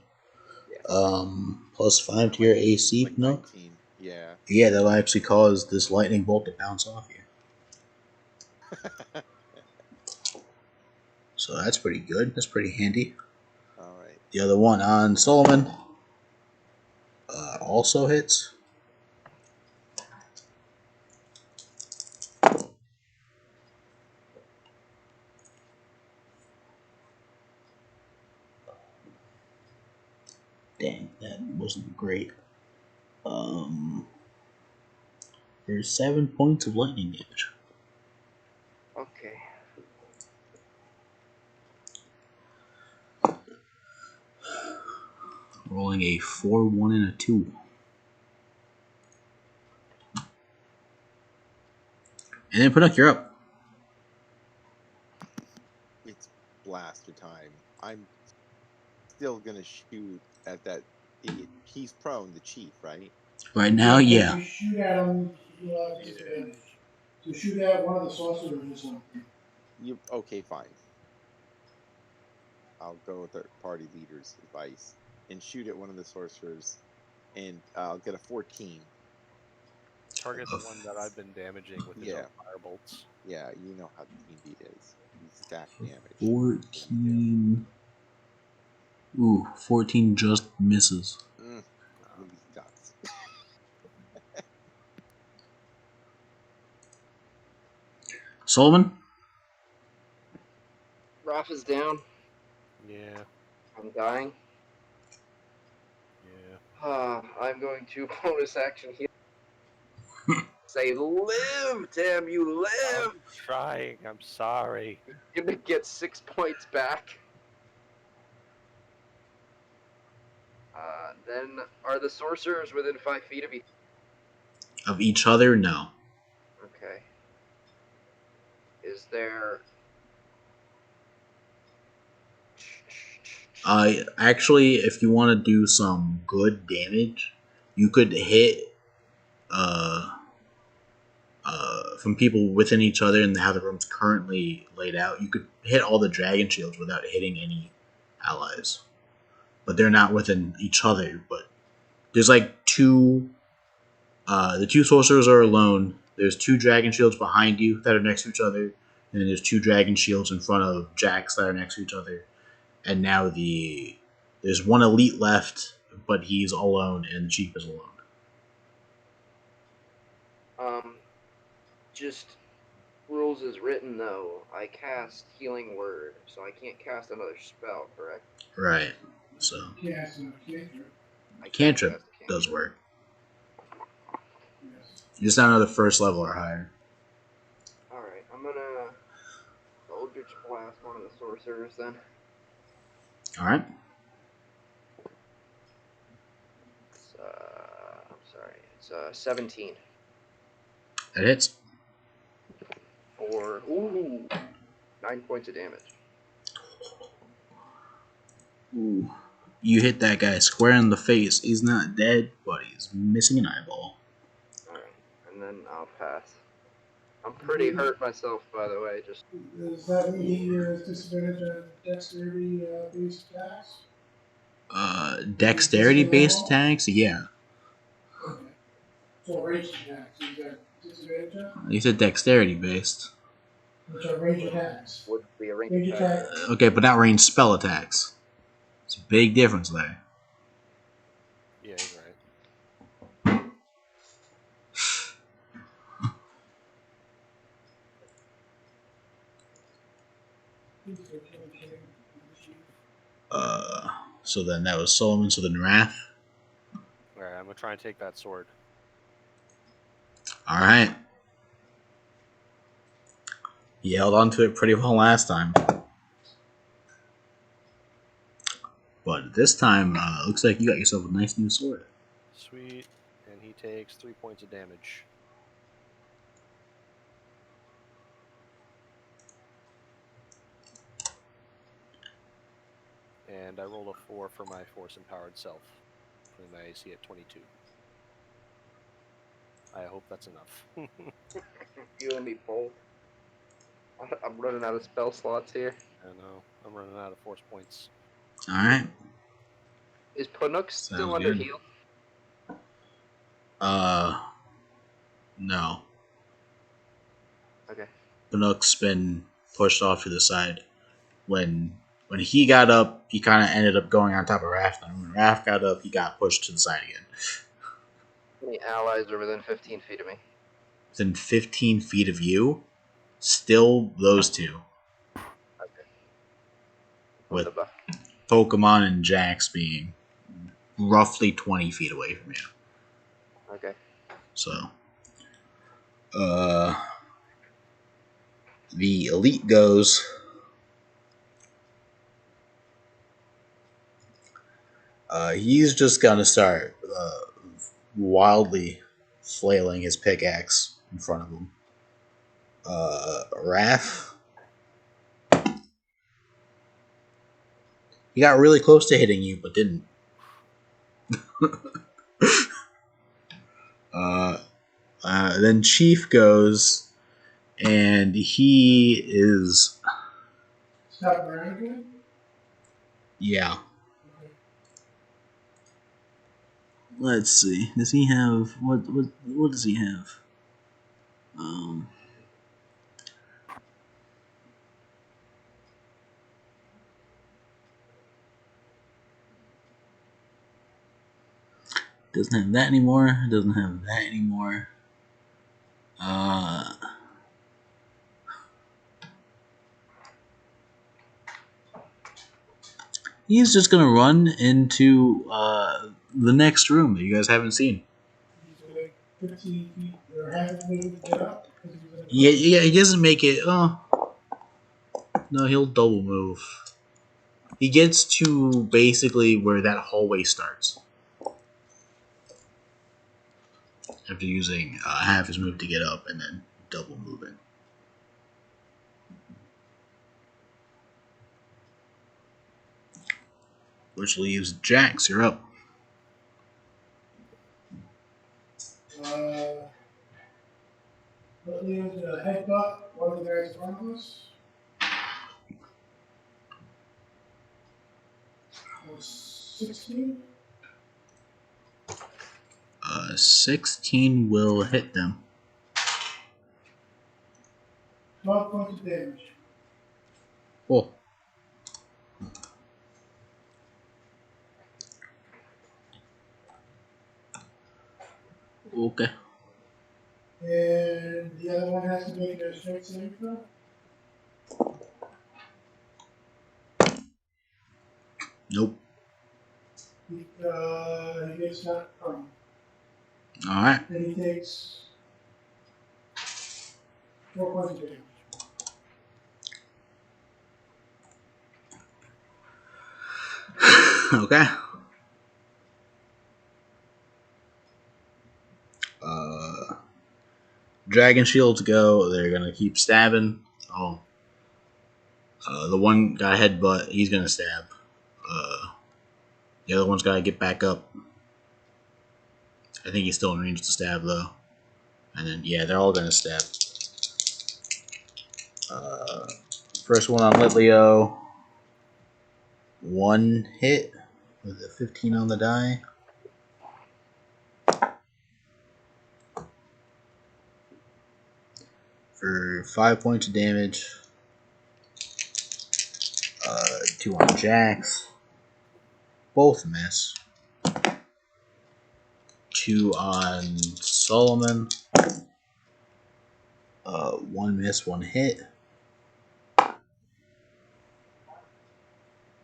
Yeah. +5 to your AC. Like No. 19. Yeah. Yeah, that'll actually cause this lightning bolt to bounce off you. So that's pretty good. That's pretty handy. All right. The other one on Solomon also hits. Dang, that wasn't great. There's 7 points of lightning damage. Okay. Rolling a 4, 1, and a 2. And then Pinook, you're up. It's blaster time. I'm still gonna shoot at that idiot. He's prone, the chief, right? Right now, If yeah. you shoot at him, you'll have disadvantage. So shoot at one of the sorcerers or something. You okay? Fine. I'll go with the party leader's advice and shoot at one of the sorcerers, and I'll get a 14. Target the one that I've been damaging with his Yeah. own fire bolts. Yeah, you know how the D&D is. You stack damage. 14. Ooh, 14 just misses. Really sucks. Solomon? Raph is down. Yeah. I'm dying. Yeah. I'm going to bonus action heal. Say, live, damn you, live! I'm trying. I'm sorry. You're gonna get 6 points back. Then, are the sorcerers within 5 feet of each? Of each other? No. Okay. Is there... Actually, if you want to do some good damage, you could hit from people within each other and how the room's currently laid out. You could hit all the dragon shields without hitting any allies, but they're not within each other. But there's like two. The two sorcerers are alone. There's two dragon shields behind you that are next to each other, and then there's two dragon shields in front of Jax that are next to each other. And now there's one elite left, but he's alone, and the chief is alone. Just rules as written, though. I cast Healing Word, so I can't cast another spell, correct? Right. So You can't ask him a cantrip. I can't cantrip cast a cantrip. does work. Yes. Just not another first level or higher. Alright, I'm gonna Eldritch Blast one of the sorcerers then. All right. It's, I'm sorry, it's 17 That hits. for 9 points of damage. Ooh. You hit that guy square in the face. He's not dead, but he's missing an eyeball. Alright, and then I'll pass. I'm pretty hurt myself, by the way. Just Does that mean he has disadvantage on dexterity based attacks? Dexterity based attacks? Yeah. Okay. So range attacks, is that disadvantage on? You said dexterity based. Which are range attacks. would be a range Range attack. attack. Okay, but not ranged spell attacks. It's a big difference there. Yeah, he's right. So then that was Solomon, so then Wrath. Alright, I'm gonna try and take that sword. Alright. He held on to it pretty well last time. But this time, looks like you got yourself a nice new sword. Sweet. And he takes 3 points of damage. And I rolled a 4 for my force empowered self, putting my AC at 22. I hope that's enough. You and me both. I'm running out of spell slots here. I know. I'm running out of force points. Alright. Is Panuk still Sounds under good. heal? No. Okay. Bannock's been pushed off to the side. When he got up, he kind of ended up going on top of Raph. And when Raph got up, he got pushed to the side again. How many allies are within 15 feet of me? Within 15 feet of you, still those two. Okay. With What about- Pokemon and Jax being roughly 20 feet away from you. Okay. So, the elite goes. He's just gonna start wildly flailing his pickaxe in front of him. Raph. He got really close to hitting you, but didn't. Then Chief goes, and he is. Stop around again? Yeah. Okay. Let's see. Does he have what does he have? Doesn't have that anymore. Doesn't have that anymore. He's just gonna run into the next room that you guys haven't seen. He's like 15 feet, or hasn't moved to get up because he's in the Yeah, yeah, he doesn't make it. Oh, no, he'll double move. He gets to basically where that hallway starts after using half his move to get up and then double moving. Which leaves Jax. You're up. But Leo's gonna headbutt one of the guys in front of us. 16. 16 will hit them. 12 points of damage. Cool. Okay. And the other one has to make a strength saving throw. Nope. He gets knocked prone. All right. Then he takes 4 points of damage. Okay. Dragon shields go. They're gonna keep stabbing. Oh. The one got a headbutt. He's gonna stab. The other one's gotta get back up. I think he's still in range to stab though. And then yeah, they're all gonna stab. First one on Litleo. 1 hit with a 15 on the die. For 5 points of damage. 2 on Jax. Both miss. 2 on Solomon. 1 miss, 1 hit.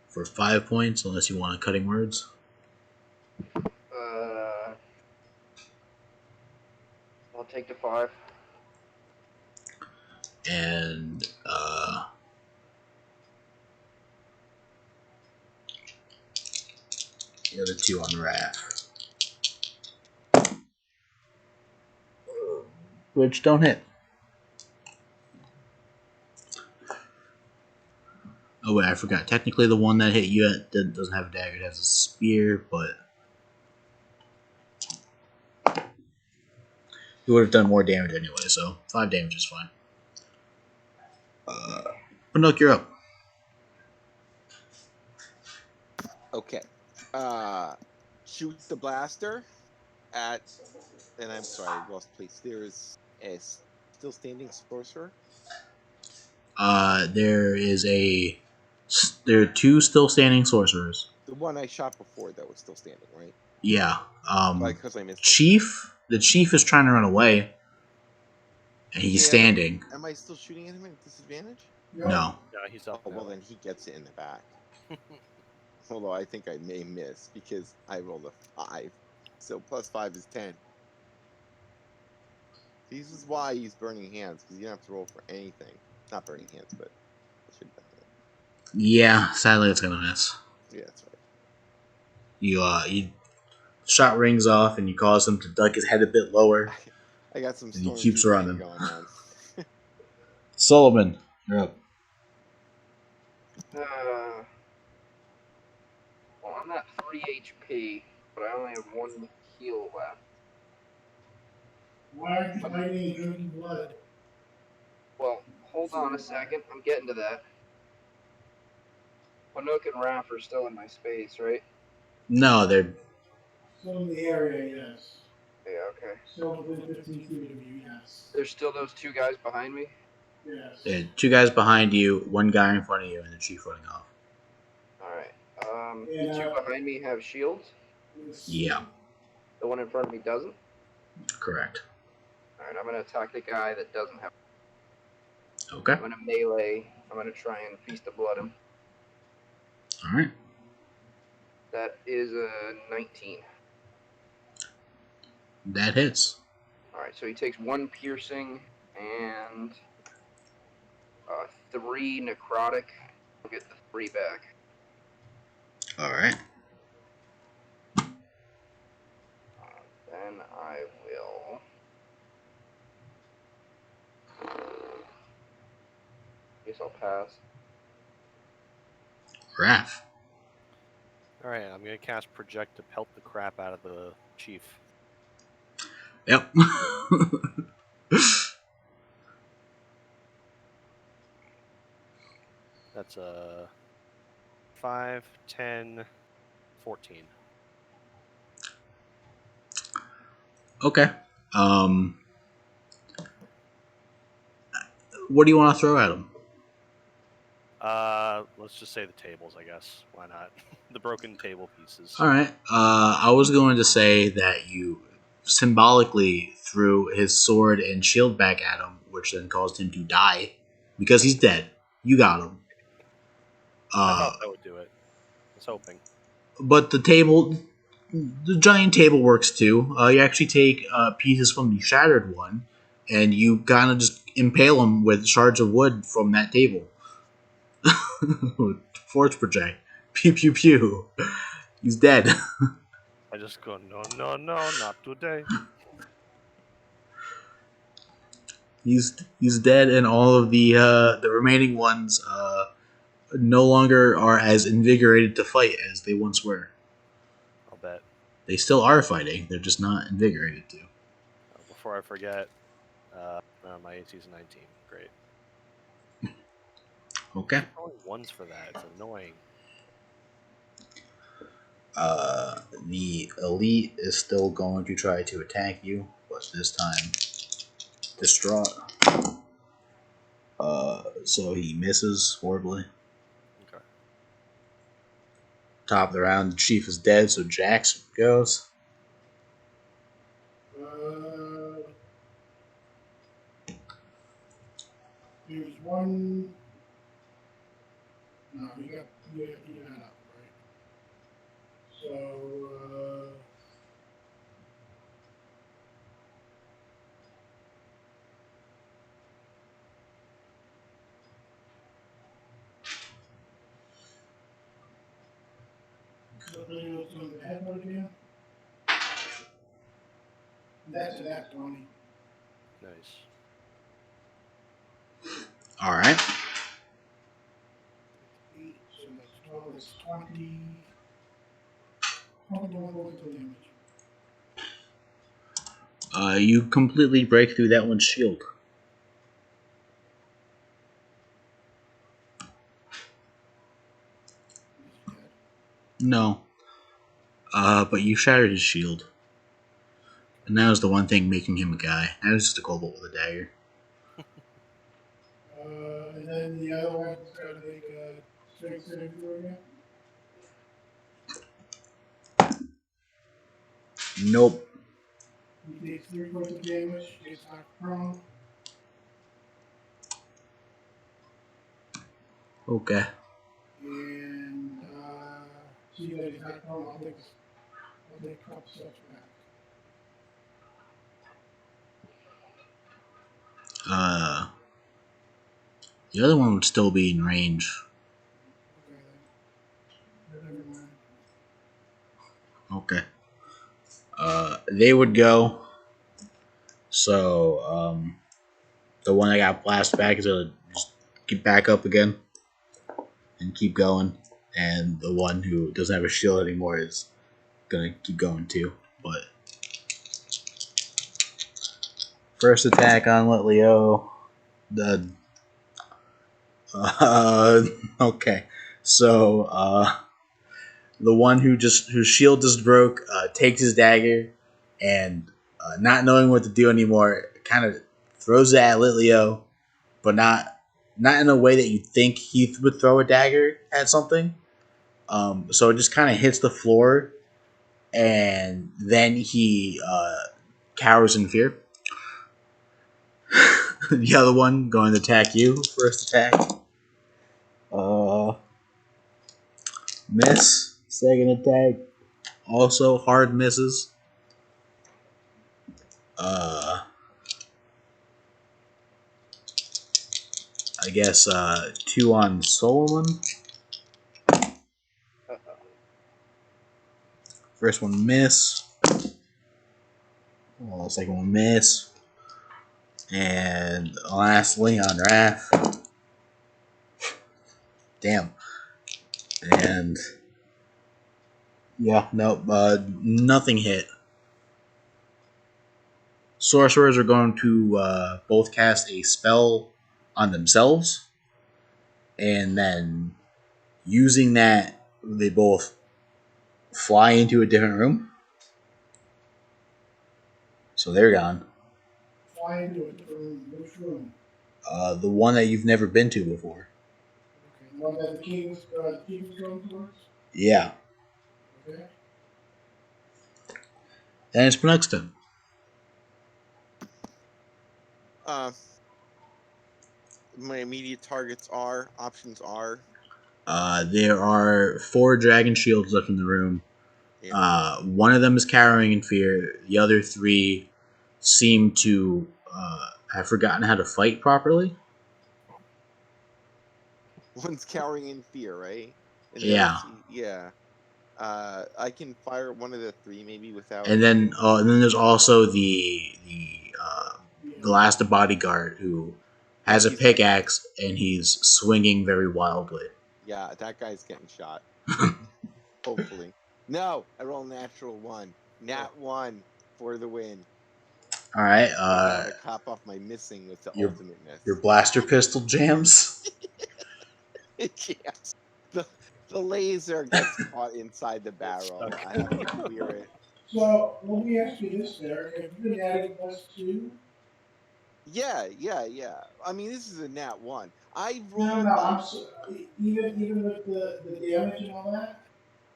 For 5 points, unless you want a cutting words. I'll take the 5. And the other 2 on Raph. Which don't hit. Oh wait, I forgot. Technically the one that hit you that doesn't have a dagger, it has a spear, but you would have done more damage anyway, so 5 damage is fine. Pinook, you're up. Okay. Shoot the blaster at, and I'm sorry, I lost place. There's a still standing sorcerer. There are 2 still standing sorcerers. The one I shot before that was still standing, right? Yeah. Because I missed. Chief. The chief is trying to run away, and he's standing. Am I still shooting at him at disadvantage? No. Yeah, he's up. Oh, well, then he gets it in the back. Although I think I may miss because I rolled a 5. So +5 is 10. This is why he's burning hands, because you don't have to roll for anything. Not burning hands, but I should have done that. Yeah, sadly it's gonna miss. Yeah, that's right. You shot rings off, and you cause him to duck his head a bit lower. I got some And he keeps running. going on. Sullivan, you're up. Well, I'm at 3 HP, but I only have 1 heal left. Why aren't you fighting and drinking blood? Well, hold on a second. I'm getting to that. Pinook and Raph are still in my space, right? No, they're Still in the area, yes. Yeah, okay. Still within 15 feet of you, yes. There's still those 2 guys behind me? Yes. there are 2 guys behind you, 1 guy in front of you, and the chief running off. Alright. The 2 behind me have shields? Yeah, The one in front of me doesn't? correct. Alright, I'm gonna attack the guy that doesn't have. Okay. I'm gonna melee. I'm gonna try and feast the blood him. All right. That is a 19. That hits. All right, so he takes 1 piercing and 3 necrotic. I'll get the 3 back. All right. Then I will. Guess I'll pass. Raph. All right, I'm gonna cast project to pelt the crap out of the chief. Yep. That's a 5, 10, 14. Okay. What do you want to throw at him? Let's just say the tables, I guess. Why not? The broken table pieces. All right. I was going to say that you symbolically threw his sword and shield back at him, which then caused him to die because he's dead. You got him. I thought that would do it. I was hoping. But the giant table works too. You actually take pieces from the shattered one, and you kind of just impale him with shards of wood from that table. Force project. Pew pew pew. He's dead. I just go, no, no, no, not today. He's dead, and all of the remaining ones no longer are as invigorated to fight as they once were. I'll bet. They still are fighting. They're just not invigorated to. Before I forget, my AC is 19. Great. Okay. Only ones for that. It's annoying. The elite is still going to try to attack you, but this time distraught. So he misses horribly. Okay. Top of the round, the chief is dead, so Jax goes. There's one. No, you got that up, right? So, what's on the head one again? That's that 20. Nice. All right. 8, so that's 12, that's 20. 21 points of damage. You completely break through that one's shield. He's dead. No. But you shattered his shield. And that was the one thing making him a guy. Now he's just a kobold with a dagger. And then the other one's got to make a strength saving throw again. Nope. He takes 3 points of damage, gets knocked prone. Okay. And see that he's not prone, I'll take a couple steps back. The other one would still be in range. Okay, then. Never mind. Okay. They would go. So, the one that got blasted back is gonna just get back up again and keep going. And the one who doesn't have a shield anymore is gonna keep going too. But first attack on Litleo. Okay. So, the one whose shield just broke takes his dagger and not knowing what to do anymore, kind of throws it at Litleo, but not in a way that you think he would throw a dagger at something. So it just kind of hits the floor, and then he cowers in fear. The other one going to attack you. First attack. Miss. Second attack also hard misses. I guess 2 on Solomon. First one miss. Second one miss. And lastly on Raph. Damn. And yeah, nope, nothing hit. Sorcerers are going to both cast a spell on themselves, and then using that, they both fly into a different room. So they're gone. Fly into it. Which room? The one that you've never been to before. Okay. The one that the king was going towards? Yeah. Okay. And it's Penuxton. My immediate options are. There are 4 dragon shields left in the room. Yeah. One of them is cowering in fear. The other 3 seem to have forgotten how to fight properly. One's cowering in fear, right? And Yeah. Yeah. I can fire one of the 3 maybe without. And then there's also the last bodyguard who has a pickaxe and he's swinging very wildly. Yeah, that guy's getting shot. Hopefully. No, I roll natural 1. Nat 1 for the win. All right. I gotta cop off my missing with the ultimate miss. Your blaster pistol jams. Yes. The laser gets caught inside the barrel. I have to clear it. So let me ask you this, Derek. Have you been adding +2? Yeah. I mean, this is a nat 1. I No, rolled. even with the damage and all that.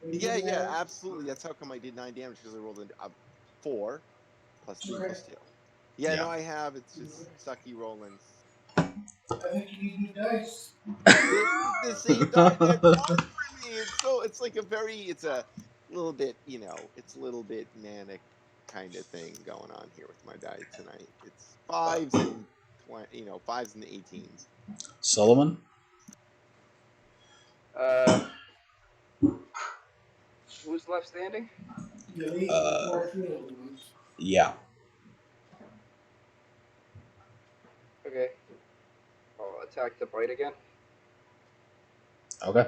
Yeah, absolutely. That's how come I did 9 damage, because I rolled a 4 plus 2 Okay. plus 2. Yeah, Yeah. no, I have. It's just sucky rolling. I think you need new dice. This is the same die that worked for me. It's like it's a little bit, it's a little bit manic kind of thing going on here with my die tonight. It's 5s and 20, 5s and 18s. Solomon. Who's left standing? The elite and 4 field ones. Yeah. Okay. I'll attack the bite again. Okay.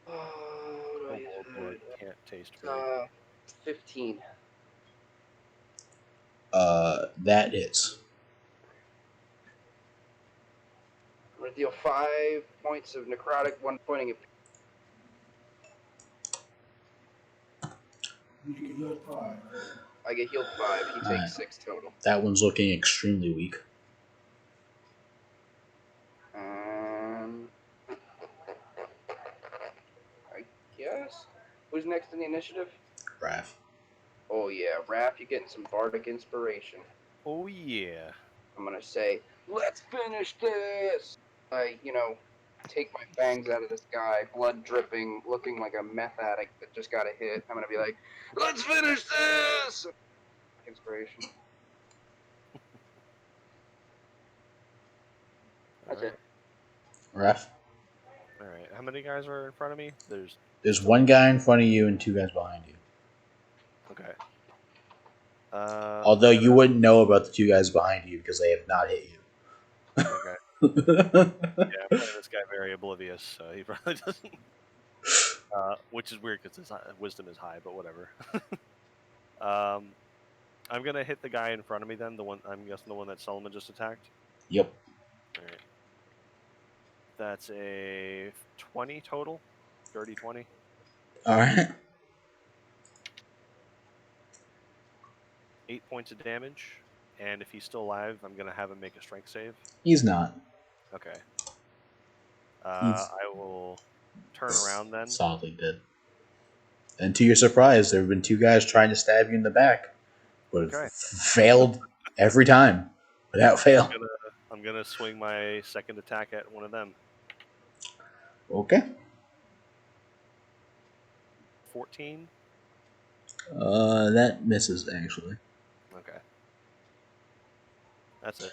Blood can't taste right. 15. That hits. I'm gonna deal 5 points of necrotic, 1 point of. You can heal 5. I get healed 5. He takes Alright. 6 total. That one's looking extremely weak. I guess. Who's next in the initiative? Raph. Oh yeah, Raph, you're getting some bardic inspiration. Oh yeah. I'm gonna say, let's finish this! I, take my fangs out of this guy, blood dripping, looking like a meth addict that just got a hit. I'm gonna be like, let's finish this! Inspiration. That's it. Raph. All right. How many guys are in front of me? There's 1 guy in front of you and 2 guys behind you. Okay. Although you wouldn't know about the 2 guys behind you because they have not hit you. Okay. Yeah, I'm playing this guy very oblivious, so he probably doesn't. Which is weird because his wisdom is high, but whatever. I'm gonna hit the guy in front of me then. I'm guessing the one that Solomon just attacked. Yep. All right. That's a 20 total. Dirty 20. All right. 8 points of damage, and if he's still alive, I'm gonna have him make a strength save. He's not. Okay. I will turn around then. Solidly dead. And to your surprise, there have been 2 guys trying to stab you in the back, but Okay. failed every time without fail. I'm gonna swing my second attack at one of them. Okay. 14. That misses actually. Okay. That's it.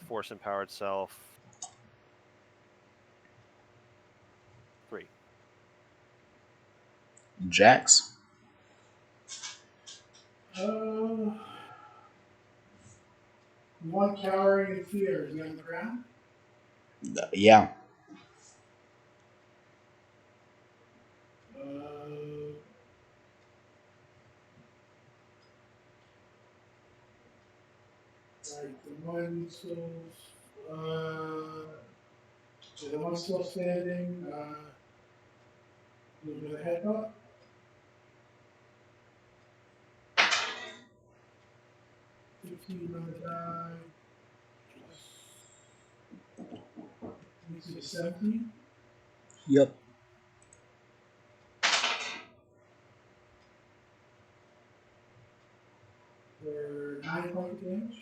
Force empowered self. 3. Jax. One cowering in fear. Is he on the ground? Yeah. Right, the one still, so the one still standing, a little bit of headbutt. 15 on the die, makes it 17. Yep. For 9 points of damage.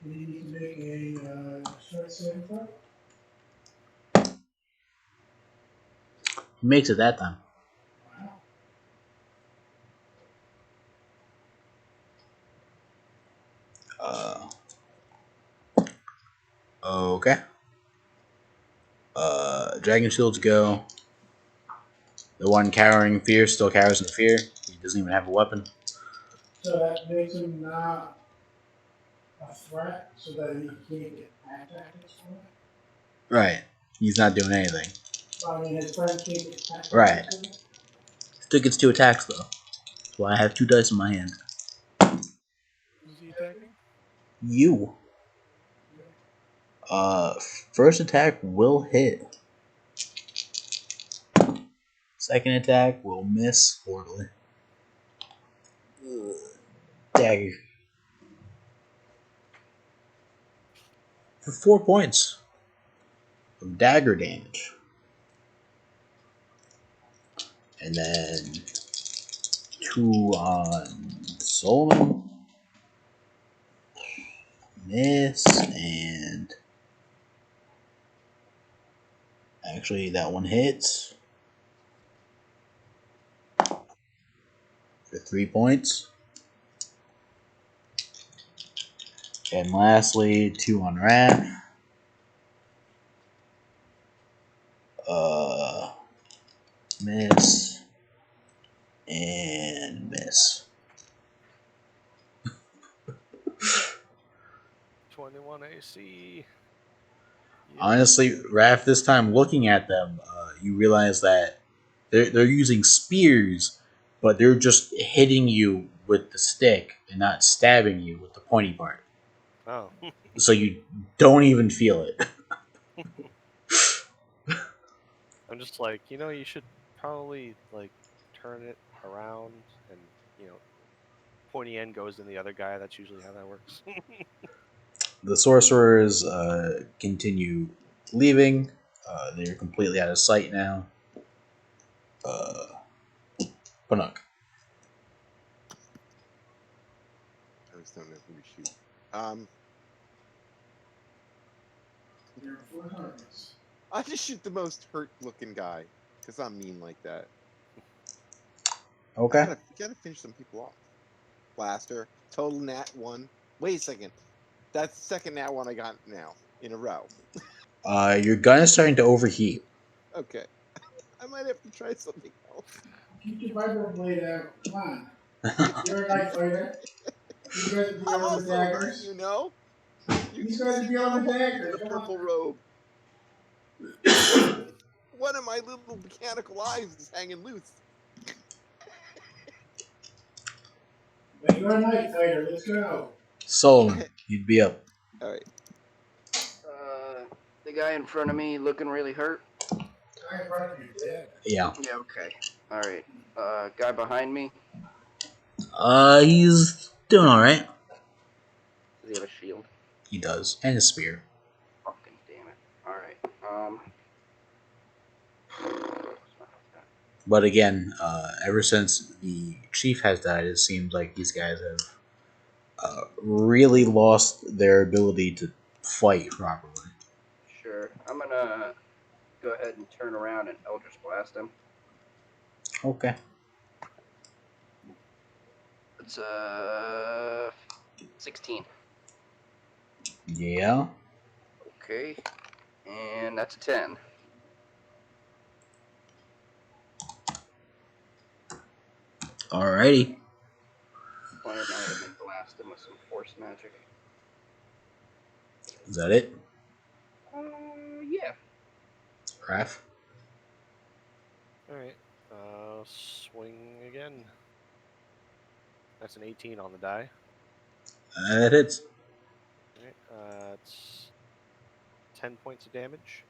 And you need to make a strength saving throw. He makes it that time. Wow. Okay. Dragon Shields go. The one cowering fear still cowers in fear. He doesn't even have a weapon. So that makes him not a threat, so that he can't get attack tactics from it. Right. He's not doing anything. I mean, his friend can't get attack Right. tactics from it. Still gets 2 attacks though. That's why I have 2 dice in my hand. Who's he attacking? You. First attack will hit. Second attack will miss horribly. Dagger. For 4 points of dagger damage. And then 2 on Solomon. Miss, and actually that one hits for 3 points. And lastly, 2 on Wrath. Miss and miss. 21 AC. Yeah. Honestly, Wrath, this time looking at them, you realize that they're using spears, but they're just hitting you with the stick and not stabbing you with the pointy part. Oh. So you don't even feel it. I'm just like, you should probably like turn it around and, pointy end goes in the other guy. That's usually how that works. The sorcerers continue leaving. They're completely out of sight now. Panuk. I just don't know who to shoot. There are 4 targets. I just shoot the most hurt-looking guy because I'm mean like that. Okay. You gotta finish some people off. Blaster, total nat 1. Wait a second. That's the second nat 1 I got now in a row. Your gun is starting to overheat. Okay. I might have to try something else. Keep your vibro blade out. Come on. You're a knife fighter. You guys are I'm dealing with also hurt, daggers. you know? These guys are dealing with daggers. The Come on. purple robe. One of my little mechanical eyes is hanging loose. But you're a knife fighter. Let's go. Solomon, you'd be up. All right. The guy in front of me looking really hurt. Guy in front of you dead. Yeah. Yeah, okay. All right. Guy behind me. He's doing all right. Does he have a shield? He does, and a spear. Fucking damn it. All right. But again, ever since the chief has died, it seems like these guys have really lost their ability to fight properly. Sure. I'm gonna go ahead and turn around and Eldritch Blast him. Okay. It's 16. Yeah. Okay. And that's a 10. Alrighty. Inspired item and blast him with some force magic. Is that it? Yeah. Raph? All right. Swing again. That's an 18 on the die. That hits. All right. It's 10 points of damage.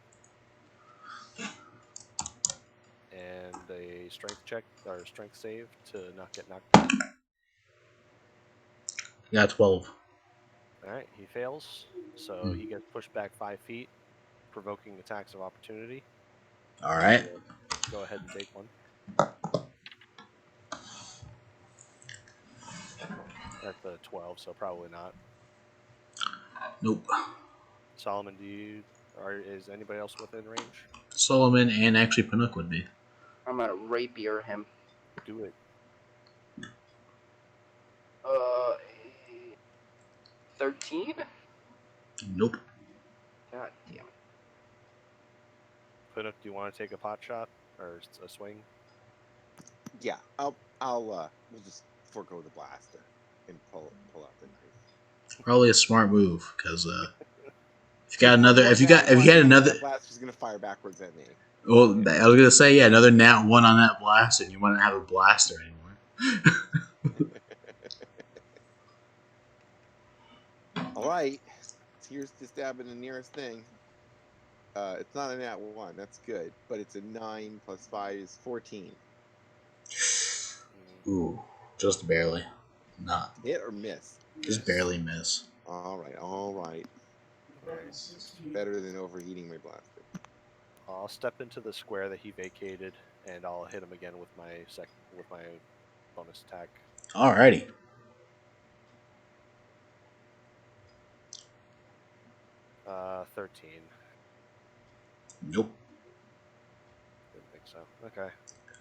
And a strength check or strength save to not get knocked down. Yeah, 12. All right, he fails, so he gets pushed back 5 feet, provoking attacks of opportunity. Alright. Go ahead and take one. That's a 12, so probably not. Nope. Solomon, is anybody else within range? Solomon and actually Panook would be. I'm gonna rapier him. Do it. 13? Nope. God damn it. Pinnock, do you want to take a pot shot or a swing? Yeah, we'll just forego the blaster and pull out the knife. Probably a smart move, because if you had another, that blaster's gonna fire backwards at me. well, I was gonna say, yeah, another nat 1 on that blaster, and you wouldn't have a blaster anymore. All right, here's to stabbing the nearest thing. It's not a nat 1, that's good, but it's a 9 plus 5 is 14. Ooh, just barely. Not. Hit or miss? Just barely miss. All right. Alright. Better than overheating my blaster. I'll step into the square that he vacated, and I'll hit him again with my bonus attack. Alrighty. Uh, 13. Nope. Didn't think so. Okay.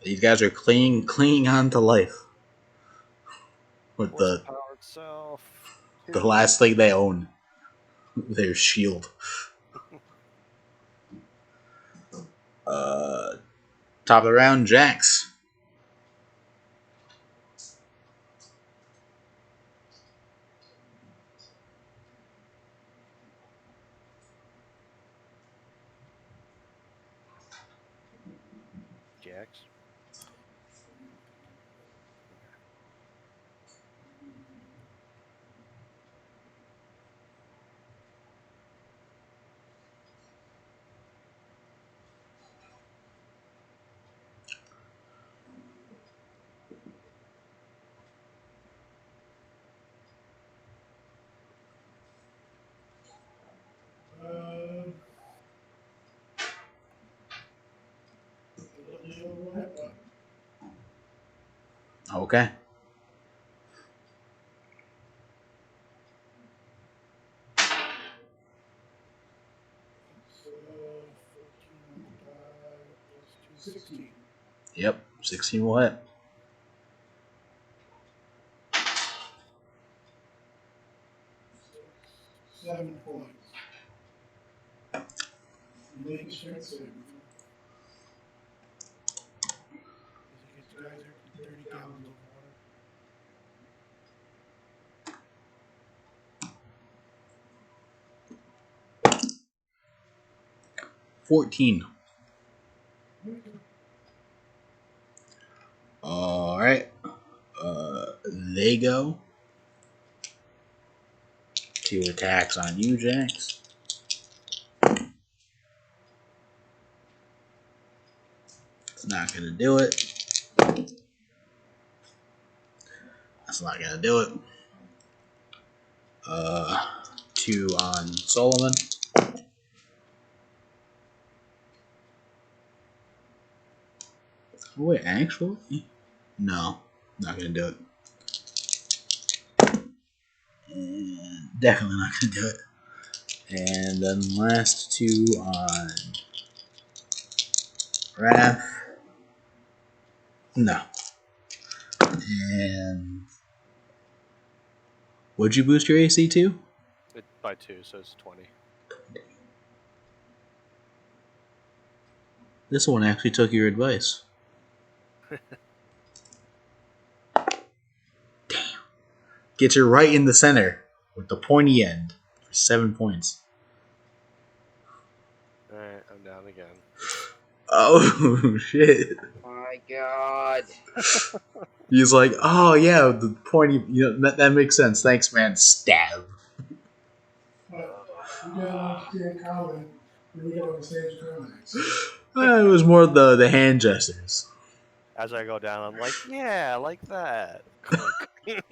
These guys are clinging on to life. With Horsepower itself. the last thing they own. Their shield. Top of the round, Jax. Jax. Okay. Yep, 16 will hit. Seven points. Make a strength saving throw. These guys are 30 gallons of water. $14. Alright. They go. 2 attacks on you, Jax. It's not gonna do it. That's not gonna do it. 2 on Solomon. Oh, wait, actually? No, not gonna do it. definitely not gonna do it. And then last two on Raph. No. And would you boost your AC too? By 2, so it's 20. This one actually took your advice. Damn. Gets you right in the center with the pointy end for 7 points. Alright, I'm down again. Oh, shit. My God. He's like, oh, yeah, the pointy, that makes sense. Thanks, man. Stab. But we got enough in common, and we got on the same comics. It was more the hand gestures. As I go down, I'm like, yeah, like that. And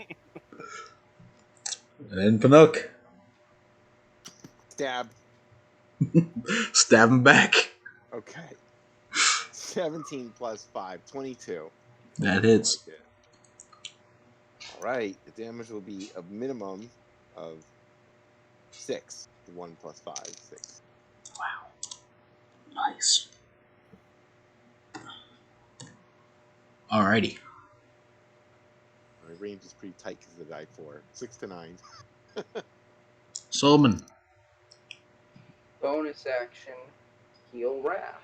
then Pinook. Stab. Stab him back. Okay. 17 plus 5, 22. That hits. All right. The damage will be a minimum of 6. 1 plus 5, 6. Nice. Alrighty. My range is pretty tight because of the die 4. 6 to 9. Solomon. Bonus action, heal Raph.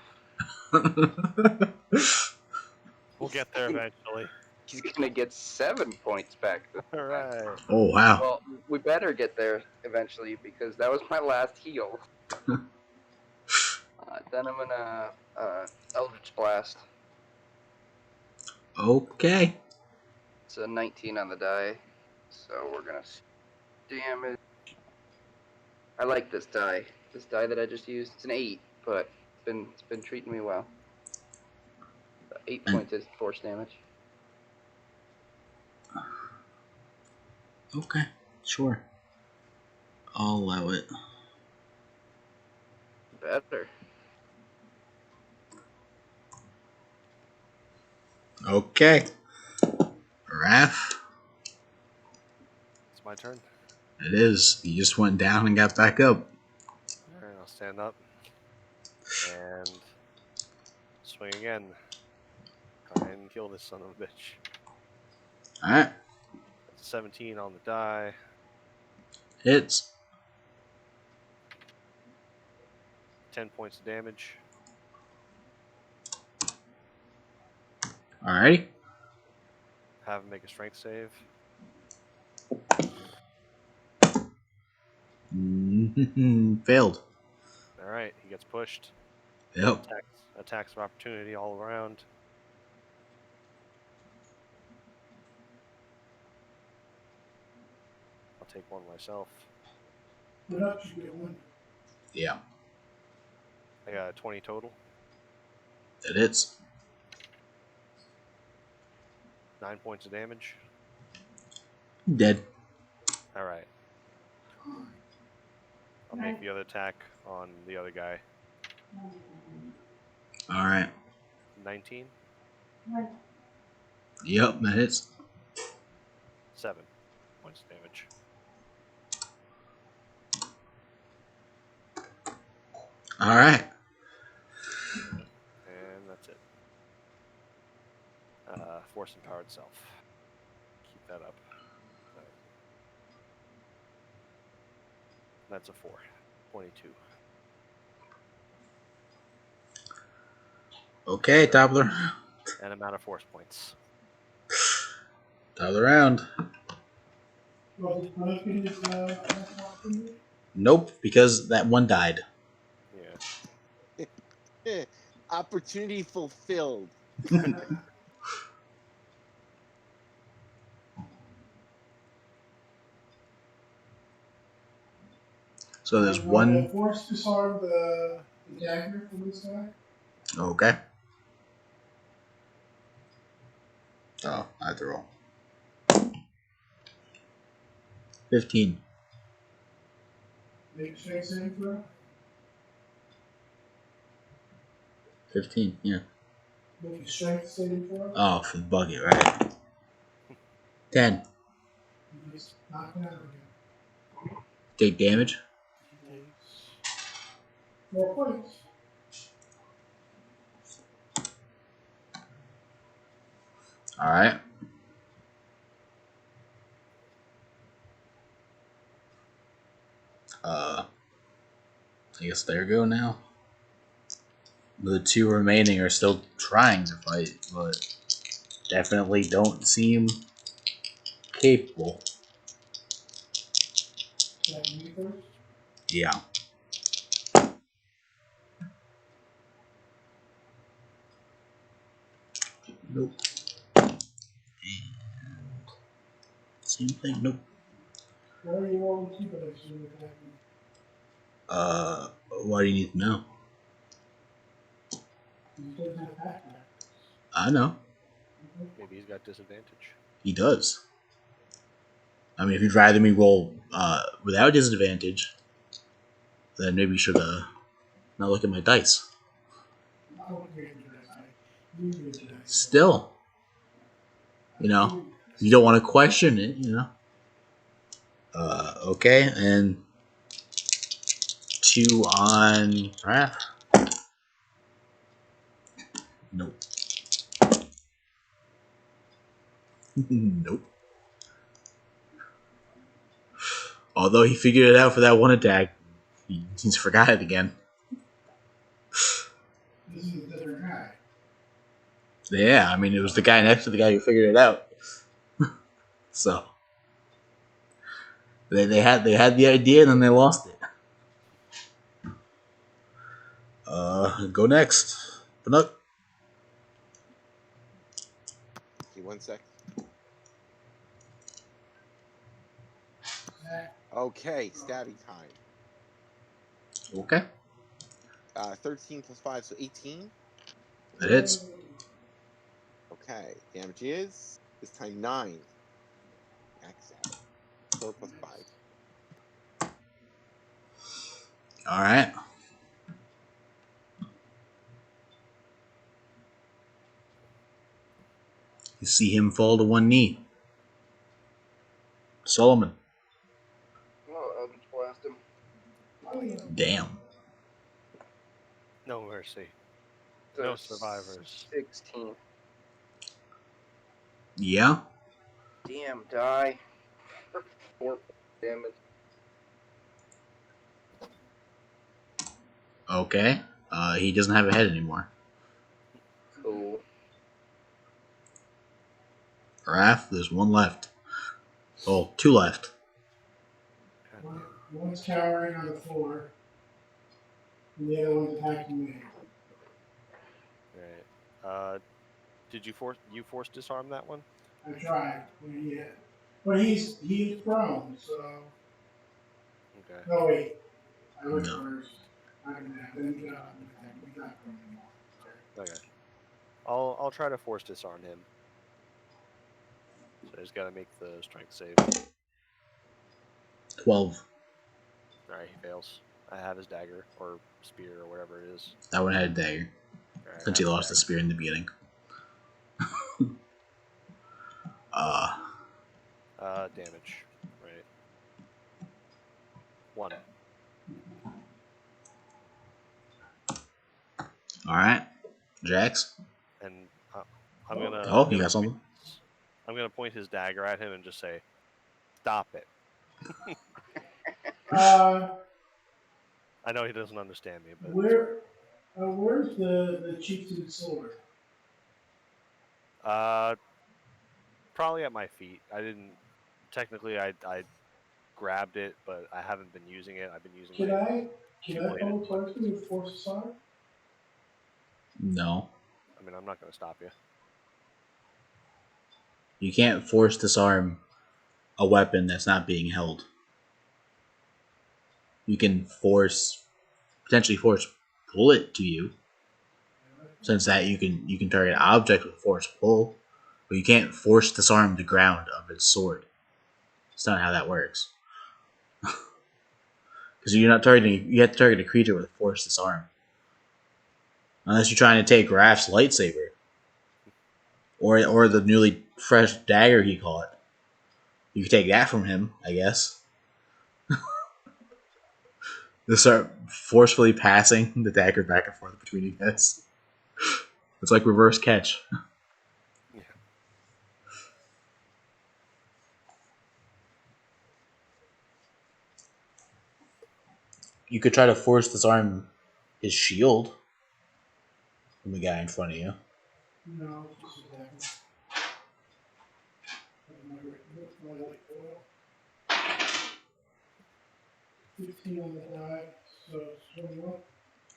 We'll get there eventually. He's gonna get 7 points back. Alright. Oh, wow. Well, we better get there eventually because that was my last heal. Then I'm gonna Eldritch Blast. Okay. It's a 19 on the die, so we're gonna see damage. I like this die. This die that I just used. It's an 8, but it's been treating me well. 8 points is force damage. Okay. Sure. I'll allow it. Better. Okay. Raph. It's my turn. It is. He just went down and got back up. Alright, I'll stand up. And swing again. Try and kill this son of a bitch. Alright. 17 on the die. Hits. 10 points of damage. Alrighty. Have him make a strength save. Failed. Alright, he gets pushed. Yep. Attacks of opportunity all around. I'll take one myself. What up, you get one? Yeah. I got 20 total. It hits. 9 points of damage. Dead. Alright. I'll make the other attack on the other guy. Alright. 19. Yep, that hits. 7 points of damage. Alright. And that's it. Force empowered self. Keep that up. That's a 4. 22. Okay, top of the round. And I'm out of force points. Top of the round. Well, did Pinook get his from you? Nope, because that one died. Yeah. Opportunity fulfilled. So there's I'm gonna one. force disarm the dagger from this guy. Okay. Oh, I have to roll. 15. Make a strength saving throw. 15, yeah. Make a strength saving throw. Oh, for the bucket, right? 10. You just knock it out again. Take damage. He takes 4 points. All right. I guess there go now. The two remaining are still trying to fight, but definitely don't seem capable. That me first. Yeah. Nope. And same thing. Nope. Why are you rolling 2 dice when you attack me? Why do you need to know? You doesn't have attack back. I know. maybe he's got disadvantage. He does. I mean, if you'd rather me roll without disadvantage, then maybe you should not look at my dice. I don't care if you dice. I use your dice. Still, you know, you don't want to question it, you know. Okay, and 2 on Raph. Nope. Nope. Although he figured it out for that one attack, he's forgot it again. This is a different guy. Yeah, I mean, it was the guy next to the guy who figured it out. So they had the idea and then they lost it. Go next. Panuk. Okay, 1 sec. Attack. Okay, stabby time. Okay, 13 plus 5, so 18. that hits. Okay, damage is this time 9. Max out. 4 plus 5. All right. You see him fall to one knee. Solomon. Oh, Eldritch Blast him. Damn. No mercy. So No survivors. 16. Yeah. Damn, die. 4 damage. Okay. He doesn't have a head anymore. Cool. Raph, there's one left. Oh, 2 left. One's cowering on the floor, and the other one's attacking me. Right. Did you force disarm that one? I tried. Yeah. But he's prone, so. Okay. No, wait. I was No. first. I didn't have. Then he got up and attacked me. He's not prone anymore. Sorry. Okay. I'll try to force disarm him. So he's got to make the strength save. 12. Alright, he fails. I have his dagger or spear or whatever it is. That one had a dagger. Alright, Since he lost the spear in the beginning. damage. Right. 1. Alright. Jax. And I'm gonna. Oh, I'm you gonna got something? I'm gonna point his dagger at him and just say, "Stop it." I know he doesn't understand me, but Where's the chieftain's sword? probably at my feet. I didn't technically. I grabbed it, but I haven't been using it. I've been using Can my I two-bladed pull towards weapons. me with force assault? No. I mean, I'm not gonna stop you. You can't force disarm a weapon that's not being held. You can potentially force pull it to you. Since that you can target an object with force pull, but you can't force disarm the ground of its sword. That's not how that works. Because you have to target a creature with force disarm. Unless you're trying to take Raph's lightsaber. Or the newly fresh dagger he caught. You can take that from him, I guess. They start forcefully passing the dagger back and forth between you guys. It's like reverse catch. Yeah. You could try to force disarm his shield from the guy in front of you. No, it's just a dagger. I like oil. 15 on the die, so it's 21.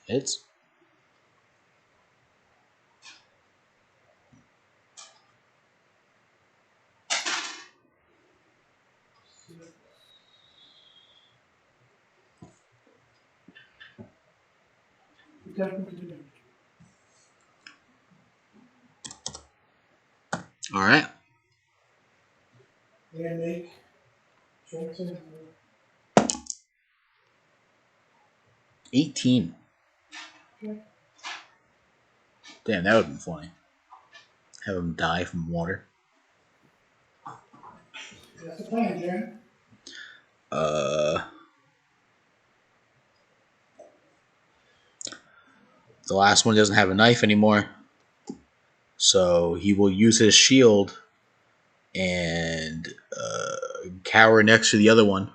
It's Definitely. all right. And make Johnson 18. okay. Damn, that would have been funny. Have him die from water. That's the plan, Jen. Uh, the last one doesn't have a knife anymore, so he will use his shield and cower next to the other one,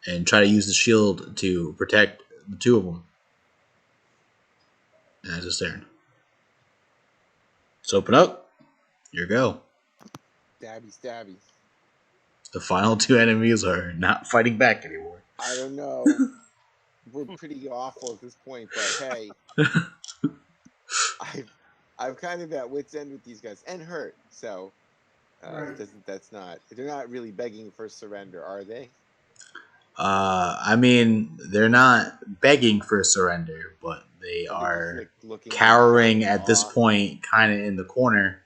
and try to use the shield to protect the two of them. And that's his turn. So open up. Here you go. Stabby, stabby. The final two enemies are not fighting back anymore. I don't know. We're pretty awful at this point, but hey, I've kind of at wit's end with these guys and hurt. So Right. they're not really begging for surrender, are they? I mean, they're not begging for surrender, but they Or they're just, are like, looking cowering in at this awe? point, kind of in the corner,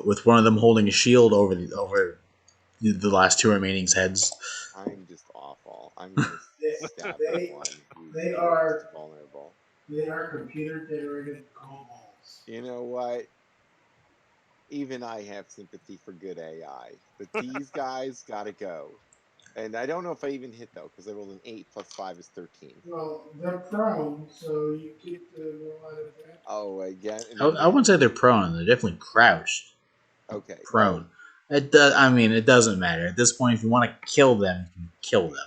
with one of them holding a shield over the last two remaining heads. I'm just awful. I'm gonna stab They- the one who's they the are- most vulnerable. They are computer generated kobolds. You know what? Even I have sympathy for good AI, but these guys gotta go. And I don't know if I even hit though, because I rolled an 8 plus 5 is 13. Well, they're prone, so you get the roll out of that. Oh, again. I wouldn't say they're prone. They're definitely crouched. Okay. Prone. It does. I mean, it doesn't matter at this point. If you want to kill them, you can kill them.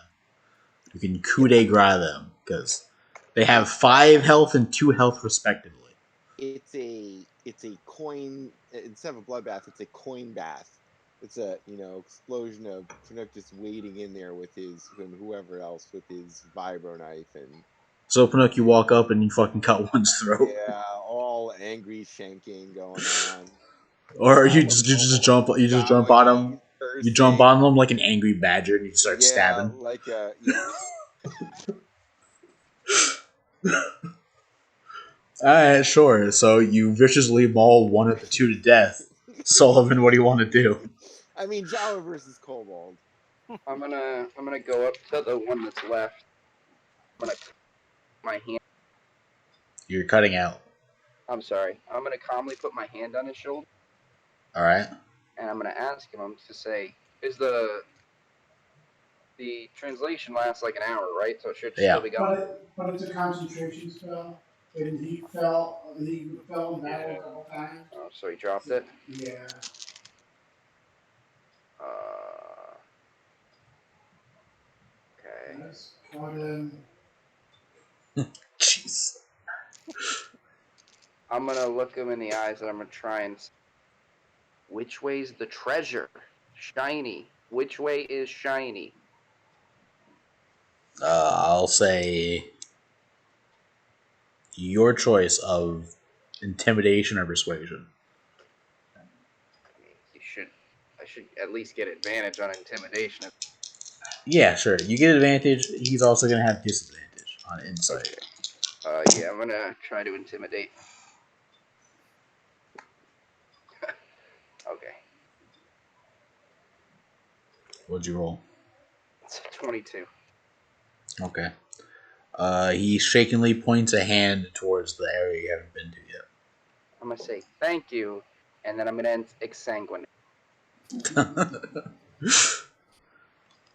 You can coup de grace them because they have 5 health and 2 health respectively. It's a coin instead of a bloodbath. It's a coin bath. It's a explosion of Chinook just waiting in there with his and whoever else with his vibro knife and So Pinocchio, you walk up and you fucking cut one's throat, yeah, all angry shanking going on. or you just jump on them. You jump cursing. on them like an angry badger and you start Yeah, stabbing. like a Alright, sure. So you viciously maul one of the two to death. Sullivan, what do you want to do? I mean, Jawa versus Kobold. I'm gonna go up to the one that's left. I'm gonna my hand. You're cutting out. I'm sorry. I'm gonna calmly put my hand on his shoulder, Alright. and I'm gonna ask him to say, "Is the translation lasts like an hour, right? So it should Yeah. still be going." But it's a concentration spell, and he fell in battle a couple times. Oh, so he dropped it. Yeah. Okay. That's got him. Jeez. I'm gonna look him in the eyes and I'm gonna try and. Which way's the treasure? Shiny. Which way is shiny? I'll say your choice of intimidation or persuasion. I mean, I should at least get advantage on intimidation. Yeah, sure. You get advantage. He's also going to have disadvantage on insight. Yeah, I'm gonna try to intimidate. Okay. What'd you roll? It's a 22. Okay. He shakingly points a hand towards the area you haven't been to yet. I'm gonna say thank you, and then I'm gonna exsanguinate.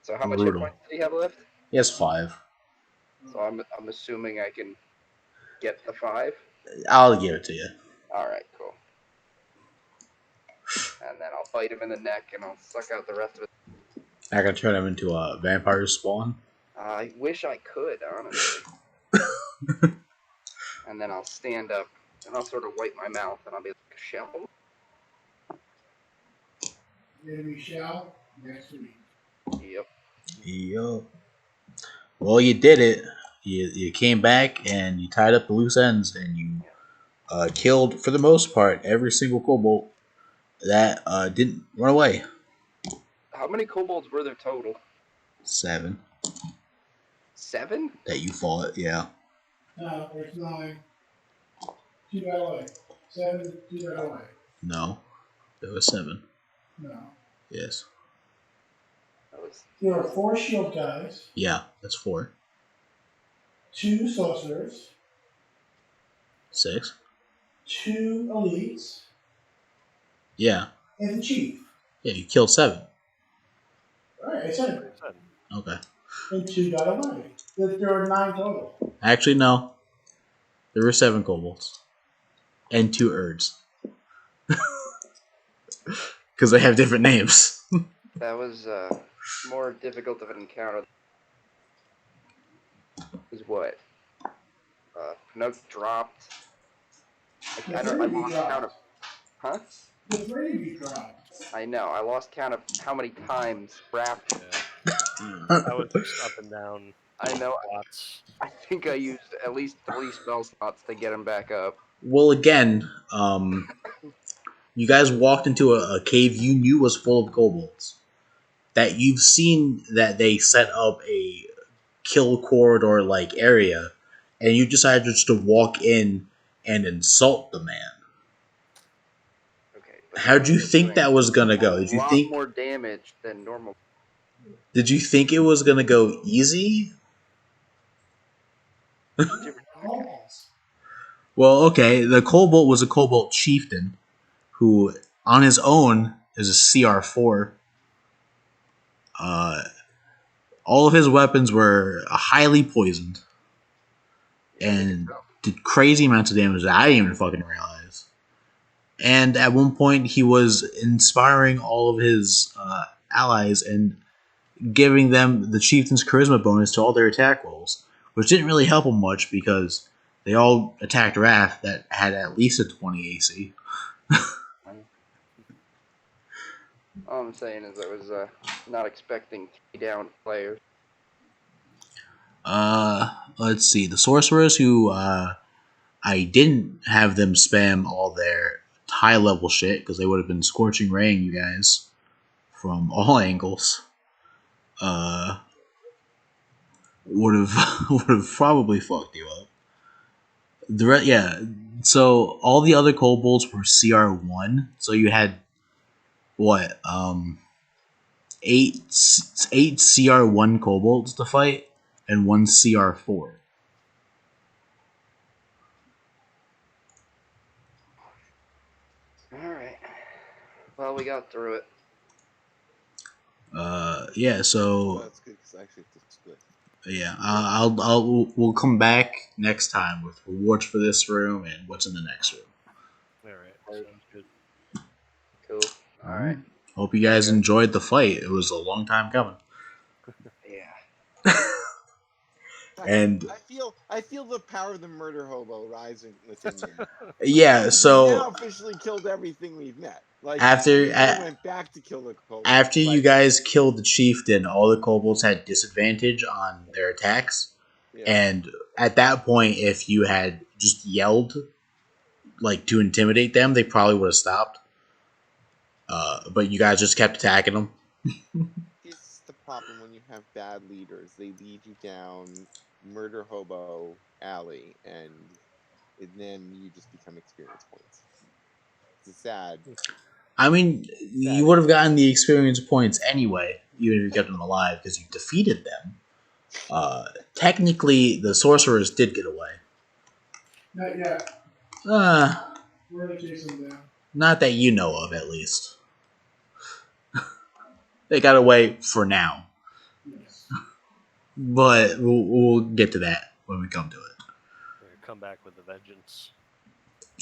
So how much hit Brutal. points did he have left? He has 5. So I'm assuming I can get the 5. I'll give it to you. All right, cool. And then I'll bite him in the neck, and I'll suck out the rest of it. I can turn him into a vampire spawn. I wish I could, honestly. And then I'll stand up, and I'll sort of wipe my mouth, and I'll be like, shall Then we shall next week. Yep. Yup. Well, you did it. You came back and you tied up the loose ends and you killed, for the most part, every single kobold that didn't run away. How many kobolds were there total? 7 7? that you fought, yeah. No, there's 9. 2 got away. 7, 2 got away. No, there was 7. No. Yes. That was There are 4 shield guys, Yeah, that's 4. 2 sorcerers, 6. 2 elites, Yeah. and the chief. Yeah, you killed 7. Alright, I said it. Okay. And 2 got away. There are 9 total. Actually, no. There were 7 kobolds. And 2 Urds. Because they have different names. that was more difficult of an encounter. Is what? Pinoc dropped. I lost count of. Huh? The 3 of you dropped. I know. I lost count of how many times Raph. Yeah. I was just up and down I know. lots. I think I used at least 3 spell slots to get him back up. Well, again, you guys walked into a cave you knew was full of kobolds. That you've seen that they set up a kill corridor like area, and you decided just to walk in and insult the man. Okay. but How'd you I'm think doing that was gonna go? a Did you lot think? more damage than normal? Did you think it was gonna go easy? Kobolds. Well, okay. The kobold was a kobold chieftain, who on his own is a CR4. All of his weapons were highly poisoned and did crazy amounts of damage that I didn't even fucking realize. And at one point, he was inspiring all of his allies and giving them the chieftain's charisma bonus to all their attack rolls, which didn't really help him much because they all attacked Wrath that had at least a 20 AC. All I'm saying is I was not expecting down players. Let's see. The sorcerers who I didn't have them spam all their high level shit because they would have been scorching raying you guys from all angles. Would have probably fucked you up. Yeah. So all the other kobolds were CR1. So you had what? 8 CR1 kobolds to fight and 1 CR4. All right. Well, we got through it. Yeah. So That's good because I actually have to split. yeah, we'll come back next time with rewards for this room and what's in the next room. All right. Sounds good. Cool. All right. Hope you guys enjoyed the fight. It was a long time coming. Yeah. And I feel the power of the murder hobo rising within me. yeah, We now so officially killed everything we've met. Like After- we never went back to kill the kobold. after you Like, guys killed the chieftain, all the kobolds had disadvantage on their attacks. yeah. And at that point, if you had just yelled like to intimidate them, they probably would have stopped. But you guys just kept attacking them. It's the problem when you have bad leaders. They lead you down murder hobo alley, and then you just become experience points. It's sad. I mean, you would have gotten the experience points anyway, even if you kept them alive, because you defeated them. Technically, the sorcerers did get away. Not yet. We're gonna chase them down. Not that you know of, at least. They got away for now. Yes. but we'll get to that when we come to it. We're gonna come back with a vengeance.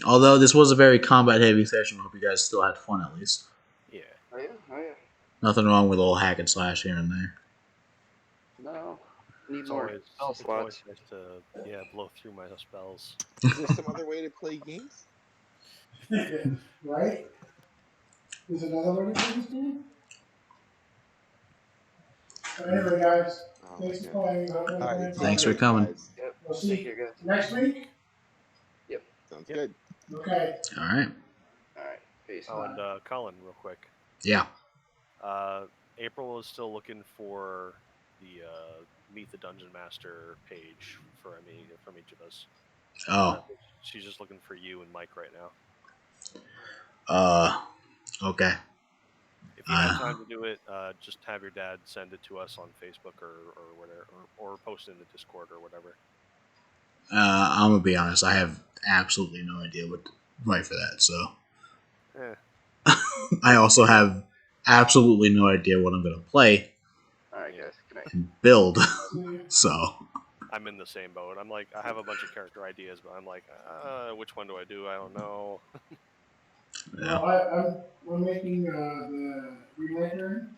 Although this was a very combat heavy session, I hope you guys still had fun at least. Yeah. Oh yeah, oh yeah. Nothing wrong with a little hack and slash here and there. No, need It's more always, spell it's always slots. nice to blow through my spells. Is there some other way to play games? Right? Is another way to do this game? But anyway, guys, Oh, thanks my for God. playing. Hope All you're right, playing take Thanks fun. for care, coming. guys. Yep. We'll Take see care, guys. next week. Sounds Yep. good. Okay. All right. All right. Peace. Oh, and Colin, real quick. Yeah. April is still looking for the Meet the Dungeon Master page from each of us. Oh. She's just looking for you and Mike right now. Okay. If you have time to do it, just have your dad send it to us on Facebook or whatever, or post it in the Discord or whatever. I'm gonna be honest. I have absolutely no idea what to write for that. So I also have absolutely no idea what I'm gonna play All right, guys. Good night. and build. See you. So I'm in the same boat. I'm like, I have a bunch of character ideas, but I'm like, which one do I do? I don't know. yeah. Well, I'm making the Green Lantern